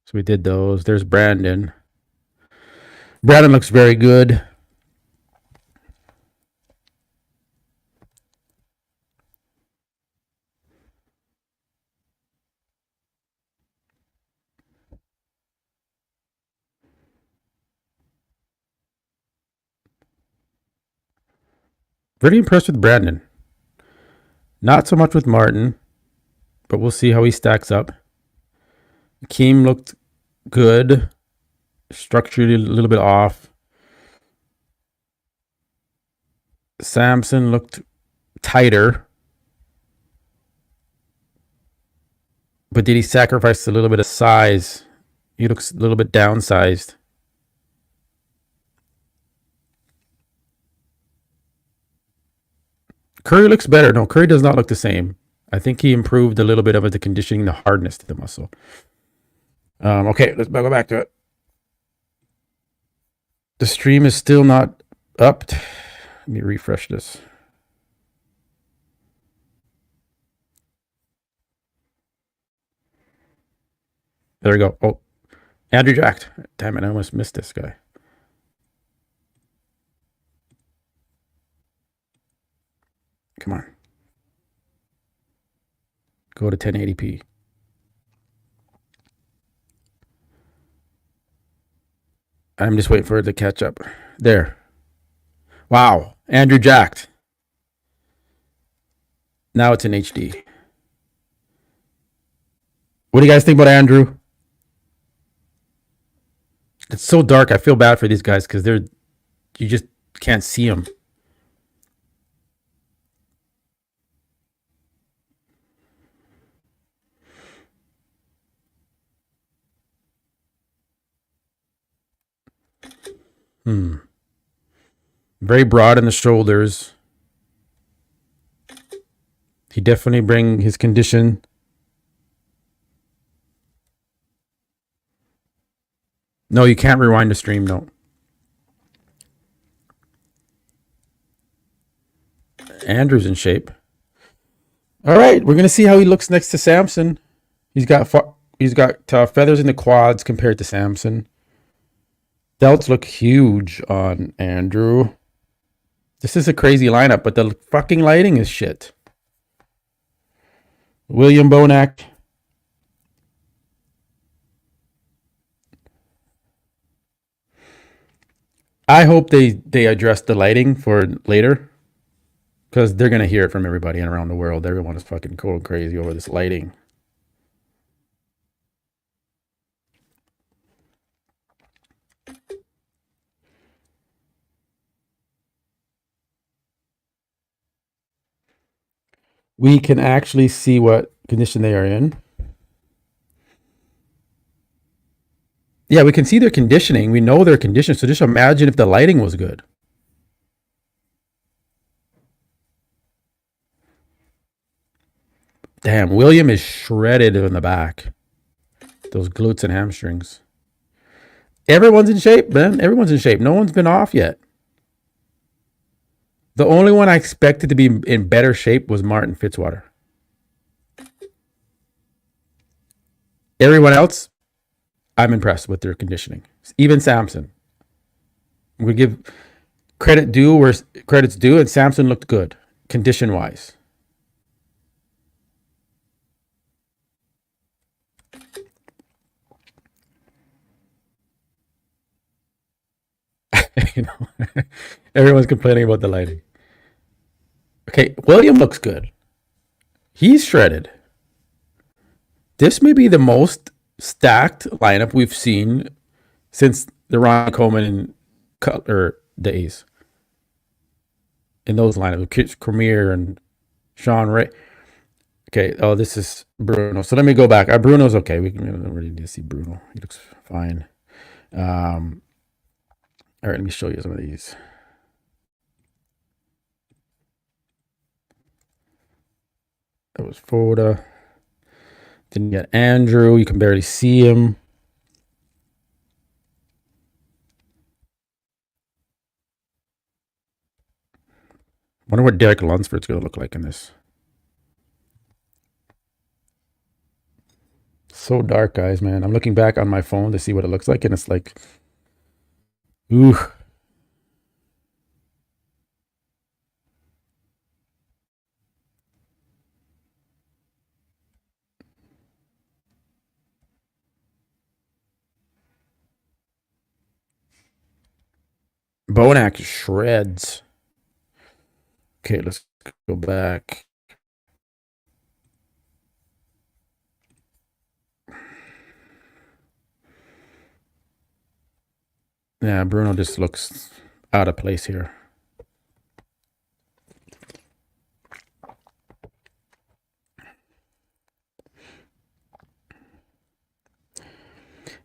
So we did those. There's Brandon. Brandon looks very good. Pretty impressed with Brandon. Not so much with Martin, but we'll see how he stacks up. Keem looked good. Structured a little bit off. Samson looked tighter. But did he sacrifice a little bit of size? He looks a little bit downsized. Curry looks better. No, Curry does not look the same. I think he improved a little bit of the conditioning, the hardness to the muscle. Okay, let's go back to it. The stream is still not up. Let me refresh this. There we go. Oh, Andrew jacked. Damn it, I almost missed this guy. Come on. Go to 1080p. I'm just waiting for it to catch up. There. Wow. Andrew jacked. Now it's in HD. What do you guys think about Andrew? It's so dark. I feel bad for these guys because you just can't see them. Very broad in the shoulders. He definitely bring his condition. No, you can't rewind the stream, no. Andrew's in shape. All right, we're going to see how he looks next to Samson. He's got feathers in the quads compared to Samson. Delts look huge on Andrew. This is a crazy lineup, but the fucking lighting is shit. William Bonac. I hope they address the lighting for later, because they're going to hear it from everybody around the world. Everyone is fucking going crazy over this lighting. We can actually see what condition they are in. Yeah, we can see their conditioning. We know their condition. So just imagine if the lighting was good. Damn, William is shredded in the back. Those glutes and hamstrings. Everyone's in shape, man. Everyone's in shape. No one's been off yet. The only one I expected to be in better shape was Martin Fitzwater. Everyone else, I'm impressed with their conditioning. Even Samson. I'm going to give credit due where credit's due, and Samson looked good, condition-wise. You know, everyone's complaining about the lighting. Okay, William looks good. He's shredded. This may be the most stacked lineup we've seen since the Ron Coleman and Cutler days. In those lineups, Cormier and Sean Ray. Okay, oh, this is Bruno. So let me go back. Bruno's okay. We don't really need to see Bruno. He looks fine. All right, let me show you some of these. That was Foda. Then you got Andrew. You can barely see him. Wonder what Derek Lunsford's going to look like in this. So dark, guys, man. I'm looking back on my phone to see what it looks like, and it's like, ooh. Bonac shreds. Okay, let's go back. Yeah, Bruno just looks out of place here.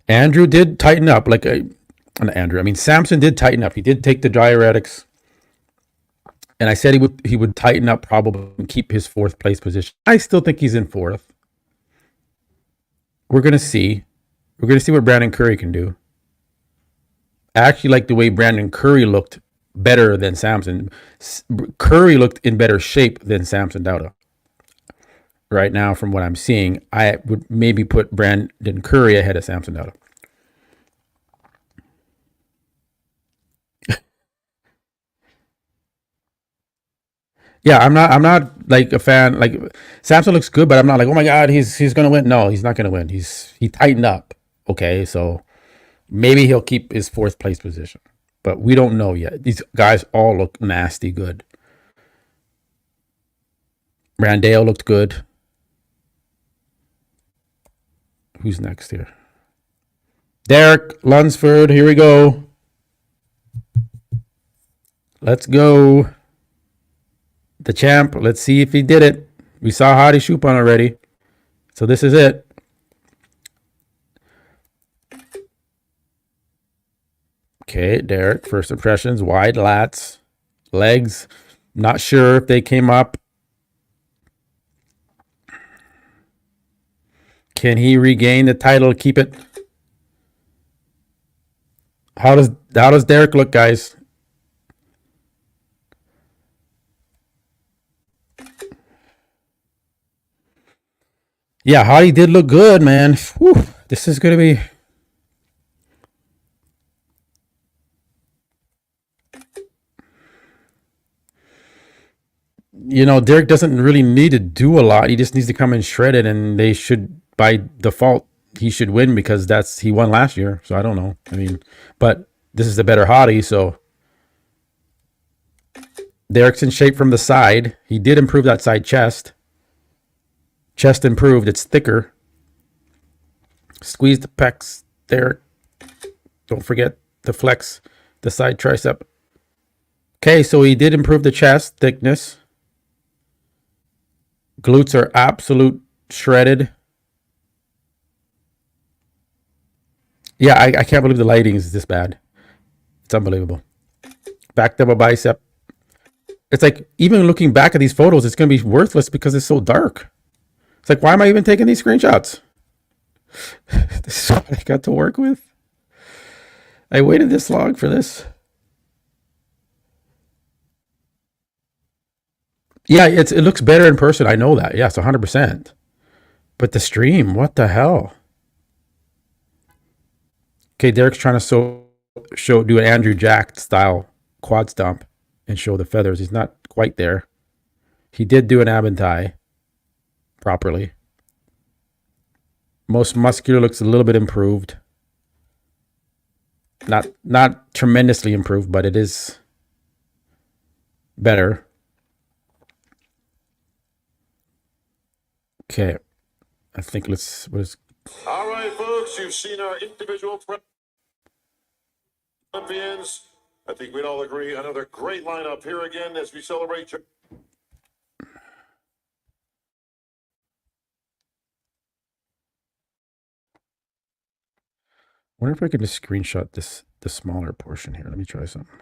Andrew did tighten up. Samson did tighten up. He did take the diuretics. And I said he would tighten up probably and keep his 4th place position. I still think he's in 4th. We're going to see. We're going to see what Brandon Curry can do. I actually like the way Brandon Curry looked better than Samson. Curry looked in better shape than Samson Dauda. Right now, from what I'm seeing, I would maybe put Brandon Curry ahead of Samson Dauda. Yeah, I'm not like a fan. Like, Samson looks good, but I'm not like, oh my God, he's gonna win. No, he's not gonna win. He tightened up. Okay, so maybe he'll keep his 4th place position, but we don't know yet. These guys all look nasty good. Randale looked good. Who's next here? Derek Lunsford. Here we go. Let's go. The champ. Let's see if he did it. We saw Hadi Chupon already. So this is it. Okay, Derek, first impressions, wide lats, legs. Not sure if they came up. Can he regain the title, keep it? How does Derek look, guys? Yeah, Hadi did look good, man. Whew, this is going to be... You know, Derek doesn't really need to do a lot. He just needs to come in shredded, and they should, by default, he should win because he won last year. So I don't know. I mean, but this is the better Hadi, so Derek's in shape from the side. He did improve that side chest. Chest improved. It's thicker. Squeeze the pecs, Derek. Don't forget to flex the side tricep. Okay, so he did improve the chest thickness. Glutes are absolute shredded. Yeah, I can't believe the lighting is this bad. It's unbelievable. Back double bicep. It's like, even looking back at these photos, it's going to be worthless because it's so dark. It's like, why am I even taking these screenshots? This is what I got to work with. I waited this long for this. Yeah, it looks better in person. I know that. Yes, 100%. But the stream, what the hell? Okay, Derek's trying to do an Andrew Jack style quad stomp and show the feathers. He's not quite there. He did do an ab and thigh properly. Most muscular looks a little bit improved. Not tremendously improved, but it is better. Okay. I think All right, folks, you've seen our individual Olympians. I think we'd all agree another great lineup here again as we celebrate. wonder if I could just screenshot the smaller portion here. Let me try something.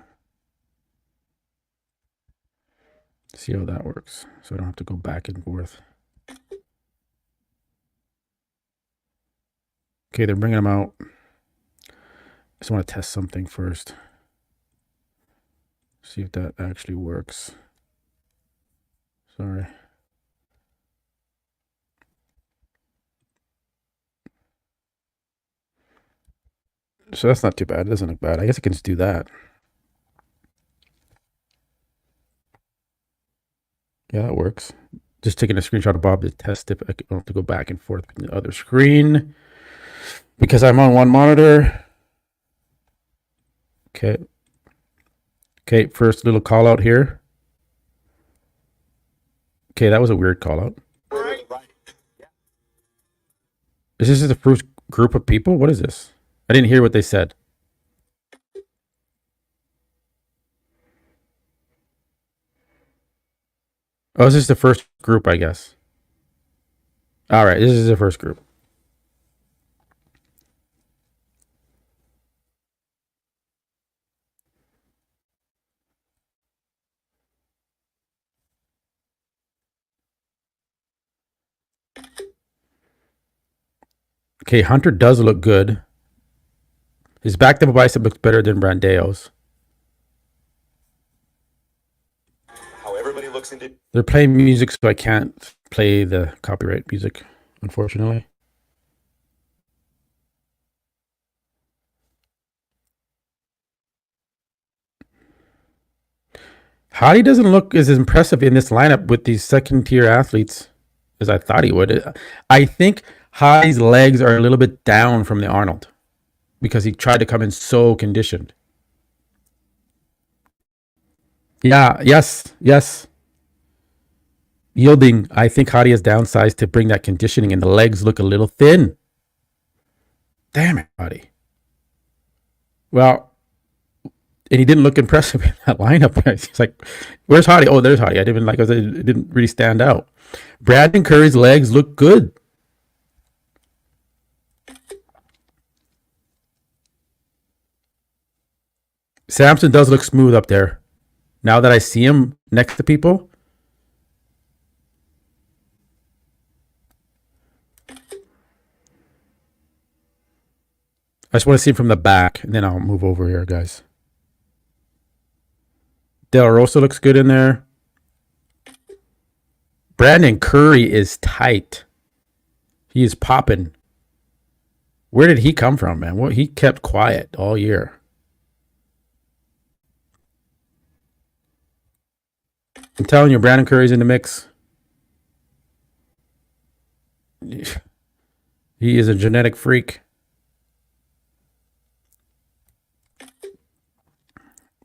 See how that works. So I don't have to go back and forth. Okay, they're bringing them out. I just want to test something first. See if that actually works. Sorry. So that's not too bad. It doesn't look bad. I guess I can just do that. Yeah, that works. Just taking a screenshot of Bob to test if I don't have to go back and forth with the other screen because I'm on one monitor. Okay. Okay, first little call out here. Okay, that was a weird call out. Is this the first group of people? What is this? I didn't hear what they said. Oh, this is the first group, I guess. All right, this is the first group. Okay, Hunter does look good. His back double bicep looks better than Brandeo's. How everybody looks into. They're playing music, so I can't play the copyright music, unfortunately. Hottie doesn't look as impressive in this lineup with these second-tier athletes as I thought he would. I think Hottie's legs are a little bit down from the Arnold because he tried to come in so conditioned. Yeah, yes. Yielding. I think Hottie has downsized to bring that conditioning, and the legs look a little thin. Damn it, Hottie. Well, and he didn't look impressive in that lineup. He's like, where's Hottie? Oh, there's Hottie. I didn't like. It didn't really stand out. Brandon Curry's legs look good. Samson does look smooth up there. Now that I see him next to people. I just want to see him from the back, and then I'll move over here, guys. Del Rosa looks good in there. Brandon Curry is tight. He is popping. Where did he come from, man? What, he kept quiet all year. I'm telling you, Brandon Curry's in the mix. He is a genetic freak.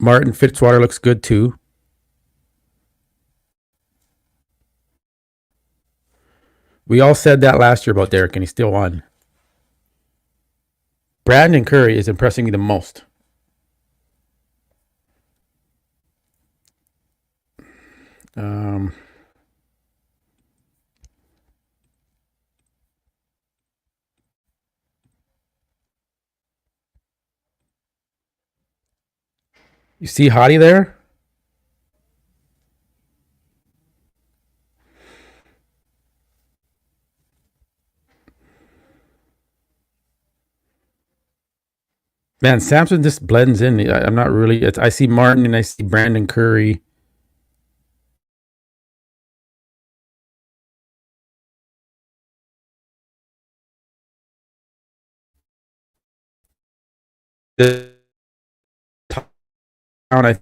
Martin Fitzwater looks good too. We all said that last year about Derek, and he still won. Brandon Curry is impressing me the most. You see Hottie there? Man, Samson just blends in. I'm not really. I see Martin and I see Brandon Curry. The town I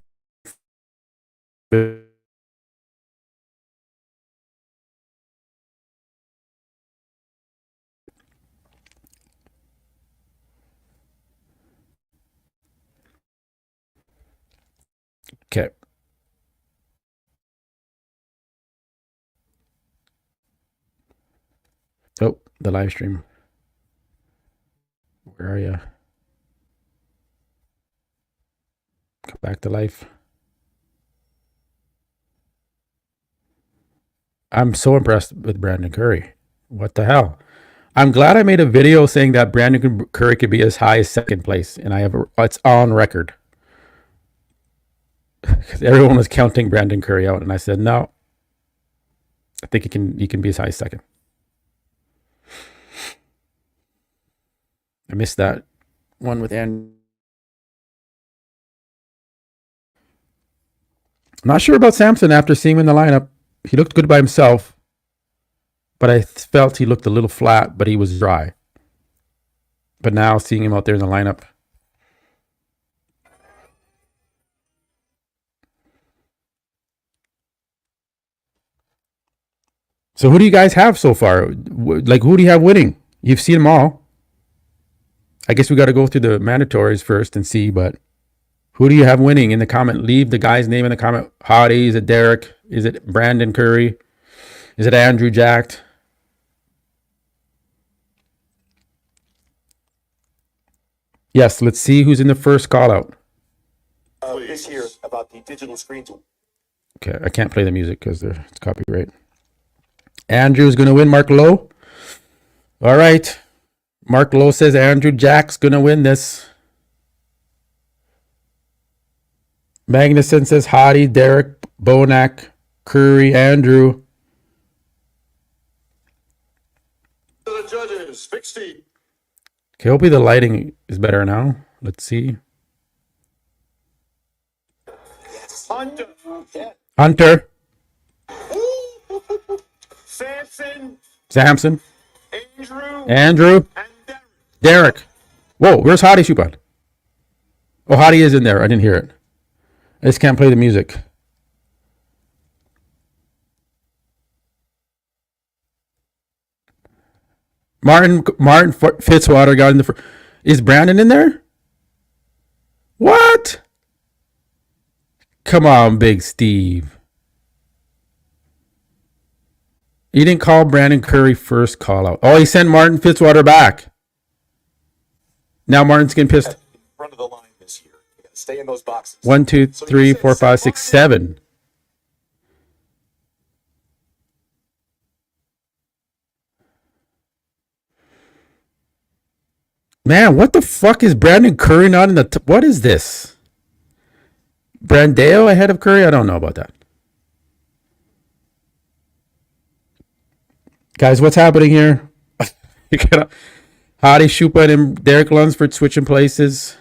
Okay. Oh, the live stream. Where are you? Come back to life. I'm so impressed with Brandon Curry. What the hell? I'm glad I made a video saying that Brandon Curry could be as high as second place, and it's on record. Because everyone was counting Brandon Curry out, and I said no. I think he can be as high as second. I missed that one with Andy. I'm not sure about Samson after seeing him in the lineup. He looked good by himself, but I felt he looked a little flat, but he was dry. But now seeing him out there in the lineup. So who do you guys have so far? Like, who do you have winning? You've seen them all. I guess we got to go through the mandatories first and see, but who do you have winning in the comment? Leave the guy's name in the comment. Hottie, is it Derek? Is it Brandon Curry? Is it Andrew Jacked? Yes, let's see who's in the first call out. This year about the digital screens. Okay, I can't play the music because it's copyright. Andrew's going to win. Mark Lowe. All right. Mark Lowe says Andrew Jack's going to win this. Magnuson says Hottie, Derek, Bonac, Curry, Andrew. The judges, Big Steve. Okay, hopefully the lighting is better now. Let's see. Hunter. Hunter. Samson. Andrew. And Derek. Derek. Whoa, where's Hottie Shupan? Oh, Hottie is in there. I didn't hear it. I just can't play the music. Martin Fitzwater got in the first. Is Brandon in there? What? Come on, Big Steve. He didn't call Brandon Curry first call out. Oh, he sent Martin Fitzwater back. Now Martin's getting pissed. Front of the line this year. You got to stay in those boxes. 1, 2, 3, 4, 5, 6, 7. Man, what the fuck is Brandon Curry not in the... what is this? Brandeo ahead of Curry? I don't know about that. Guys, what's happening here? You got Hottie Shupan and Derek Lunsford switching places.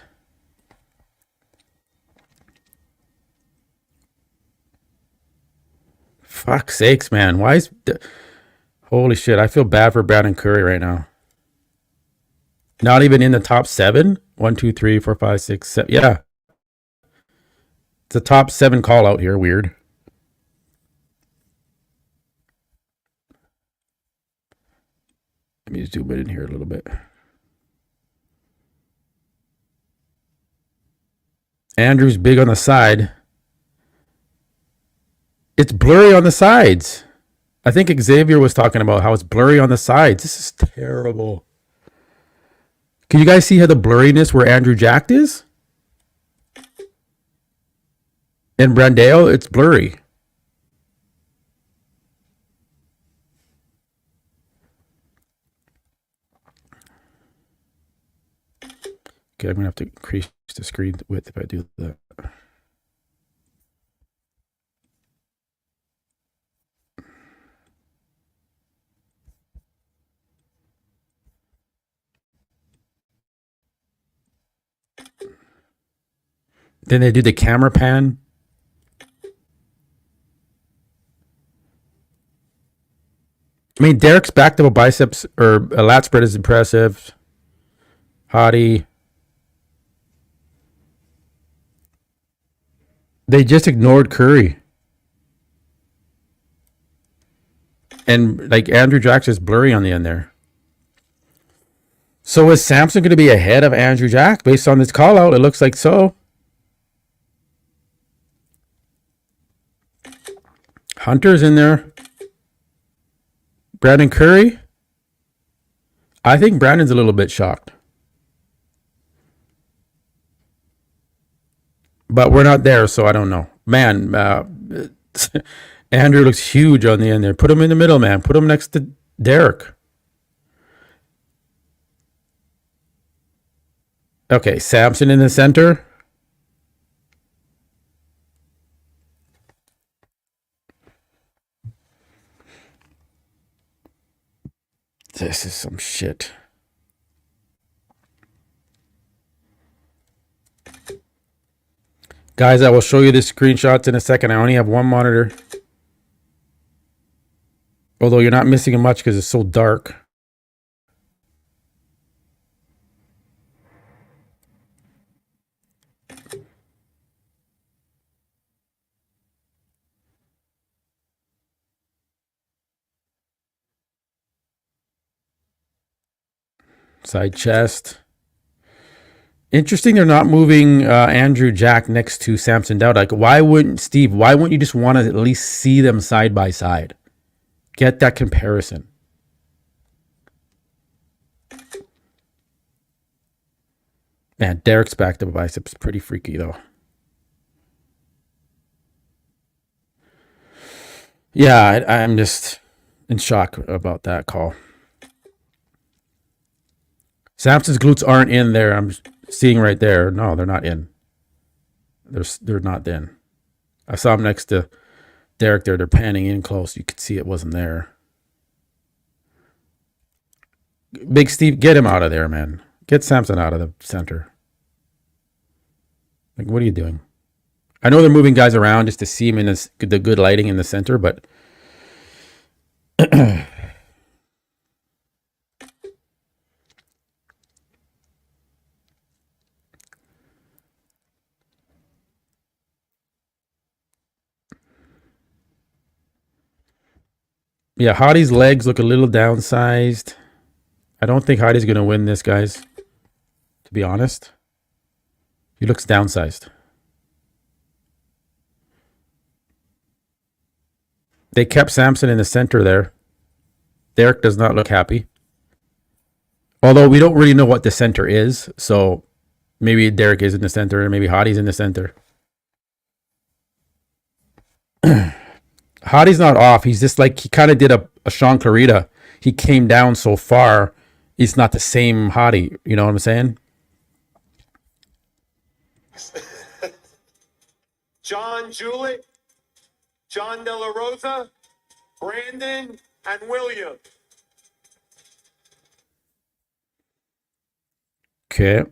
Fuck sakes, man. Why is... holy shit, I feel bad for Brandon Curry right now. Not even in the top 7? 1, 2, 3, 4, 5, 6, 7. Yeah. It's a top 7 call out here. Weird. Let me zoom it in here a little bit. Andrew's big on the side. It's blurry on the sides. I think Xavier was talking about how it's blurry on the sides. This is terrible. Can you guys see how the blurriness where Andrew Jacked is? And Brandeo, it's blurry. Okay, I'm going to have to increase the screen width if I do that. Then they do the camera pan. I mean, Derek's back double biceps or a lat spread is impressive. Hottie. They just ignored Curry. And like Andrew Jack's is blurry on the end there. So is Samson going to be ahead of Andrew Jack based on this call out? It looks like so. Hunter's in there. Brandon Curry. I think Brandon's a little bit shocked. But we're not there, so I don't know. Man, Andrew looks huge on the end there. Put him in the middle, man. Put him next to Derek. Okay, Samson in the center. This is some shit. Guys, I will show you the screenshots in a second. I only have one monitor. Although you're not missing much because it's so dark. Side chest. Interesting they're not moving Andrew Jack next to Samson Dowd. Like, why wouldn't you just want to at least see them side by side? Get that comparison. Man, Derek's back to biceps. Pretty freaky, though. Yeah, I'm just in shock about that call. Samson's glutes aren't in there. I'm seeing right there. No, they're not in. They're not in. I saw them next to Derek there. They're panning in close. You could see it wasn't there. Big Steve, get him out of there, man. Get Samson out of the center. Like, what are you doing? I know they're moving guys around just to see him in the good lighting in the center, but yeah, Hottie's legs look a little downsized. I don't think Hottie's going to win this, guys. To be honest. He looks downsized. They kept Samson in the center there. Derek does not look happy. Although we don't really know what the center is. So maybe Derek is in the center and maybe Hottie's in the center. Hottie's not off. He's just like, he kind of did a Shaun Clarida. He came down so far. He's not the same Hottie. You know what I'm saying? John Juliet, John De La Rosa, Brandon, and William. Okay.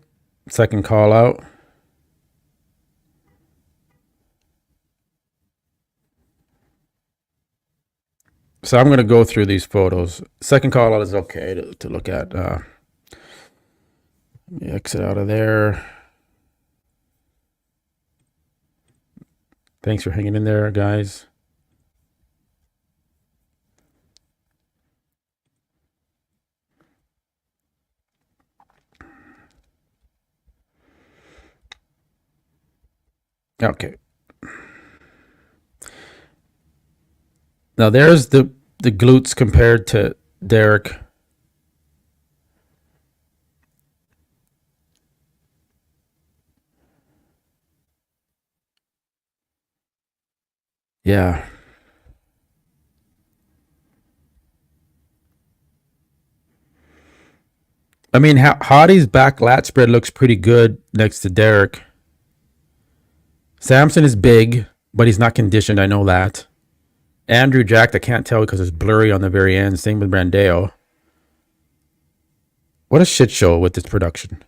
Second call out. So I'm going to go through these photos. Second call out is okay to look at. Let me exit out of there. Thanks for hanging in there, guys. Okay. Now there's the glutes compared to Derek. Yeah. I mean, Hottie's back lat spread looks pretty good next to Derek. Samson is big, but he's not conditioned. I know that. Andrew Jack, I can't tell because it's blurry on the very end. Same with Brandeo. What a shit show with this production.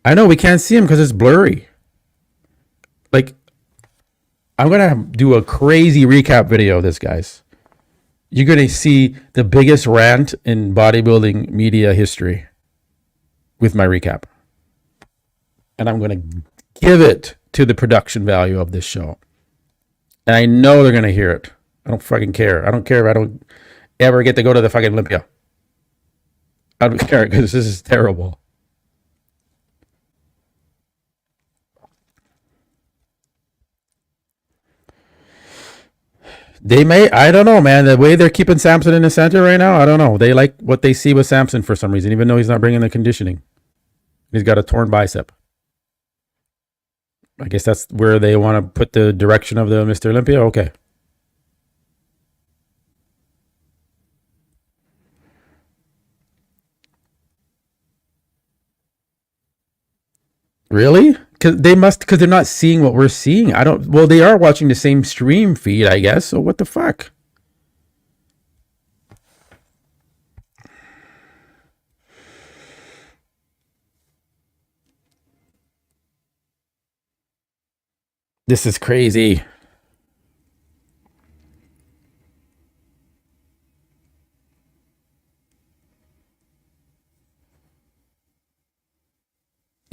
I know we can't see him because it's blurry. Like, I'm going to do a crazy recap video of this, guys. You're going to see the biggest rant in bodybuilding media history with my recap. And I'm going to give it to the production value of this show. And I know they're going to hear it. I don't fucking care. I don't care if I don't ever get to go to the fucking Olympia. I don't care because this is terrible. They may, I don't know, man. The way they're keeping Samson in the center right now, I don't know. They like what they see with Samson for some reason, even though he's not bringing the conditioning. He's got a torn bicep. I guess that's where they want to put the direction of the Mr. Olympia. Okay. Really? Because they're not seeing what we're seeing. I don't, well, they are watching the same stream feed, I guess. So what the fuck? This is crazy.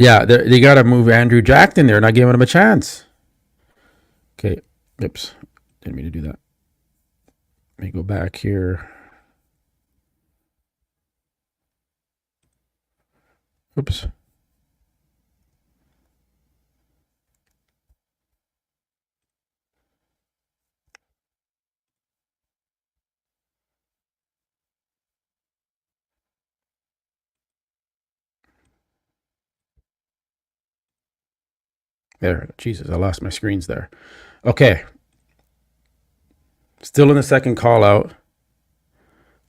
Yeah, they got to move Andrew Jack in there, not giving him a chance. Okay. Oops. Didn't mean to do that. Let me go back here. Oops. There. Jesus, I lost my screens there. Okay. Still in the second call out.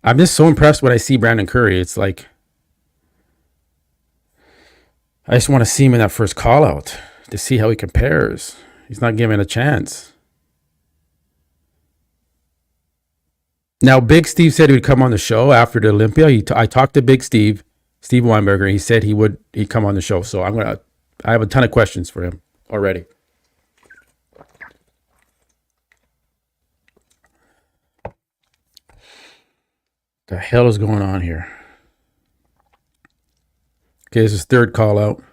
I'm just so impressed when I see Brandon Curry. It's like, I just want to see him in that first call out to see how he compares. He's not given a chance. Now, Big Steve said he would come on the show after the Olympia. I talked to Big Steve Weinberger. He said he'd come on the show. So I have a ton of questions for him already. The hell is going on here? Okay, this is third call out.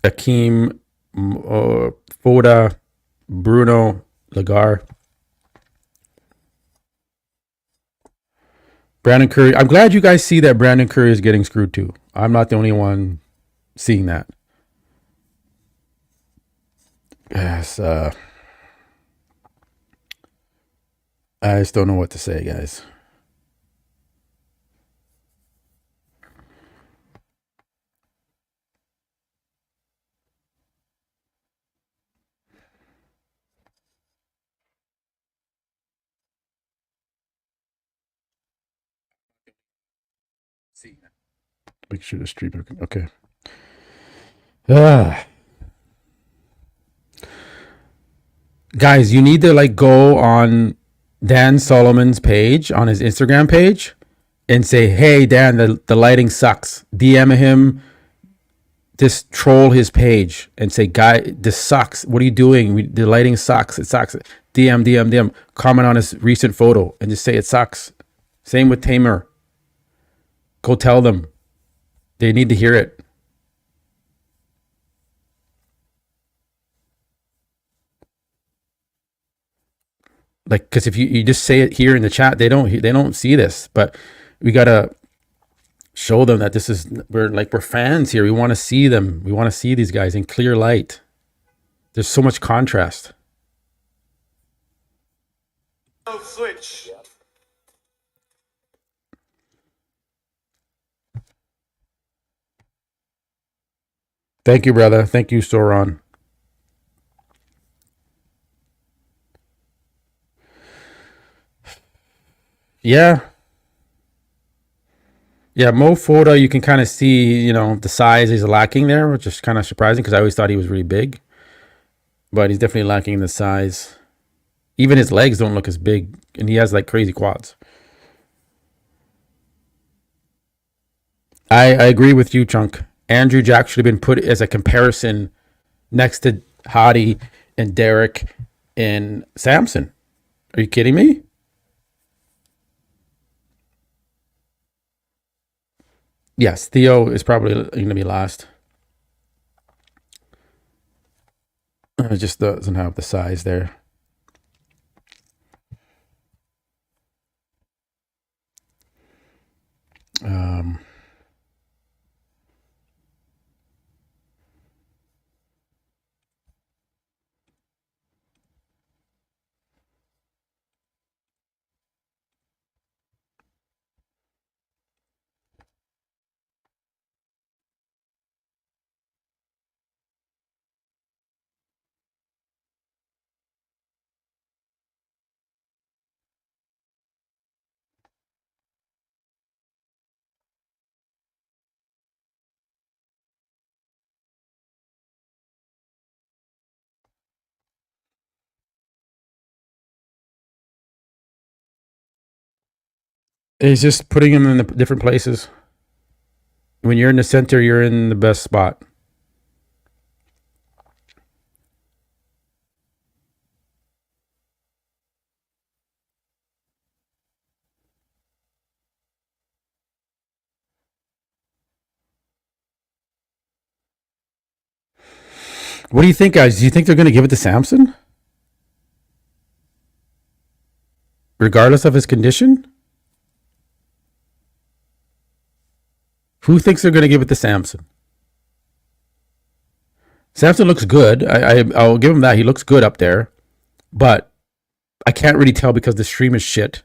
Akeem, Foda, Bruno, Lagar. Brandon Curry. I'm glad you guys see that Brandon Curry is getting screwed too. I'm not the only one seeing that. Yes, I just don't know what to say, guys. Make sure the stream. Okay. Guys, you need to go on Dan Solomon's page, on his Instagram page, and say, hey, Dan, the lighting sucks. DM him, just troll his page and say, guy, this sucks. What are you doing? The lighting sucks. It sucks. DM. Comment on his recent photo and just say it sucks. Same with Tamer. Go tell them. They need to hear it. Because if you just say it here in the chat, they don't see this. But we gotta show them that we're fans here. We want to see them. We want to see these guys in clear light. There's so much contrast. Switch. Thank you, brother. Thank you, Soron. Yeah. Yeah, Mo Foda, you can kind of see, the size is lacking there, which is kind of surprising because I always thought he was really big. But he's definitely lacking in the size. Even his legs don't look as big, and he has crazy quads. I agree with you, Chunk. Andrew Jack should have been put as a comparison next to Hadi and Derek and Samson. Are you kidding me? Yes, Theo is probably going to be last. It just doesn't have the size there. He's just putting him in the different places. When you're in the center, you're in the best spot. What do you think, guys? Do you think they're going to give it to Samson? Regardless of his condition? Who thinks they're going to give it to Samson? Samson looks good. I'll give him that. He looks good up there. But I can't really tell because the stream is shit.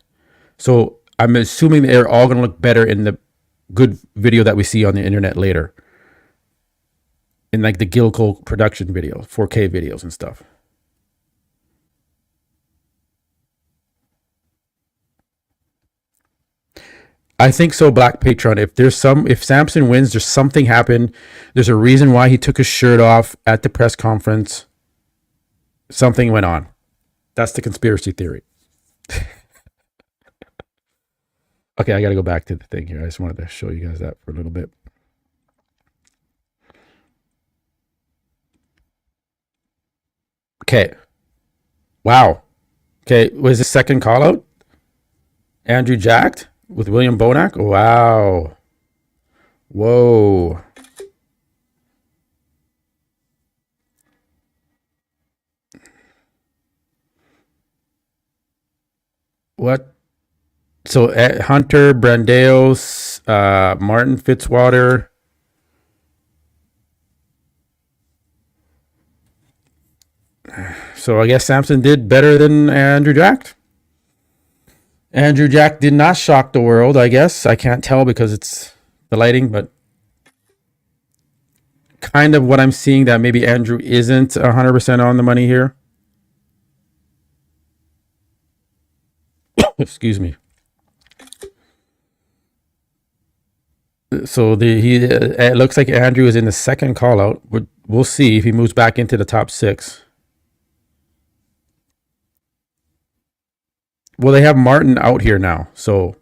So I'm assuming they're all going to look better in the good video that we see on the internet later. In like the Gilco production videos, 4K videos and stuff. I think so, Black Patron. If Samson wins, there's something happened. There's a reason why he took his shirt off at the press conference. Something went on. That's the conspiracy theory. Okay, I got to go back to the thing here. I just wanted to show you guys that for a little bit. Okay. Wow. Okay, was the second call out? Andrew jacked with William Bonac? Wow. Whoa. What? So Hunter, Brandeos, Martin Fitzwater. So I guess Samson did better than Andrew Jack. Andrew Jack did not shock the world, I guess. I can't tell because it's the lighting, but kind of what I'm seeing that maybe Andrew isn't 100% on the money here. Excuse me. So it looks like Andrew is in the second call out. We'll see if he moves back into the top 6. Well, they have Martin out here now, so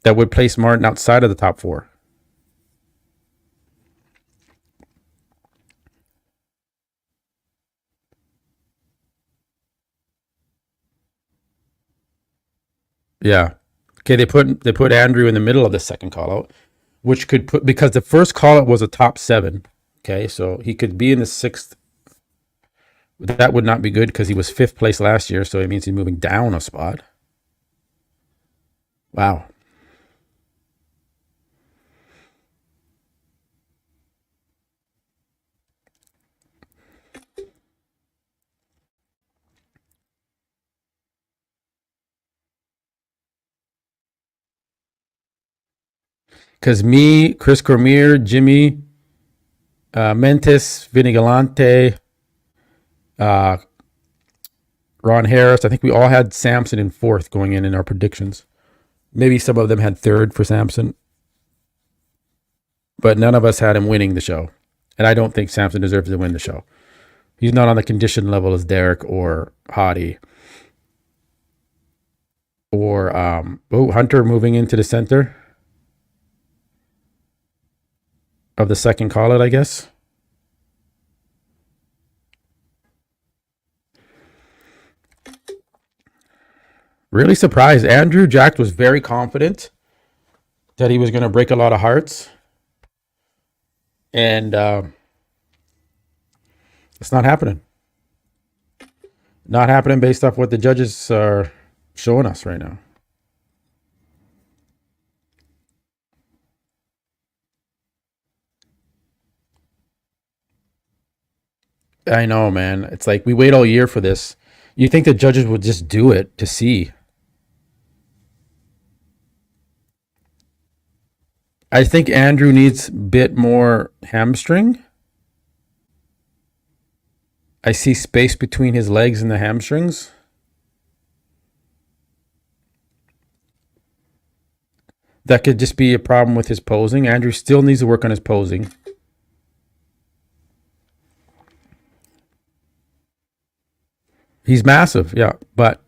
that would place Martin outside of the top 4. Yeah. Okay, they put Andrew in the middle of the second call out, which could put, because the first call out was a top 7. Okay, so he could be in the 6th. That would not be good because he was 5th place last year, so it means he's moving down a spot. Wow. Because me, Chris Cormier, Jimmy, Mentis, Vinny Galante, Ron Harris, I think we all had Samson in 4th going in our predictions. Maybe some of them had 3rd for Samson. But none of us had him winning the show. And I don't think Samson deserves to win the show. He's not on the condition level as Derek or Hottie. Or Hunter moving into the center of the second call out, I guess. Really surprised. Andrew Jack was very confident that he was going to break a lot of hearts. And it's not happening. Not happening based off what the judges are showing us right now. I know, man. It's like we wait all year for this. You think the judges would just do it to see. I think Andrew needs a bit more hamstring. I see space between his legs and the hamstrings. That could just be a problem with his posing. Andrew still needs to work on his posing. He's massive, yeah, but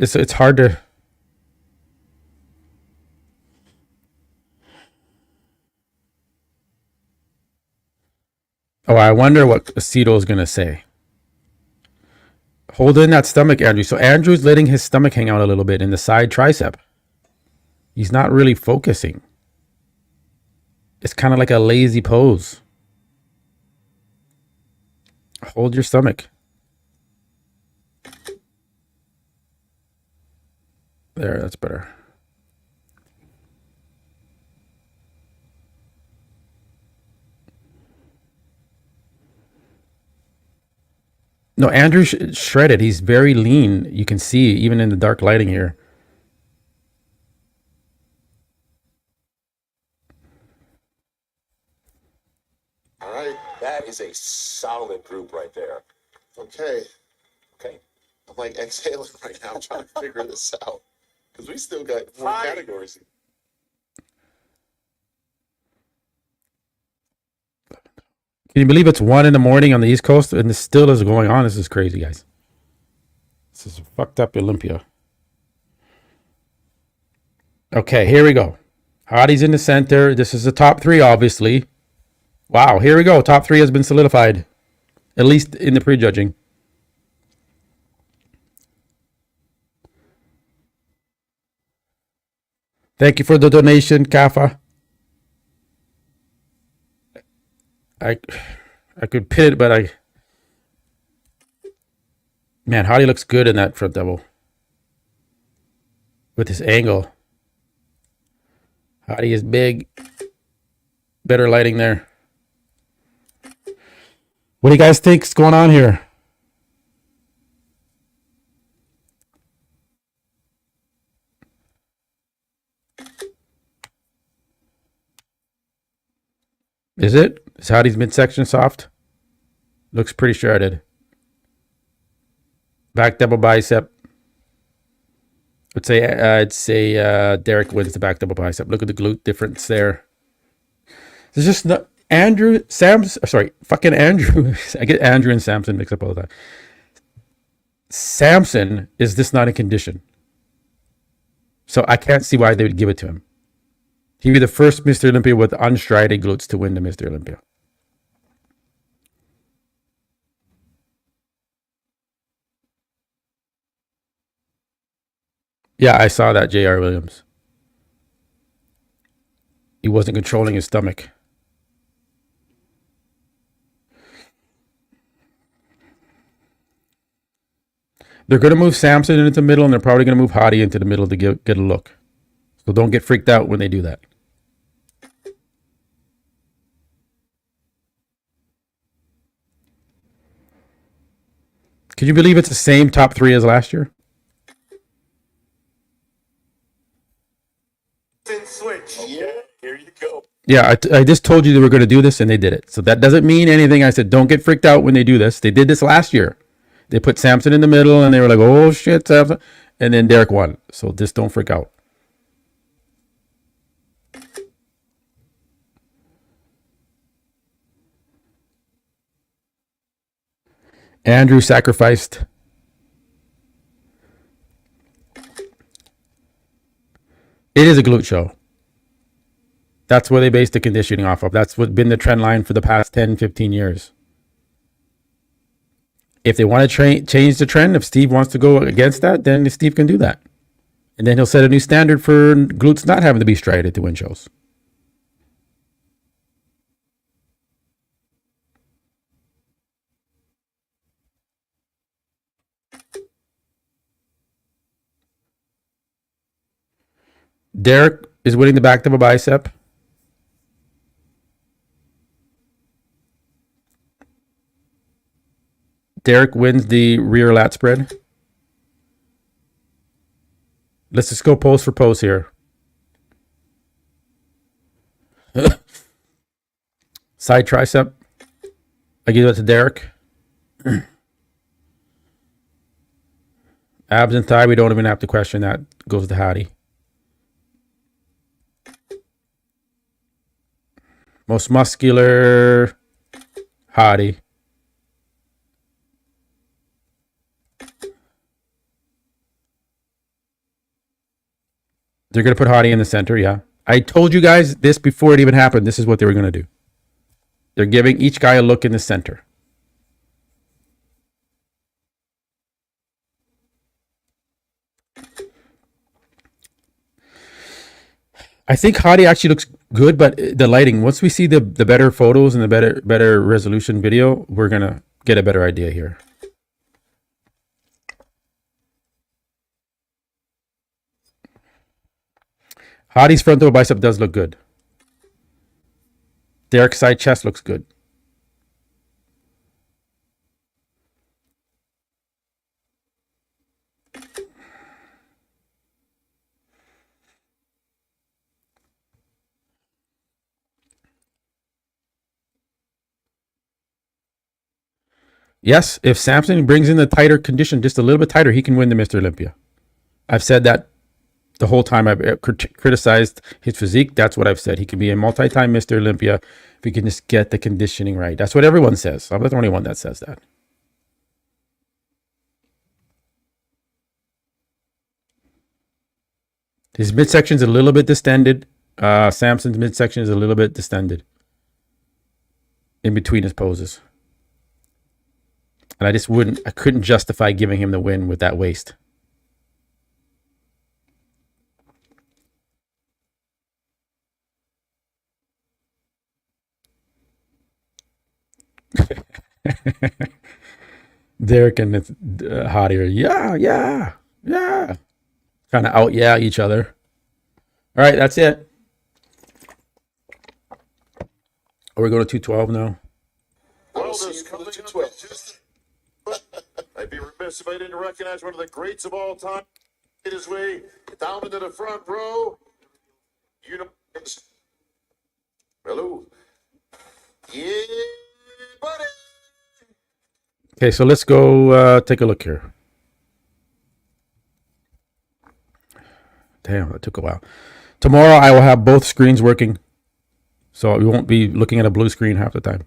it's hard to. Oh, I wonder what Aceto is gonna say. Hold in that stomach, Andrew. So Andrew's letting his stomach hang out a little bit in the side tricep. He's not really focusing. It's kind of like a lazy pose. Hold your stomach. There, that's better. No, Andrew's shredded. He's very lean. You can see even in the dark lighting here. All right. That is a solid group right there. Okay. Okay. I'm like exhaling right now, trying to figure this out. Because we still got more categories. Can you believe it's 1 in the morning on the East Coast and this still is going on? This is crazy, guys. This is fucked up Olympia. Okay, here we go. Hadi's in the center. This is the top 3, obviously. Wow, here we go. Top 3 has been solidified. At least in the prejudging. Thank you for the donation, Kafa. I could pin it, but man, Hadi looks good in that front double. With this angle. Hadi is big. Better lighting there. What do you guys think is going on here? Is it? Is Hadi's midsection soft? Looks pretty shredded. Back double bicep. I'd say Derek wins the back double bicep. Look at the glute difference there. There's just no Andrew fucking Andrew. I get Andrew and Samson mixed up all the time. Samson is just not in condition. So I can't see why they would give it to him. He'd be the first Mr. Olympia with unstrided glutes to win the Mr. Olympia. Yeah, I saw that, J.R. Williams. He wasn't controlling his stomach. They're going to move Samson into the middle, and they're probably going to move Hadi into the middle to get a look. So don't get freaked out when they do that. Can you believe it's the same top 3 as last year? Switch. Yeah, here you go. Yeah, I just told you they were going to do this, and they did it. So that doesn't mean anything. I said, don't get freaked out when they do this. They did this last year. They put Samson in the middle, and they were like, oh, shit, Samson. And then Derek won. So just don't freak out. Andrew sacrificed. It is a glute show. That's where they base the conditioning off of. That's what's been the trend line for the past 10, 15 years. If they want to change the trend, if Steve wants to go against that, then Steve can do that. And then he'll set a new standard for glutes not having to be striated to win shows. Derek is winning the back double bicep. Derek wins the rear lat spread. Let's just go pose for pose here. Side tricep. I give that to Derek. Abs and thigh, we don't even have to question that. Goes to Hadi. Most muscular, Hadi. They're going to put Hadi in the center, yeah. I told you guys this before it even happened. This is what they were going to do. They're giving each guy a look in the center. I think Hadi actually looks good, but the lighting, once we see the better photos and the better resolution video, we're going to get a better idea here. Hadi's frontal bicep does look good. Derek's side chest looks good. Yes, if Samson brings in the tighter condition, just a little bit tighter, he can win the Mr. Olympia. I've said that the whole time I've criticized his physique. That's what I've said. He can be a multi-time Mr. Olympia if he can just get the conditioning right. That's what everyone says. I'm not the only one that says that. His midsection is a little bit distended. Samson's midsection is a little bit distended in between his poses. And I couldn't justify giving him the win with that waist. Derek and Hadi are, yeah. Kind of out each other. All right, that's it. Are we going to 212 now? Well, this coming up on Tuesday. I'd be remiss if I didn't recognize one of the greats of all time. Made his way down into the front row. Hello. Yeah, buddy. Okay, so let's go take a look here. Damn, that took a while. Tomorrow I will have both screens working, so we won't be looking at a blue screen half the time.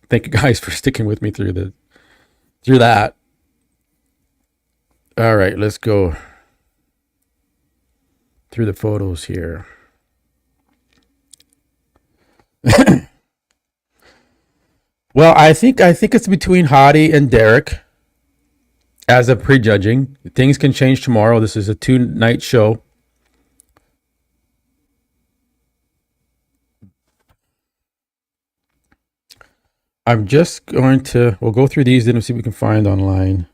Thank you guys for sticking with me through that. All right, let's go through the photos here. Well, I think it's between Hadi and Derek as of prejudging. Things can change tomorrow. This is a 2-night show. I'm just going to, we'll go through these and see what we can find online.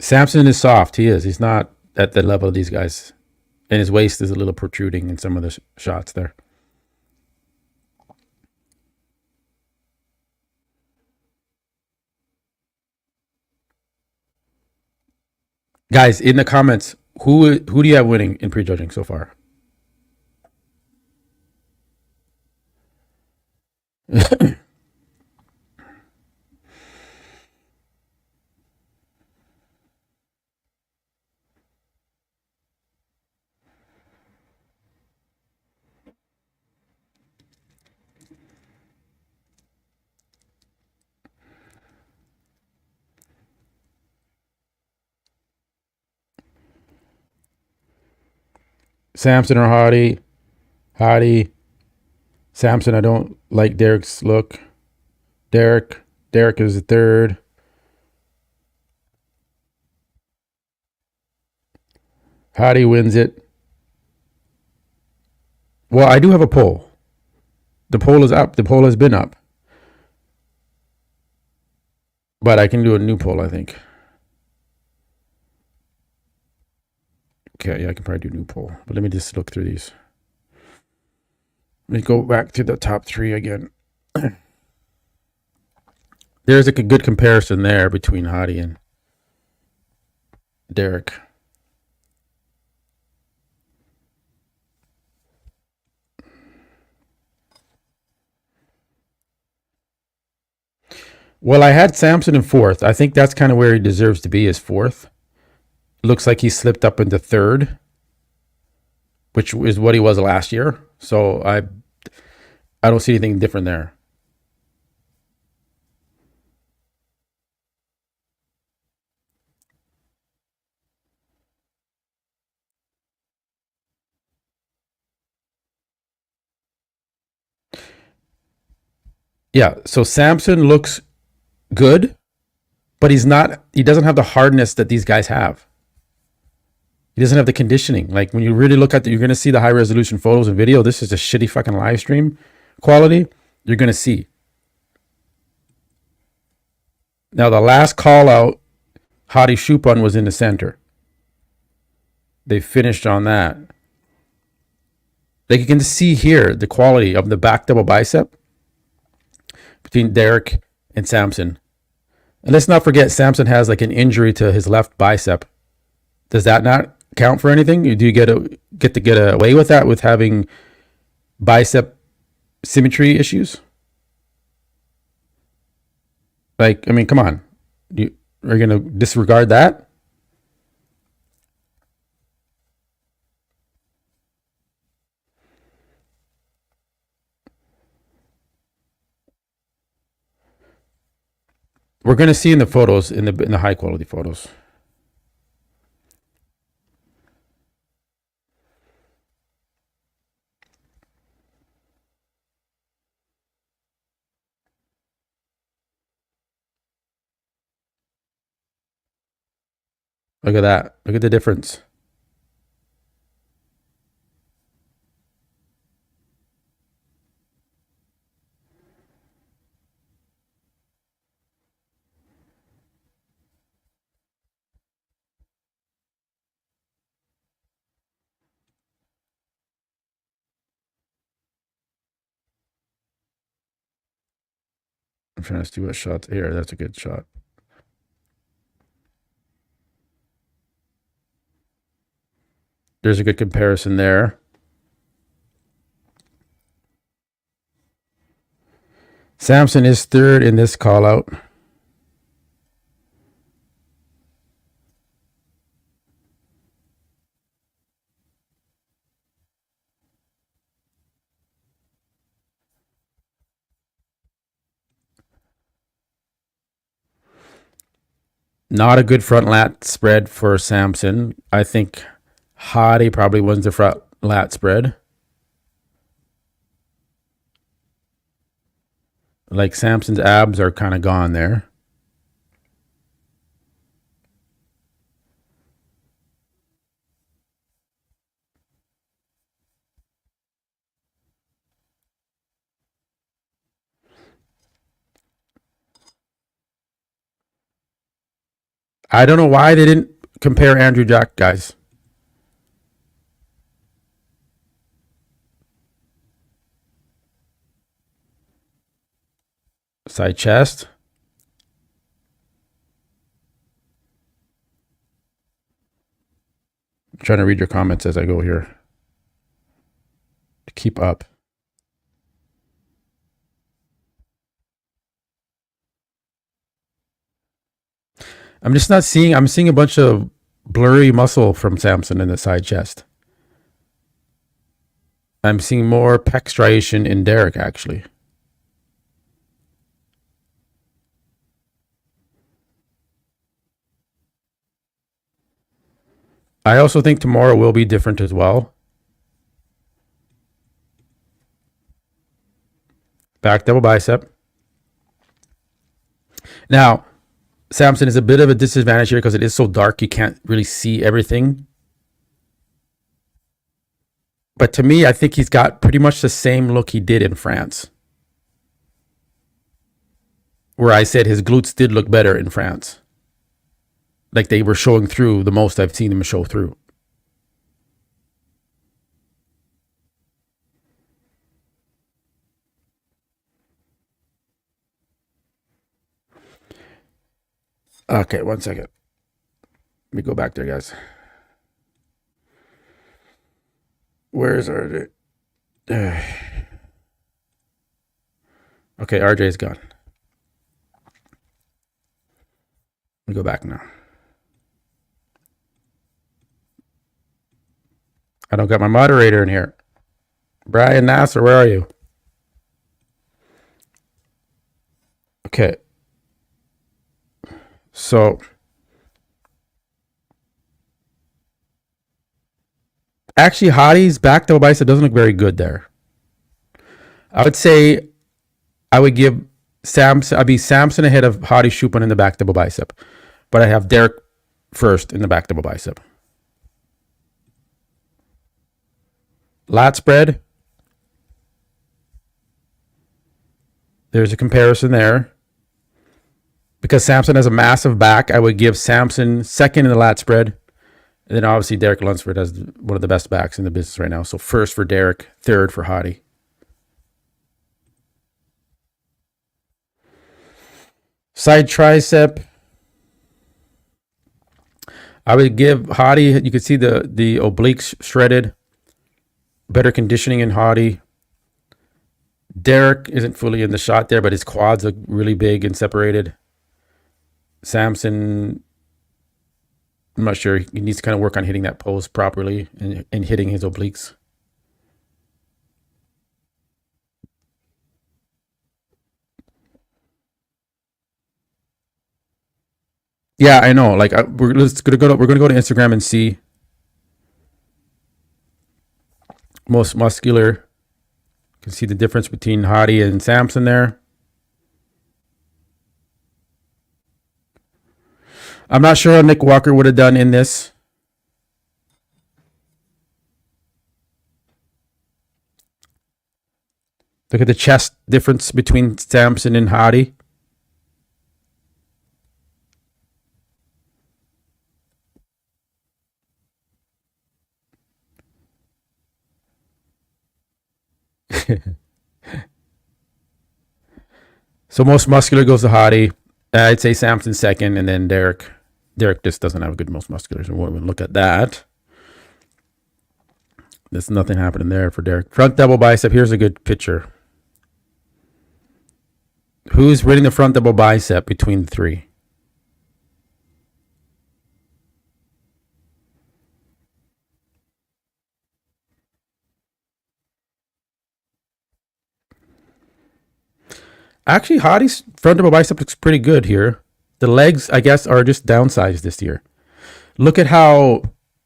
Samson is soft. He is. He's not at the level of these guys. And his waist is a little protruding in some of the shots there. Guys, in the comments, who do you have winning in prejudging so far? Samson or Hadi? Hadi. Samson, I don't like Derek's look. Derek is the third. Hadi wins it. Well, I do have a poll. The poll is up. The poll has been up. But I can do a new poll, I think. Okay, yeah, I can probably do a new poll. But let me just look through these. Let me go back to the top 3 again. There's a good comparison there between Hadi and Derek. Well, I had Samson in 4th. I think that's kind of where he deserves to be, is 4th. Looks like he slipped up into 3rd, which is what he was last year. So I don't see anything different there. Yeah, so Samson looks good, but he doesn't have the hardness that these guys have. He doesn't have the conditioning. Like when you really look at you're going to see the high resolution photos and video. This is a shitty fucking live stream quality. You're going to see. Now the last call out, Hadi Shupan was in the center. They finished on that. Like you can see here the quality of the back double bicep between Derek and Samson. And let's not forget, Samson has like an injury to his left bicep. Does that not count for anything? Do you get to get away with that with having bicep symmetry issues? Like, I mean, come on. Are you going to disregard that? We're going to see in the photos, in the high quality photos. Look at that. Look at the difference. I'm trying to see what shots here. That's a good shot. There's a good comparison there. Samson is third in this call out. Not a good front lat spread for Samson. I think Hadi probably wins the front lat spread. Like Samson's abs are kind of gone there. I don't know why they didn't compare Andrew Jack, guys. Side chest. I'm trying to read your comments as I go here to keep up. I'm just not seeing, I'm seeing a bunch of blurry muscle from Samson in the side chest. I'm seeing more pec striation in Derek, actually. I also think tomorrow will be different as well. Back double bicep. Now, Samson is a bit of a disadvantage here because it is so dark you can't really see everything. But to me, I think he's got pretty much the same look he did in France. Where I said his glutes did look better in France. Like they were showing through the most I've seen him show through. Okay, 1 second. Let me go back there, guys. Where's RJ? Okay, RJ's gone. Let me go back now. I don't got my moderator in here. Brian Nasser, where are you? Okay. So actually, Hadi's back double bicep doesn't look very good there. I would say I would give Samson. I'd be Samson ahead of Hadi Chupin in the back double bicep, but I have Derek first in the back double bicep. Lat spread. There's a comparison there. Because Samson has a massive back, I would give Samson second in the lat spread. And then obviously Derek Lunsford has one of the best backs in the business right now. So first for Derek, third for Hadi. Side tricep. I would give Hadi, you could see the obliques shredded. Better conditioning in Hadi. Derek isn't fully in the shot there, but his quads look really big and separated. Samson, I'm not sure. He needs to kind of work on hitting that pose properly and hitting his obliques. Yeah, I know. Like we're gonna go to Instagram and see most muscular. You can see the difference between Hadi and Samson there. I'm not sure how Nick Walker would have done in this. Look at the chest difference between Samson and Hadi. So most muscular goes to Hadi. I'd say Samson second, and then Derek. Derek just doesn't have a good most muscular, so we'll look at that. There's nothing happening there for Derek. Front double bicep. Here's a good picture. Who's winning the front double bicep between the three? Actually, Hadi's front double bicep looks pretty good here. The legs, I guess, are just downsized this year. Look at how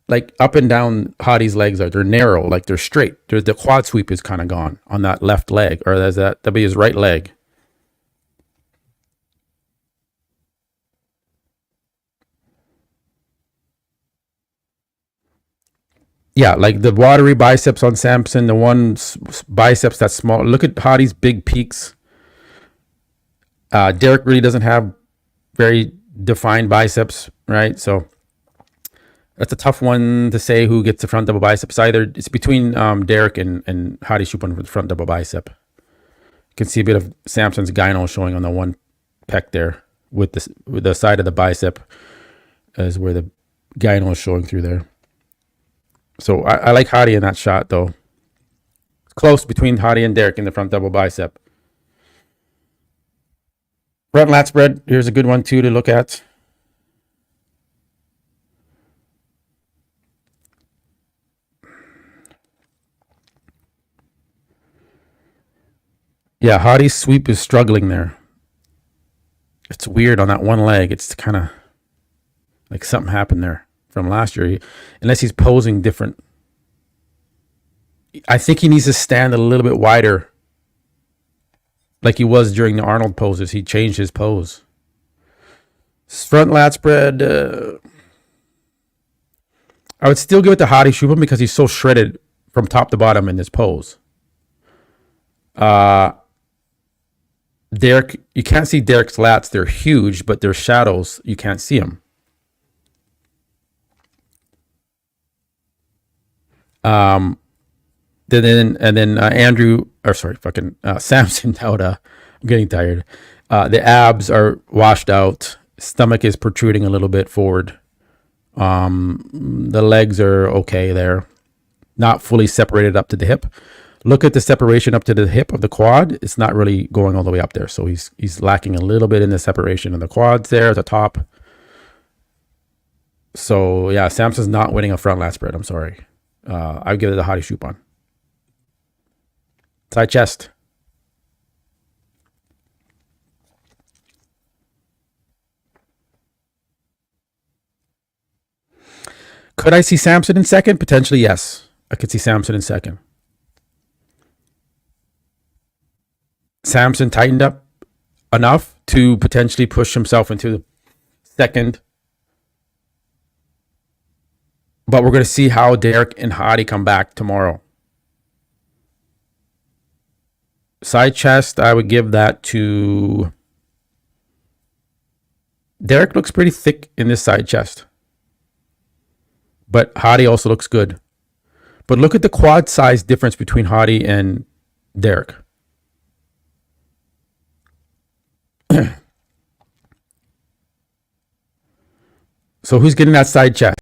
like up and down Hadi's legs are. They're narrow, like they're straight. The quad sweep is kind of gone on that left leg, or that'd be his right leg. Yeah, like the watery biceps on Samson, the one biceps that's small. Look at Hadi's big peaks. Derek really doesn't have very defined biceps, right? So that's a tough one to say who gets the front double biceps. Either it's between Derek and Hadi Chupin for the front double bicep. You can see a bit of Samson's gyno showing on the one pec there with the side of the bicep is where the gyno is showing through there. So I like Hadi in that shot though. It's close between Hadi and Derek in the front double bicep. Front lat spread, here's a good one too to look at. Yeah, Hadi's sweep is struggling there. It's weird on that one leg. It's kind of like something happened there from last year. Unless he's posing different. I think he needs to stand a little bit wider. Like he was during the Arnold poses. He changed his pose. Front lat spread. I would still give it to Hadi Chupin because he's so shredded from top to bottom in this pose. Derek, you can't see Derek's lats. They're huge, but they're shadows. You can't see them. Then Andrew, or sorry, Samson Dauda. I'm getting tired. The abs are washed out. Stomach is protruding a little bit forward. The legs are okay there. Not fully separated up to the hip. Look at the separation up to the hip of the quad. It's not really going all the way up there. So he's lacking a little bit in the separation of the quads there at the top. So yeah, Samson's not winning a front lat spread. I'm sorry. I would give it a Hadi Chupin. Side chest. Could I see Samson in second? Potentially, yes. I could see Samson in second. Samson tightened up enough to potentially push himself into the second. But we're going to see how Derek and Hadi come back tomorrow. Side chest, I would give that to... Derek looks pretty thick in this side chest. But Hadi also looks good. But look at the quad size difference between Hadi and Derek. So who's getting that side chest?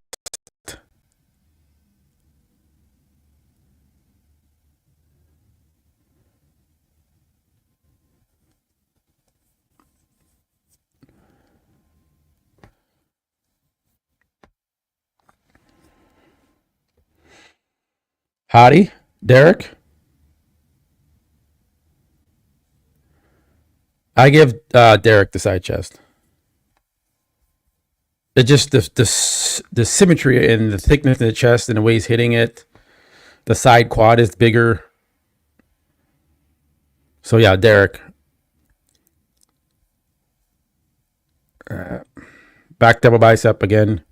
Hadi? Derek? I give Derek the side chest. It just the symmetry and the thickness of the chest and the way he's hitting it. The side quad is bigger. So yeah, Derek. Back double bicep again.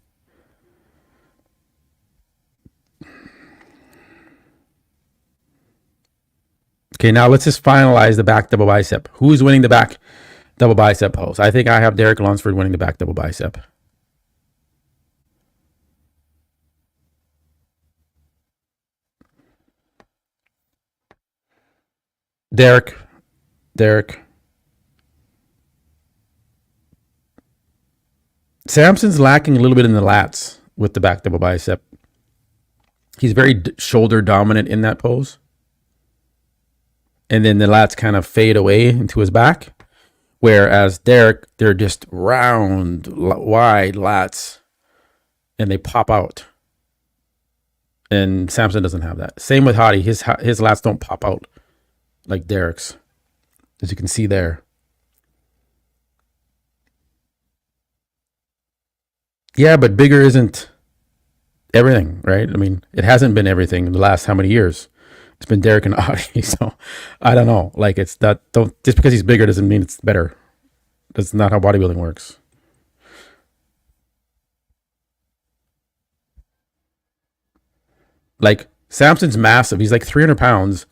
Okay, now let's just finalize the back double bicep. Who's winning the back double bicep pose? I think I have Derek Lunsford winning the back double bicep. Derek. Samson's lacking a little bit in the lats with the back double bicep. He's very shoulder dominant in that pose. And then the lats kind of fade away into his back. Whereas Derek, they're just round, wide lats. And they pop out. And Samson doesn't have that. Same with Hadi. His lats don't pop out like Derek's. As you can see there. Yeah, but bigger isn't everything, right? I mean, it hasn't been everything in the last how many years? It's been Derek and Hadi. So I don't know. Like it's that don't just because he's bigger doesn't mean it's better. That's not how bodybuilding works. Like Samson's massive. He's like 300 pounds.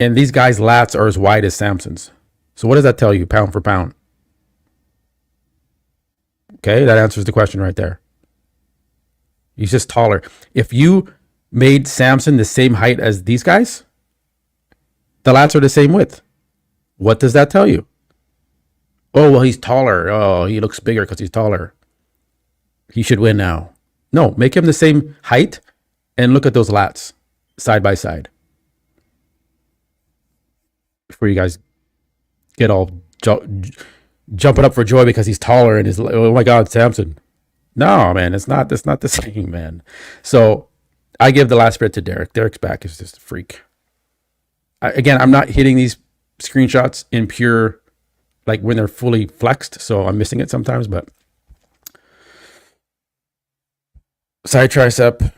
And these guys' lats are as wide as Samson's. So what does that tell you, pound for pound? Okay, that answers the question right there. He's just taller. If you made Samson the same height as these guys, the lats are the same width. What does that tell you? Oh, well, he's taller. Oh, he looks bigger because he's taller. He should win now. No, make him the same height and look at those lats side by side. Before you guys get all jumping up for joy because he's taller and is, oh my God, Samson. No, man, that's not the same, man. So I give the last spread to Derek. Derek's back is just a freak. Again, I'm not hitting these screenshots in pure, like when they're fully flexed, so I'm missing it sometimes, but side tricep.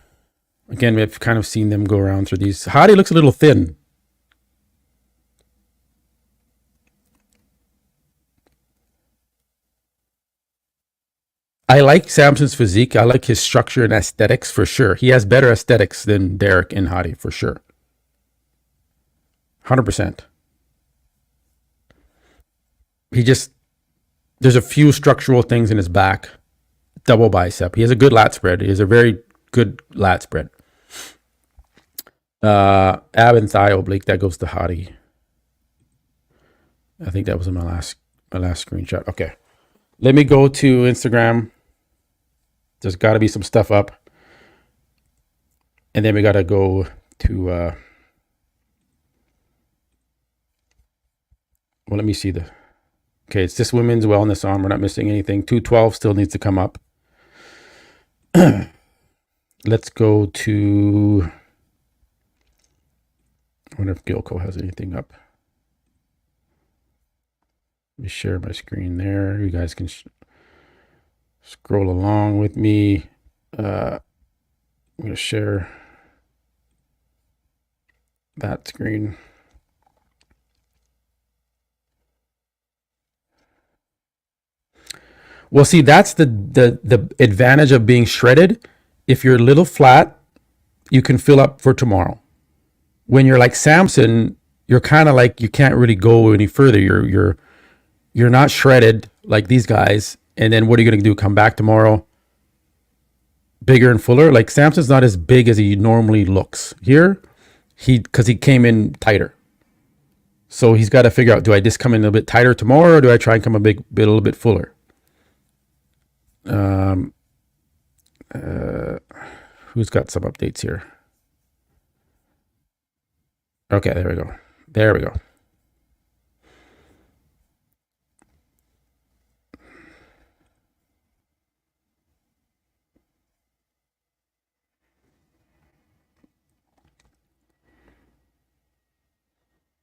Again, we've kind of seen them go around through these. Hadi looks a little thin. I like Samson's physique. I like his structure and aesthetics for sure. He has better aesthetics than Derek and Hadi for sure. 100%. There's a few structural things in his back. Double bicep. He has a good lat spread. He has a very good lat spread. Ab and thigh oblique, that goes to Hadi. I think that was in my last screenshot. Okay. Let me go to Instagram. There's got to be some stuff up. And then we got to go to, well, let me see okay, it's this women's wellness arm. We're not missing anything. 212 still needs to come up. Let's go to, I wonder if Gilco has anything up. Let me share my screen there. You guys can scroll along with me. I'm going to share that screen. Well, see, that's the advantage of being shredded. If you're a little flat, you can fill up for tomorrow. When you're like Samson, you're kind of like you can't really go any further. You're not shredded like these guys. And then what are you going to do? Come back tomorrow bigger and fuller? Like Samson's not as big as he normally looks. Here, because he came in tighter. So he's got to figure out, do I just come in a little bit tighter tomorrow, or do I try and come a little bit fuller? Who's got some updates here? Okay, there we go. There we go.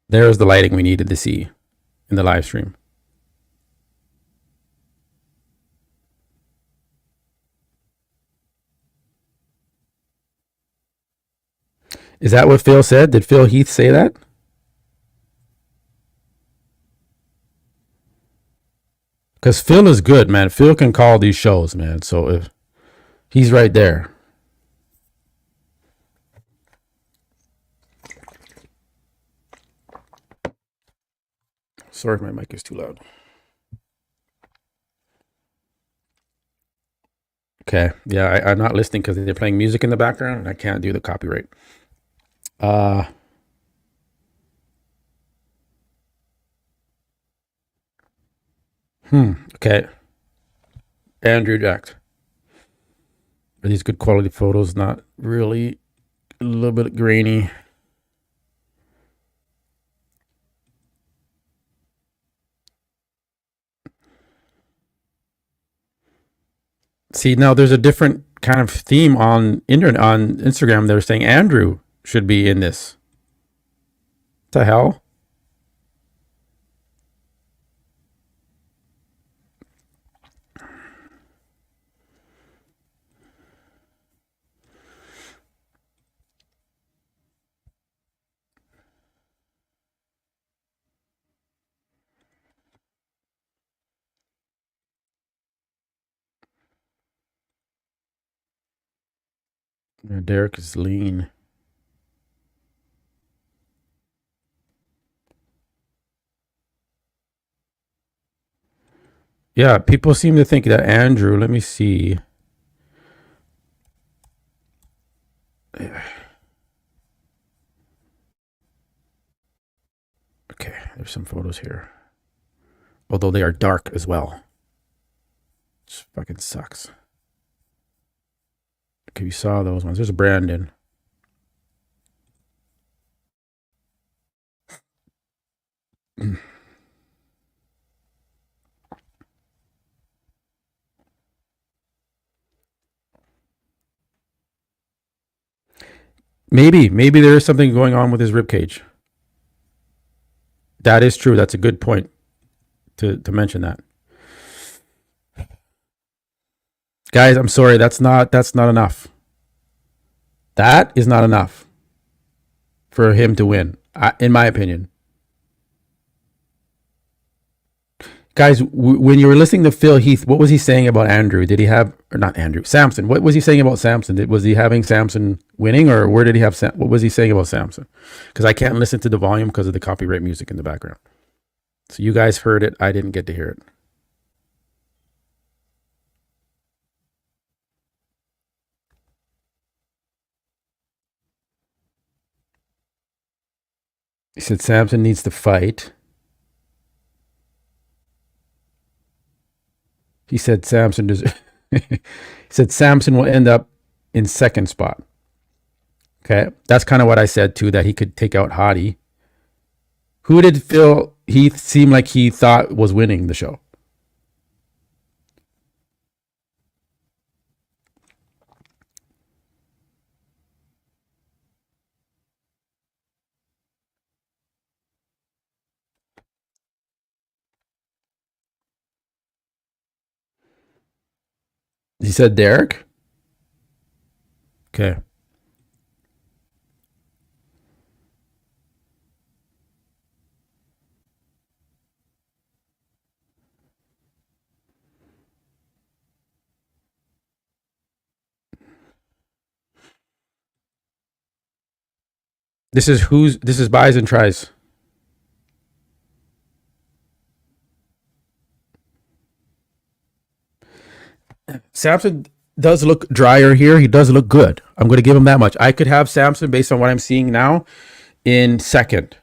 There's the lighting we needed to see in the live stream. Is that what Phil said? Did Phil Heath say that? Because Phil is good, man. Phil can call these shows, man. So if he's right there. Sorry if my mic is too loud. Okay. Yeah, I'm not listening because they're playing music in the background and I can't do the copyright. Okay. Andrew Jack. Are these good quality photos? Not really. A little bit grainy. See, now there's a different kind of theme on internet, on Instagram. They're saying Andrew should be in this. What the hell? Derek is lean. Yeah, people seem to think that Andrew, let me see. Okay, there's some photos here. Although they are dark as well. Which fucking sucks. Okay, you saw those ones. There's Brandon. Maybe there is something going on with his rib cage. That is true. That's a good point to mention that. Guys, I'm sorry. That's not enough. That is not enough for him to win, in my opinion. Guys, when you were listening to Phil Heath, what was he saying about Andrew? Did he have, or not Andrew, Samson? What was he saying about Samson? Was he having Samson winning, or where did he have, what was he saying about Samson? Because I can't listen to the volume because of the copyright music in the background. So you guys heard it. I didn't get to hear it. He said Samson needs to fight. He said Samson does. He said Samson will end up in second spot. Okay, that's kind of what I said too. That he could take out Hottie. Who did Phil Heath seem like he thought was winning the show? He said Derek. Okay. This is buys and tries. Samson does look drier here. He does look good. I'm going to give him that much. I could have Samson, based on what I'm seeing now, in second.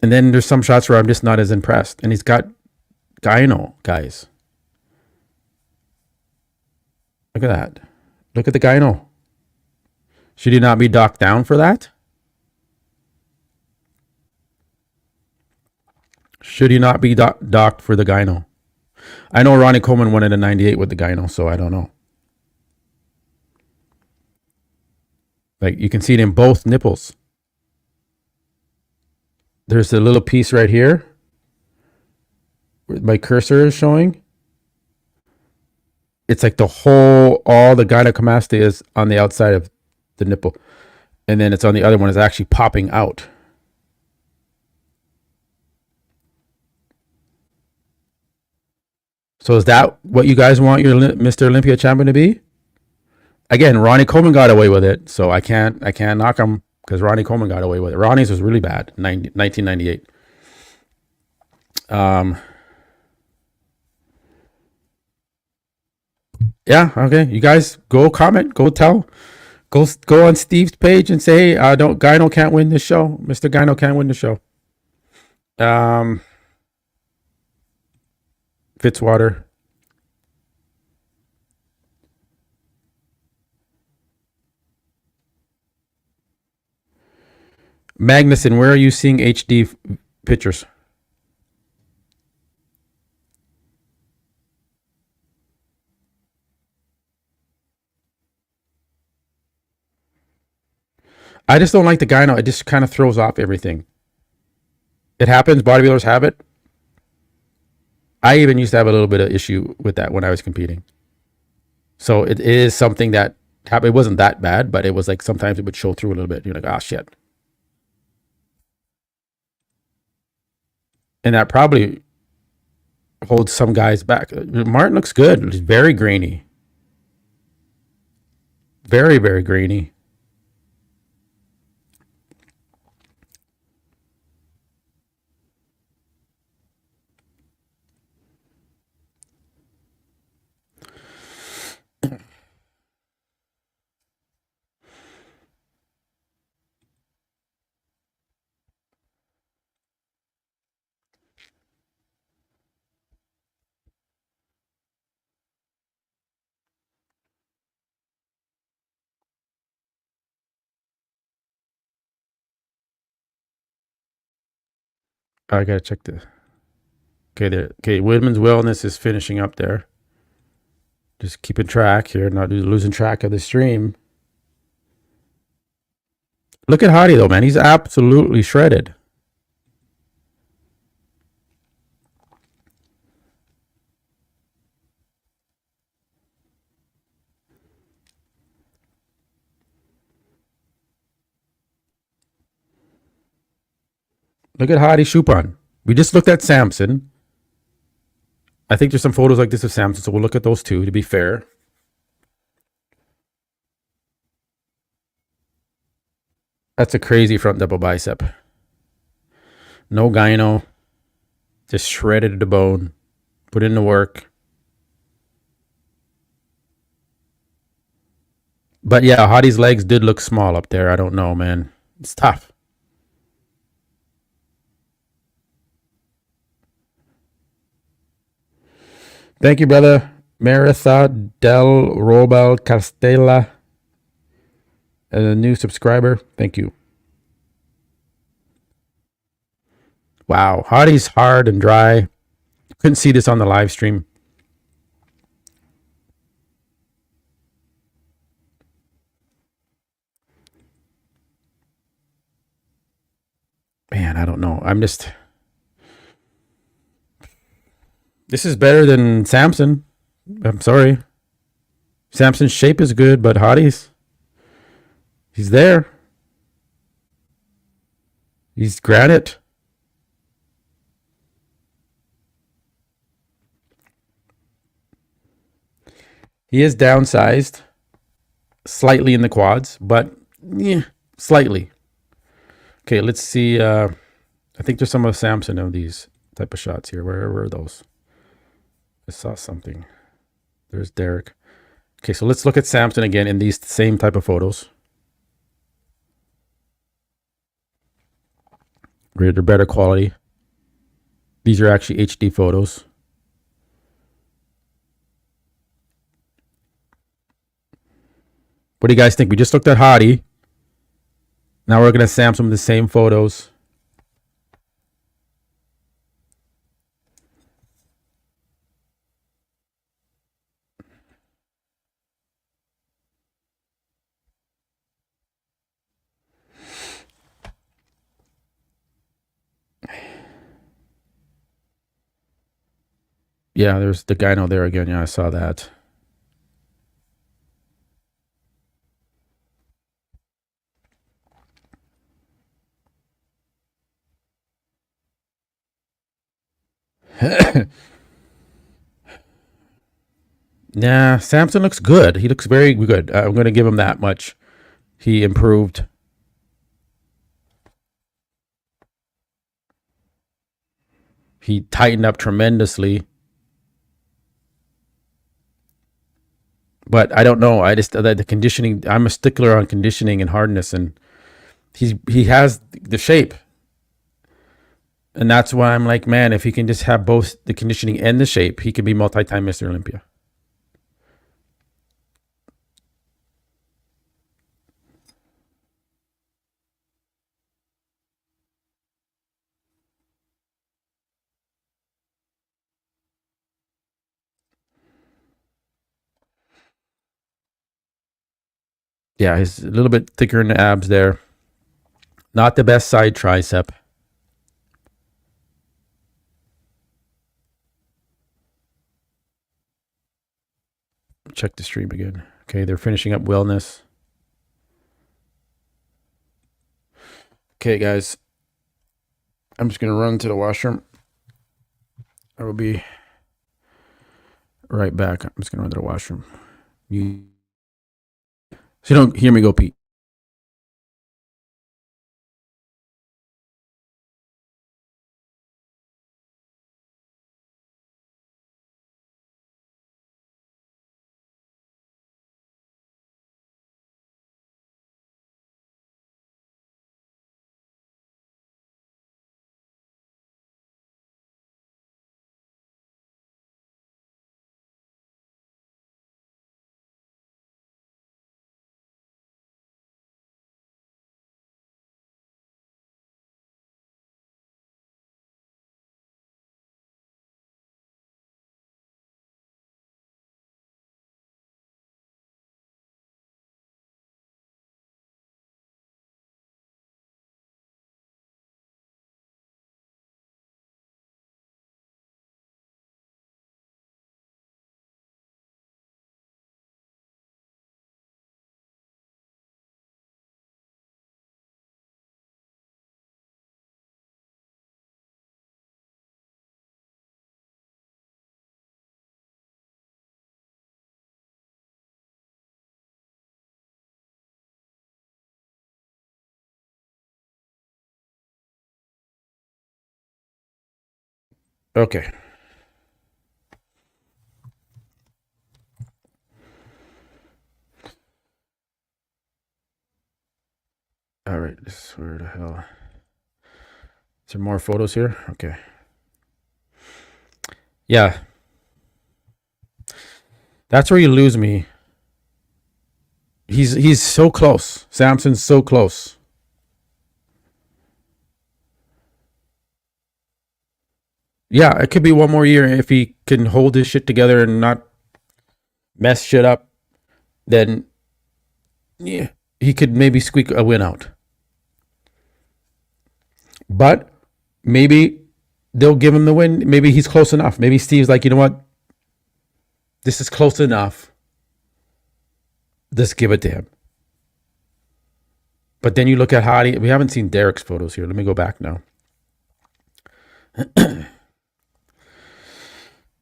And then there's some shots where I'm just not as impressed. And he's got gyno, guys. Look at that. Look at the gyno. Should he not be docked down for that? Should he not be docked for the gyno? I know Ronnie Coleman won it in 98 with the gyno, so I don't know. Like, you can see it in both nipples. There's a little piece right here where my cursor is showing. It's like all the gynecomastia is on the outside of the nipple. And then it's on the other one, is actually popping out. So is that what you guys want your Mr. Olympia champion to be? Again, Ronnie Coleman got away with it, so I can't knock him because Ronnie Coleman got away with it. Ronnie's was really bad, 1998. Yeah, okay. You guys go comment, go on Steve's page and say, Gyno can't win this show. Mr. Gyno can't win the show. Fitzwater. Magnuson, where are you seeing HD pictures? I just don't like the gyno. It just kind of throws off everything. It happens. Bodybuilders have it. I even used to have a little bit of issue with that when I was competing. So it is something that happened. It wasn't that bad, but it was like sometimes it would show through a little bit. You're like, ah, shit. And that probably holds some guys back. Martin looks good. He's very grainy. Very, very grainy. I gotta check this. Okay, there. Okay, Women's Wellness is finishing up there. Just keeping track here, not losing track of the stream. Look at Hottie though, man. He's absolutely shredded. Look at Hottie Chupon. We just looked at Samson. I think there's some photos like this of Samson, so we'll look at those two to be fair. That's a crazy front double bicep. No gyno. Just shredded to the bone. Put in the work. But yeah, Hottie's legs did look small up there. I don't know, man. It's tough. Thank you, brother. Maritha del Robel Castella. As a new subscriber. Thank you. Wow. Hottie's hard and dry. Couldn't see this on the live stream. Man, I don't know. This is better than Samson. I'm sorry. Samson's shape is good, but Hottie's, he's there. He's granite. He is downsized slightly in the quads, but yeah, slightly. Okay, let's see. I think there's some of Samson of these type of shots here. Where were those? I saw something. There's Derek. Okay, so let's look at Samson again in these same type of photos. They're better quality. These are actually HD photos. What do you guys think? We just looked at Hottie. Now we're going to Samson the same photos. Yeah, there's the gyno there again. Yeah, I saw that. Nah, Samson looks good. He looks very good. I'm going to give him that much. He improved. He tightened up tremendously. But I don't know. I just the conditioning. I'm a stickler on conditioning and hardness, and he has the shape, and that's why I'm like, man, if he can just have both the conditioning and the shape, he can be multi-time Mr. Olympia. Yeah, he's a little bit thicker in the abs there. Not the best side tricep. Check the stream again. Okay, they're finishing up wellness. Okay, guys. I'm just going to run to the washroom. I will be right back. I'm just going to run to the washroom. So you don't hear me go pee. Okay. All right. This is where the hell. Is there more photos here? Okay. Yeah. That's where you lose me. He's so close. Samson's so close. Yeah, it could be one more year if he can hold his shit together and not mess shit up. Then, yeah, he could maybe squeak a win out. But maybe they'll give him the win. Maybe he's close enough. Maybe Steve's like, you know what? This is close enough. Let's give it to him. But then you look at Hottie. We haven't seen Derek's photos here. Let me go back now.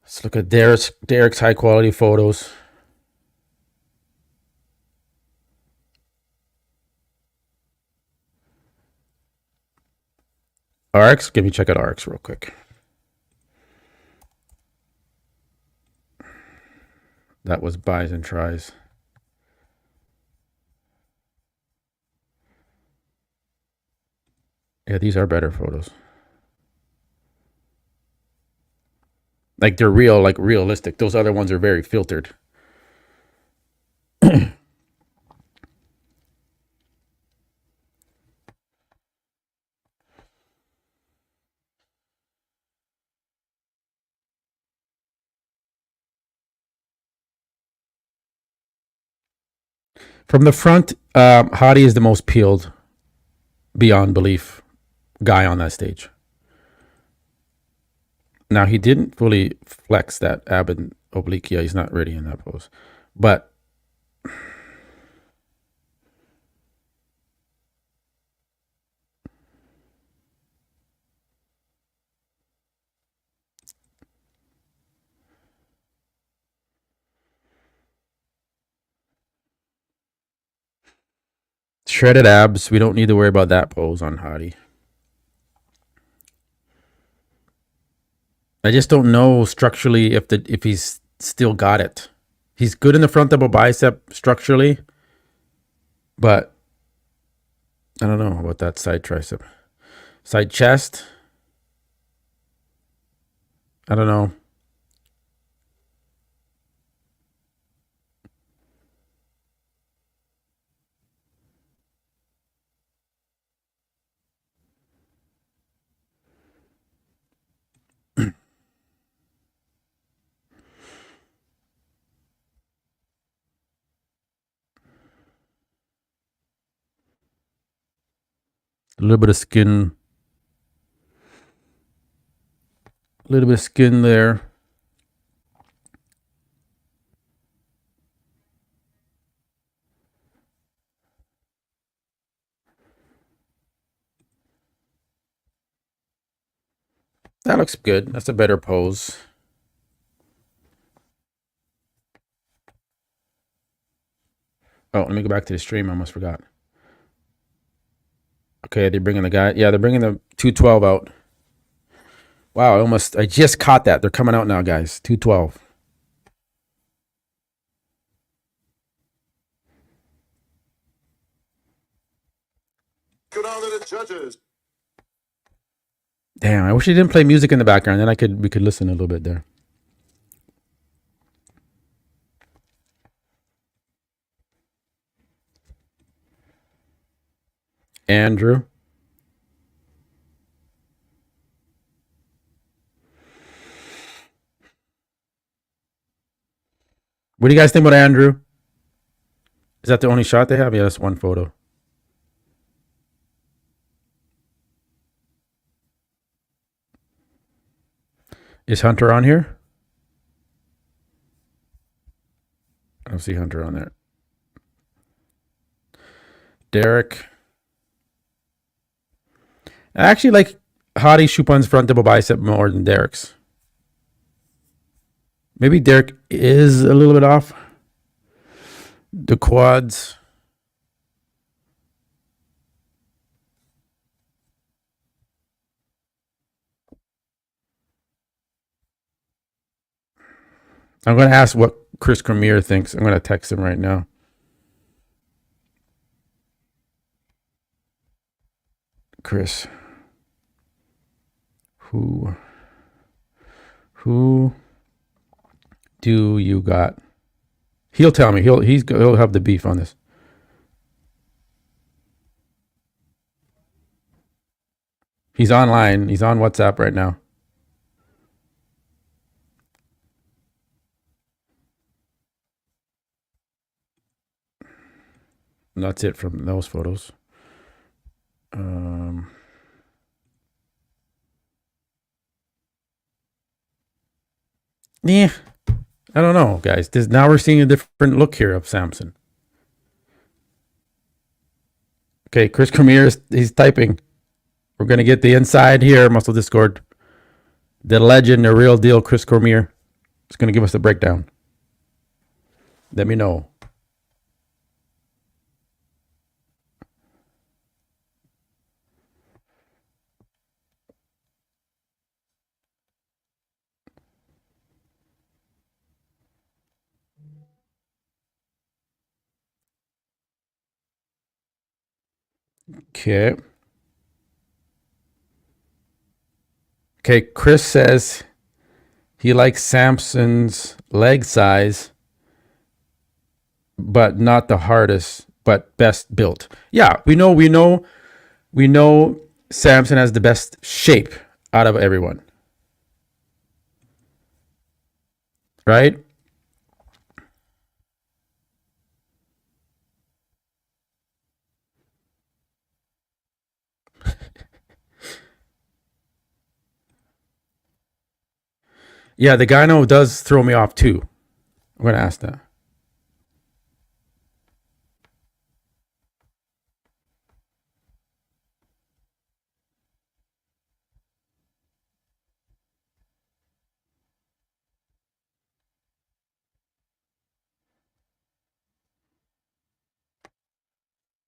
Let's look at Derek's high quality photos. RX. Let me check out RX real quick. That was buys and tries. Yeah, these are better photos. Like they're real, like realistic. Those other ones are very filtered. From the front, Hadi is the most peeled, beyond belief, guy on that stage. Now, he didn't fully flex that ab and oblique. Yeah, he's not ready in that pose. But shredded abs, we don't need to worry about that pose on Hadi. I just don't know structurally if he's still got it. He's good in the front double bicep structurally, but I don't know about that side tricep. Side chest, I don't know. A little bit of skin. A little bit of skin there. That looks good. That's a better pose. Oh, let me go back to the stream. I almost forgot. Okay, they're bringing the guy. Yeah, they're bringing the 212 out. Wow, I just caught that. They're coming out now, guys. 212. Go down to the judges. Damn, I wish he didn't play music in the background. Then we could listen a little bit there. Andrew. What do you guys think about Andrew? Is that the only shot they have? Yeah, that's one photo. Is Hunter on here? I don't see Hunter on there. Derek. I actually like Hadi Chupin's front double bicep more than Derek's. Maybe Derek is a little bit off. The quads. I'm going to ask what Chris Cormier thinks. I'm going to text him right now. Chris. Who do you got? He'll tell me. He'll have the beef on this. He's online. He's on WhatsApp right now. And that's it from those photos. Yeah, I don't know, guys. Now we're seeing a different look here of Samson. Okay, Chris Cormier, he's typing. We're going to get the inside here, Muscle Discord. The legend, the real deal, Chris Cormier is going to give us the breakdown. Let me know. Okay. Okay, Chris says he likes Samson's leg size, but not the hardest, but best built. Yeah, we know Samson has the best shape out of everyone. Right? Yeah, the gyno does throw me off too. I'm gonna ask that.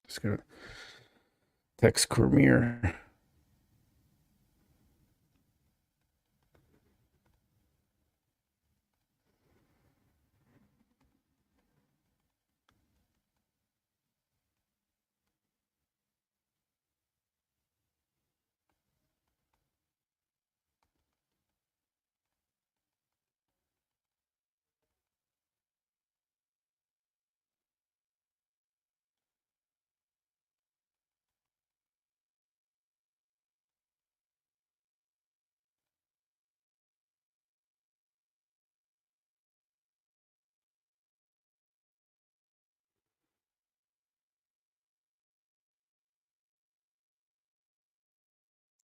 Just gonna text Cormier.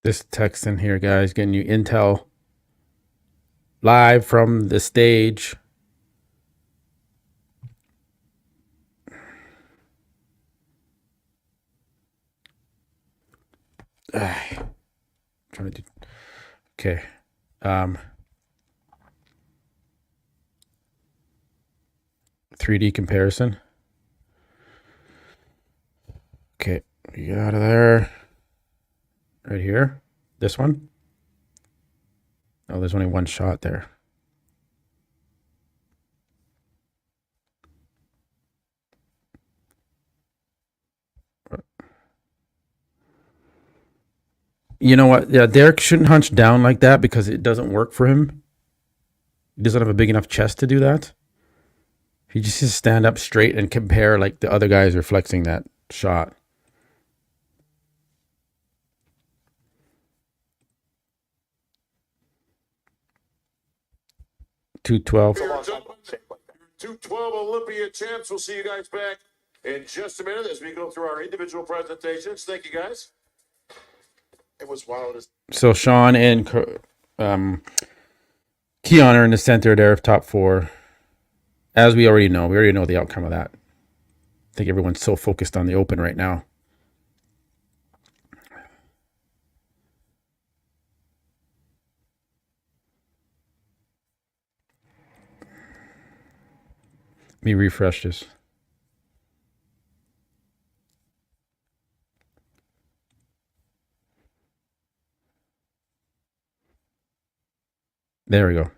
This text in here, guys, getting you intel live from the stage. Trying to do okay. 3D comparison. Okay, we get out of there. Right here. This one. Oh, there's only one shot there. You know what? Yeah, Derek shouldn't hunch down like that because it doesn't work for him. He doesn't have a big enough chest to do that. He just needs to stand up straight and compare like the other guys are flexing that shot. $212. 212 Olympia champs. We'll see you guys back in just a minute as we go through our individual presentations. Thank you, guys. It was wild. So Shaun and Keon are in the center there of top 4. As we already know the outcome of that. I think everyone's so focused on the open right now. Let me refresh this. There we go.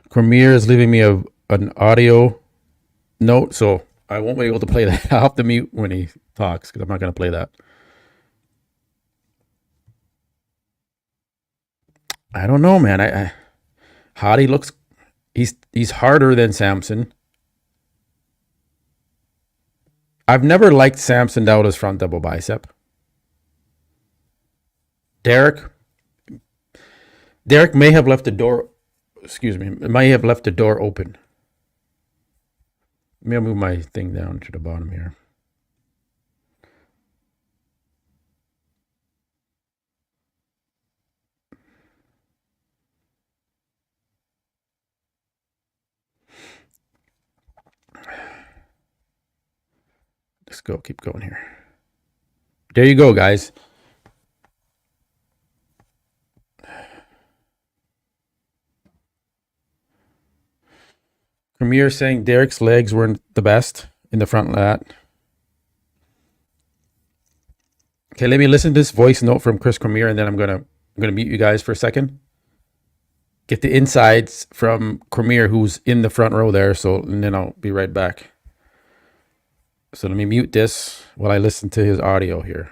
Cormier is leaving me an audio note, so I won't be able to play that. I'll have to mute when he talks because I'm not going to play that. I don't know, man. Hottie looks, he's harder than Samson. I've never liked Samson Dauda's front double bicep. Derek may have left the door, may have left the door open. Maybe I'll move my thing down to the bottom here. Let's go, keep going here. There you go, guys. Cormier saying Derek's legs weren't the best in the front lat. Okay, let me listen to this voice note from Chris Cormier, and then I'm gonna mute you guys for a second. Get the insides from Cormier, who's in the front row there. So, and then I'll be right back. So let me mute this while I listen to his audio here.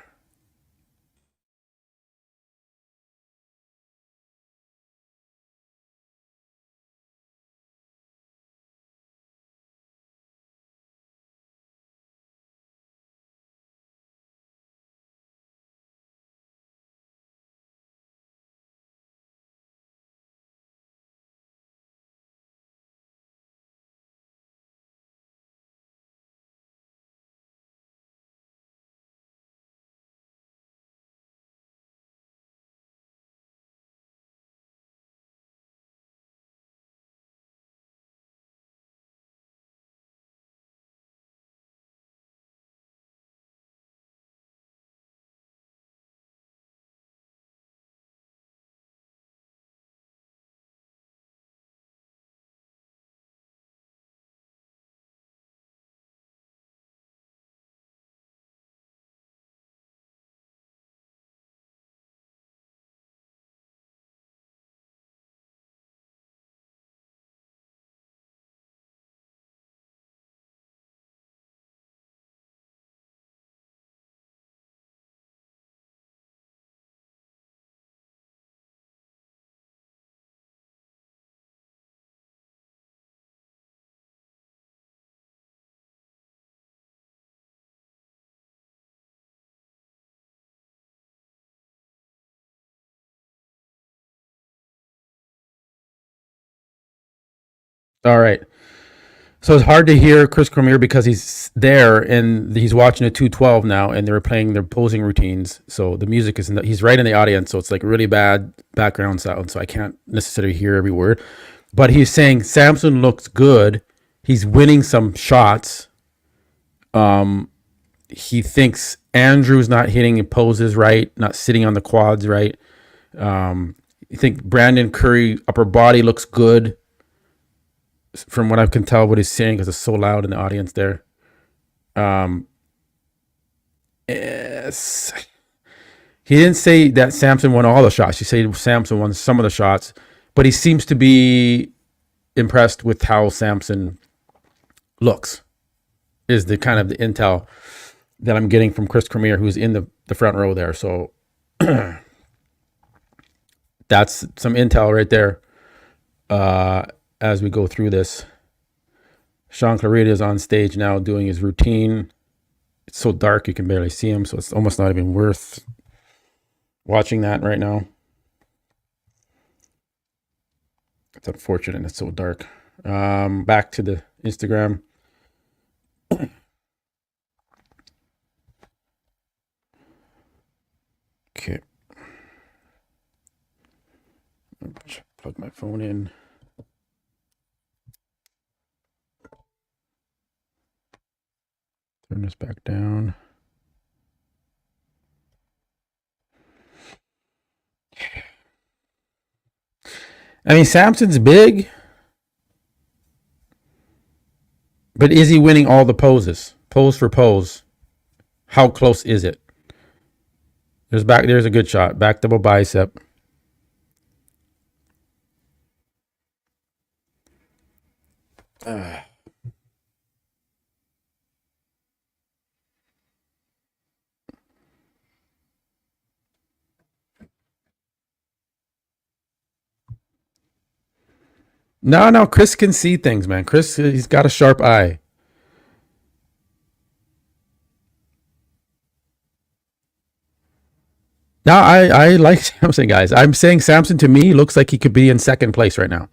All right. So it's hard to hear Chris Cormier because he's there and he's watching a 212 now, and they're playing their posing routines. So the music is he's right in the audience, so it's like really bad background sound. So I can't necessarily hear every word. But he's saying Samson looks good. He's winning some shots. He thinks Andrew's not hitting poses right, not sitting on the quads right. You think Brandon Curry upper body looks good. From what I can tell, what he's saying, because it's so loud in the audience there. Yes. He didn't say that Samson won all the shots. He said Samson won some of the shots, but he seems to be impressed with how Samson looks. Is the kind of the intel that I'm getting from Chris Cormier, who's in the front row there. So that's some intel right there. As we go through this, Shaun Clarida is on stage now doing his routine. It's so dark you can barely see him, so it's almost not even worth watching that right now. It's unfortunate it's so dark. Back to the Instagram. Okay. Plug my phone in. Turn this back down. I mean, Samson's big, but is he winning all the poses? Pose for pose. How close is it? There's a good shot. Back double bicep. No, Chris can see things, man. Chris, he's got a sharp eye. No, I like Samson, guys. I'm saying Samson to me looks like he could be in second place right now.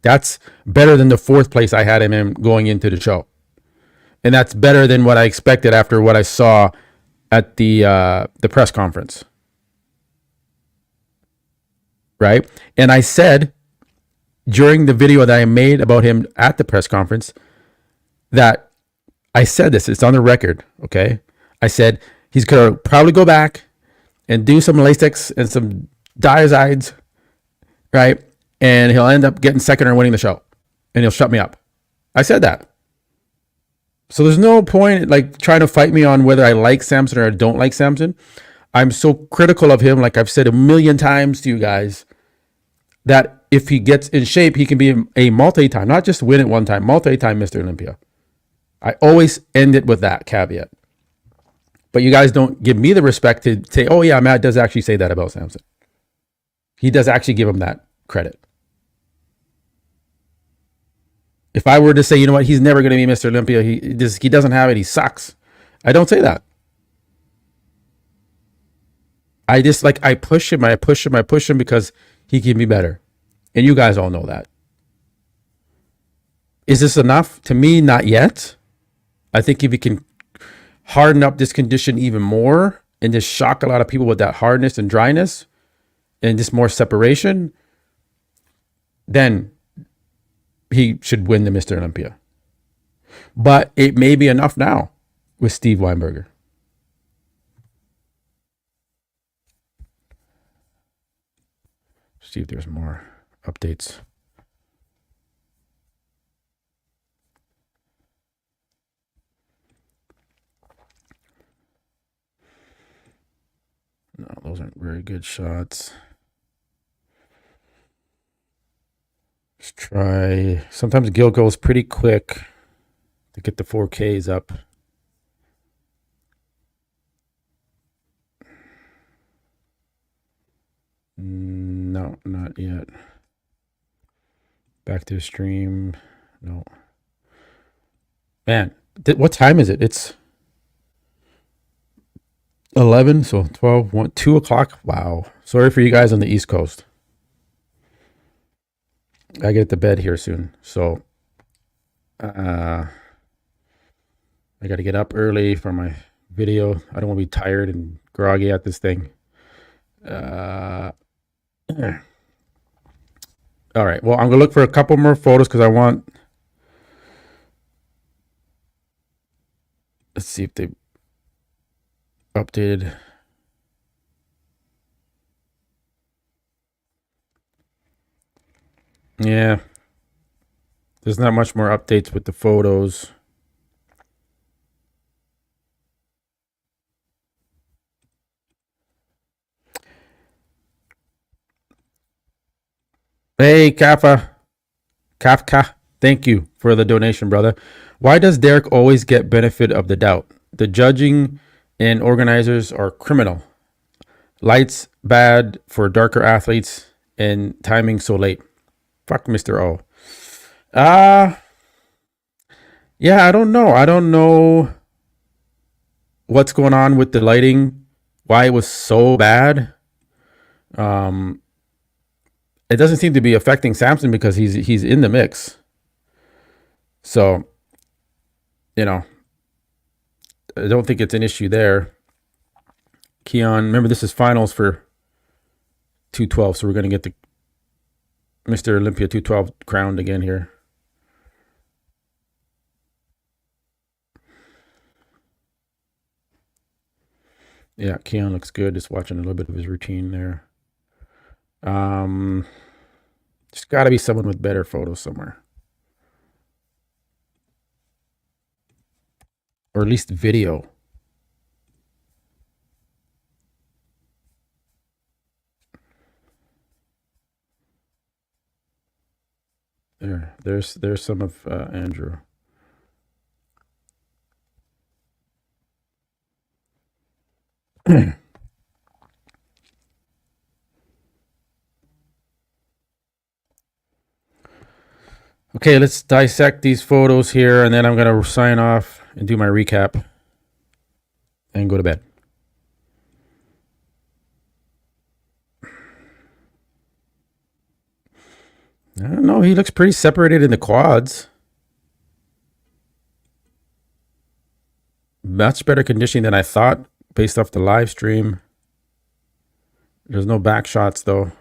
That's better than the fourth place I had him in going into the show. And that's better than what I expected after what I saw at the press conference. Right? And I said during the video that I made about him at the press conference that I said this, it's on the record, okay? I said he's going to probably go back and do some latex and some diazides, right? And he'll end up getting second or winning the show. And he'll shut me up. I said that. So there's no point like trying to fight me on whether I like Samson or I don't like Samson. I'm so critical of him, like I've said a million times to you guys, that if he gets in shape, he can be a multi-time, not just win it one time, multi-time Mr. Olympia. I always end it with that caveat. But you guys don't give me the respect to say, oh yeah, Matt does actually say that about Samson. He does actually give him that credit. If I were to say, you know what, he's never going to be Mr. Olympia, he doesn't have it, he sucks, I don't say that. I just I push him because he can be better. And you guys all know that. Is this enough? To me, not yet. I think if he can harden up this condition even more and just shock a lot of people with that hardness and dryness and just more separation, then he should win the Mr. Olympia. But it may be enough now with Steve Weinberger. See if there's more updates. No, those aren't very good shots. Let's try. Sometimes Gil goes pretty quick to get the 4Ks up. No, not yet. Back to the stream. No. Man, what time is it? It's 11, so 12, 1, 2 o'clock. Wow. Sorry for you guys on the East Coast. I get to bed here soon, so I got to get up early for my video. I don't want to be tired and groggy at this thing. All right. Well, I'm going to look for a couple more photos because I want... Let's see if they updated. Yeah. There's not much more updates with the photos. Hey, Kafka, thank you for the donation, brother. Why does Derek always get benefit of the doubt? The judging and organizers are criminal. Lights bad for darker athletes and timing so late. Fuck Mr. O. Yeah, I don't know. I don't know what's going on with the lighting, why it was so bad. It doesn't seem to be affecting Samson because he's in the mix. So, you know, I don't think it's an issue there. Keon, remember this is finals for 212, so we're going to get the Mr. Olympia 212 crowned again here. Yeah, Keon looks good. Just watching a little bit of his routine there. There's got to be someone with better photos somewhere. Or at least video. There's some of Andrew. Okay, let's dissect these photos here, and then I'm going to sign off and do my recap and go to bed. I don't know. He looks pretty separated in the quads. Much better conditioning than I thought based off the live stream. There's no back shots, though.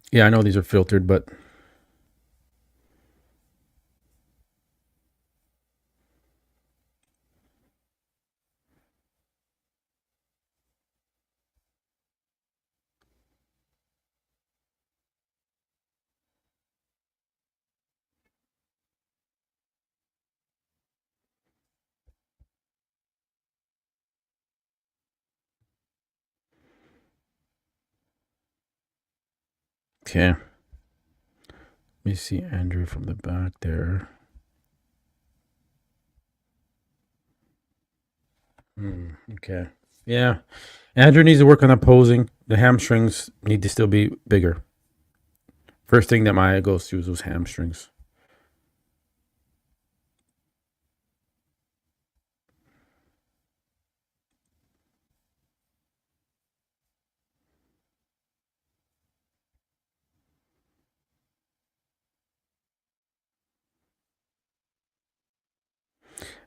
Yeah, I know these are filtered, but Okay. Let me see Andrew from the back there. Okay. Yeah. Andrew needs to work on that posing. The hamstrings need to still be bigger. First thing that Maya goes through is those hamstrings.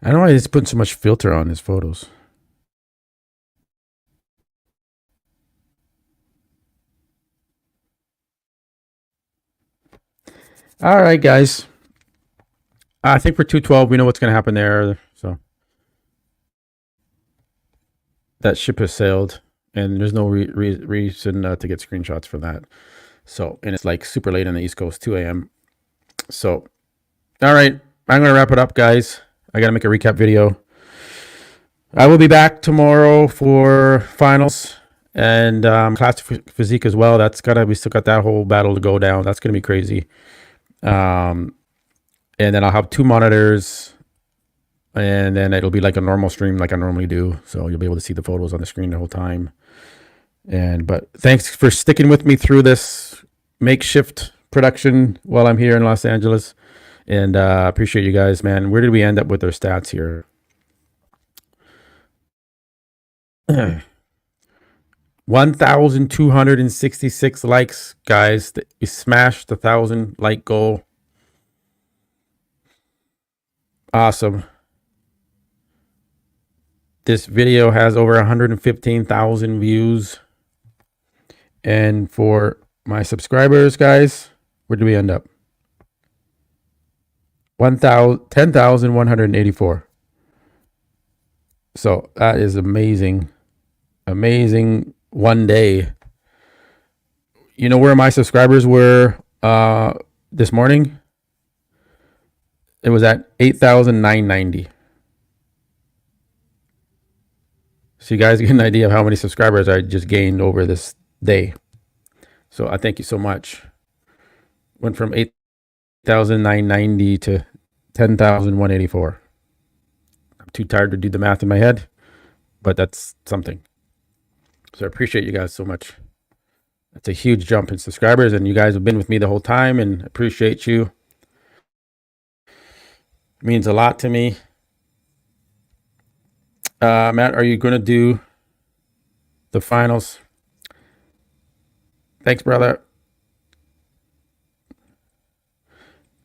I don't know why he's putting so much filter on his photos. All right, guys. I think for 212, we know what's going to happen there. So that ship has sailed, and there's no reason to get screenshots for that. So, and it's like super late on the East Coast, 2 a.m. So, all right, I'm going to wrap it up, guys. I got to make a recap video. I will be back tomorrow for finals and classic physique as well. We still got that whole battle to go down. That's going to be crazy. And then I'll have 2 monitors, and then it'll be like a normal stream like I normally do. So you'll be able to see the photos on the screen the whole time. But thanks for sticking with me through this makeshift production while I'm here in Los Angeles. And appreciate you guys, man. Where did we end up with our stats here? 1,266 likes, guys. We smashed the 1,000 like goal. Awesome. This video has over 115,000 views. And for my subscribers, guys, where do we end up? 10,184. So that is amazing. Amazing one day. You know where my subscribers were this morning? It was at 8,990. So you guys get an idea of how many subscribers I just gained over this day. So I thank you so much. Went from 8,990 to 10,184. I'm too tired to do the math in my head, but that's something. So I appreciate you guys so much. That's a huge jump in subscribers, and you guys have been with me the whole time, and appreciate you. It means a lot to me. Matt, are you going to do the finals? Thanks, brother.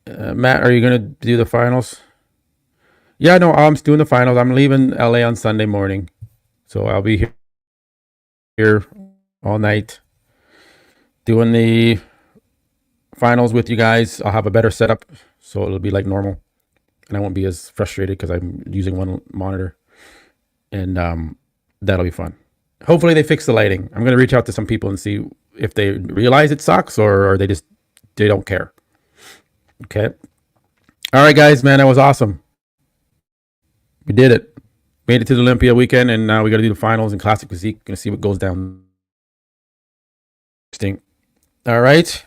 Matt, are you going to do the finals? Yeah, no, I'm doing the finals. I'm leaving LA on Sunday morning. So I'll be here all night doing the finals with you guys. I'll have a better setup, so it'll be like normal. And I won't be as frustrated because I'm using one monitor. And that'll be fun. Hopefully they fix the lighting. I'm going to reach out to some people and see if they realize it sucks or they don't care. Okay. All right, guys, man, that was awesome. We did it. Made it to the Olympia weekend, and now we got to do the finals and classic physique. Going to see what goes down. All right.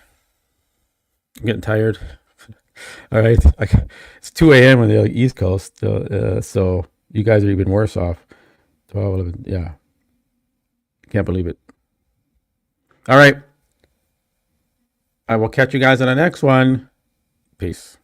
I'm getting tired. All right. It's 2 a.m. on the East Coast. So you guys are even worse off. 12, 11. Yeah. Can't believe it. All right. I will catch you guys on the next one. Peace.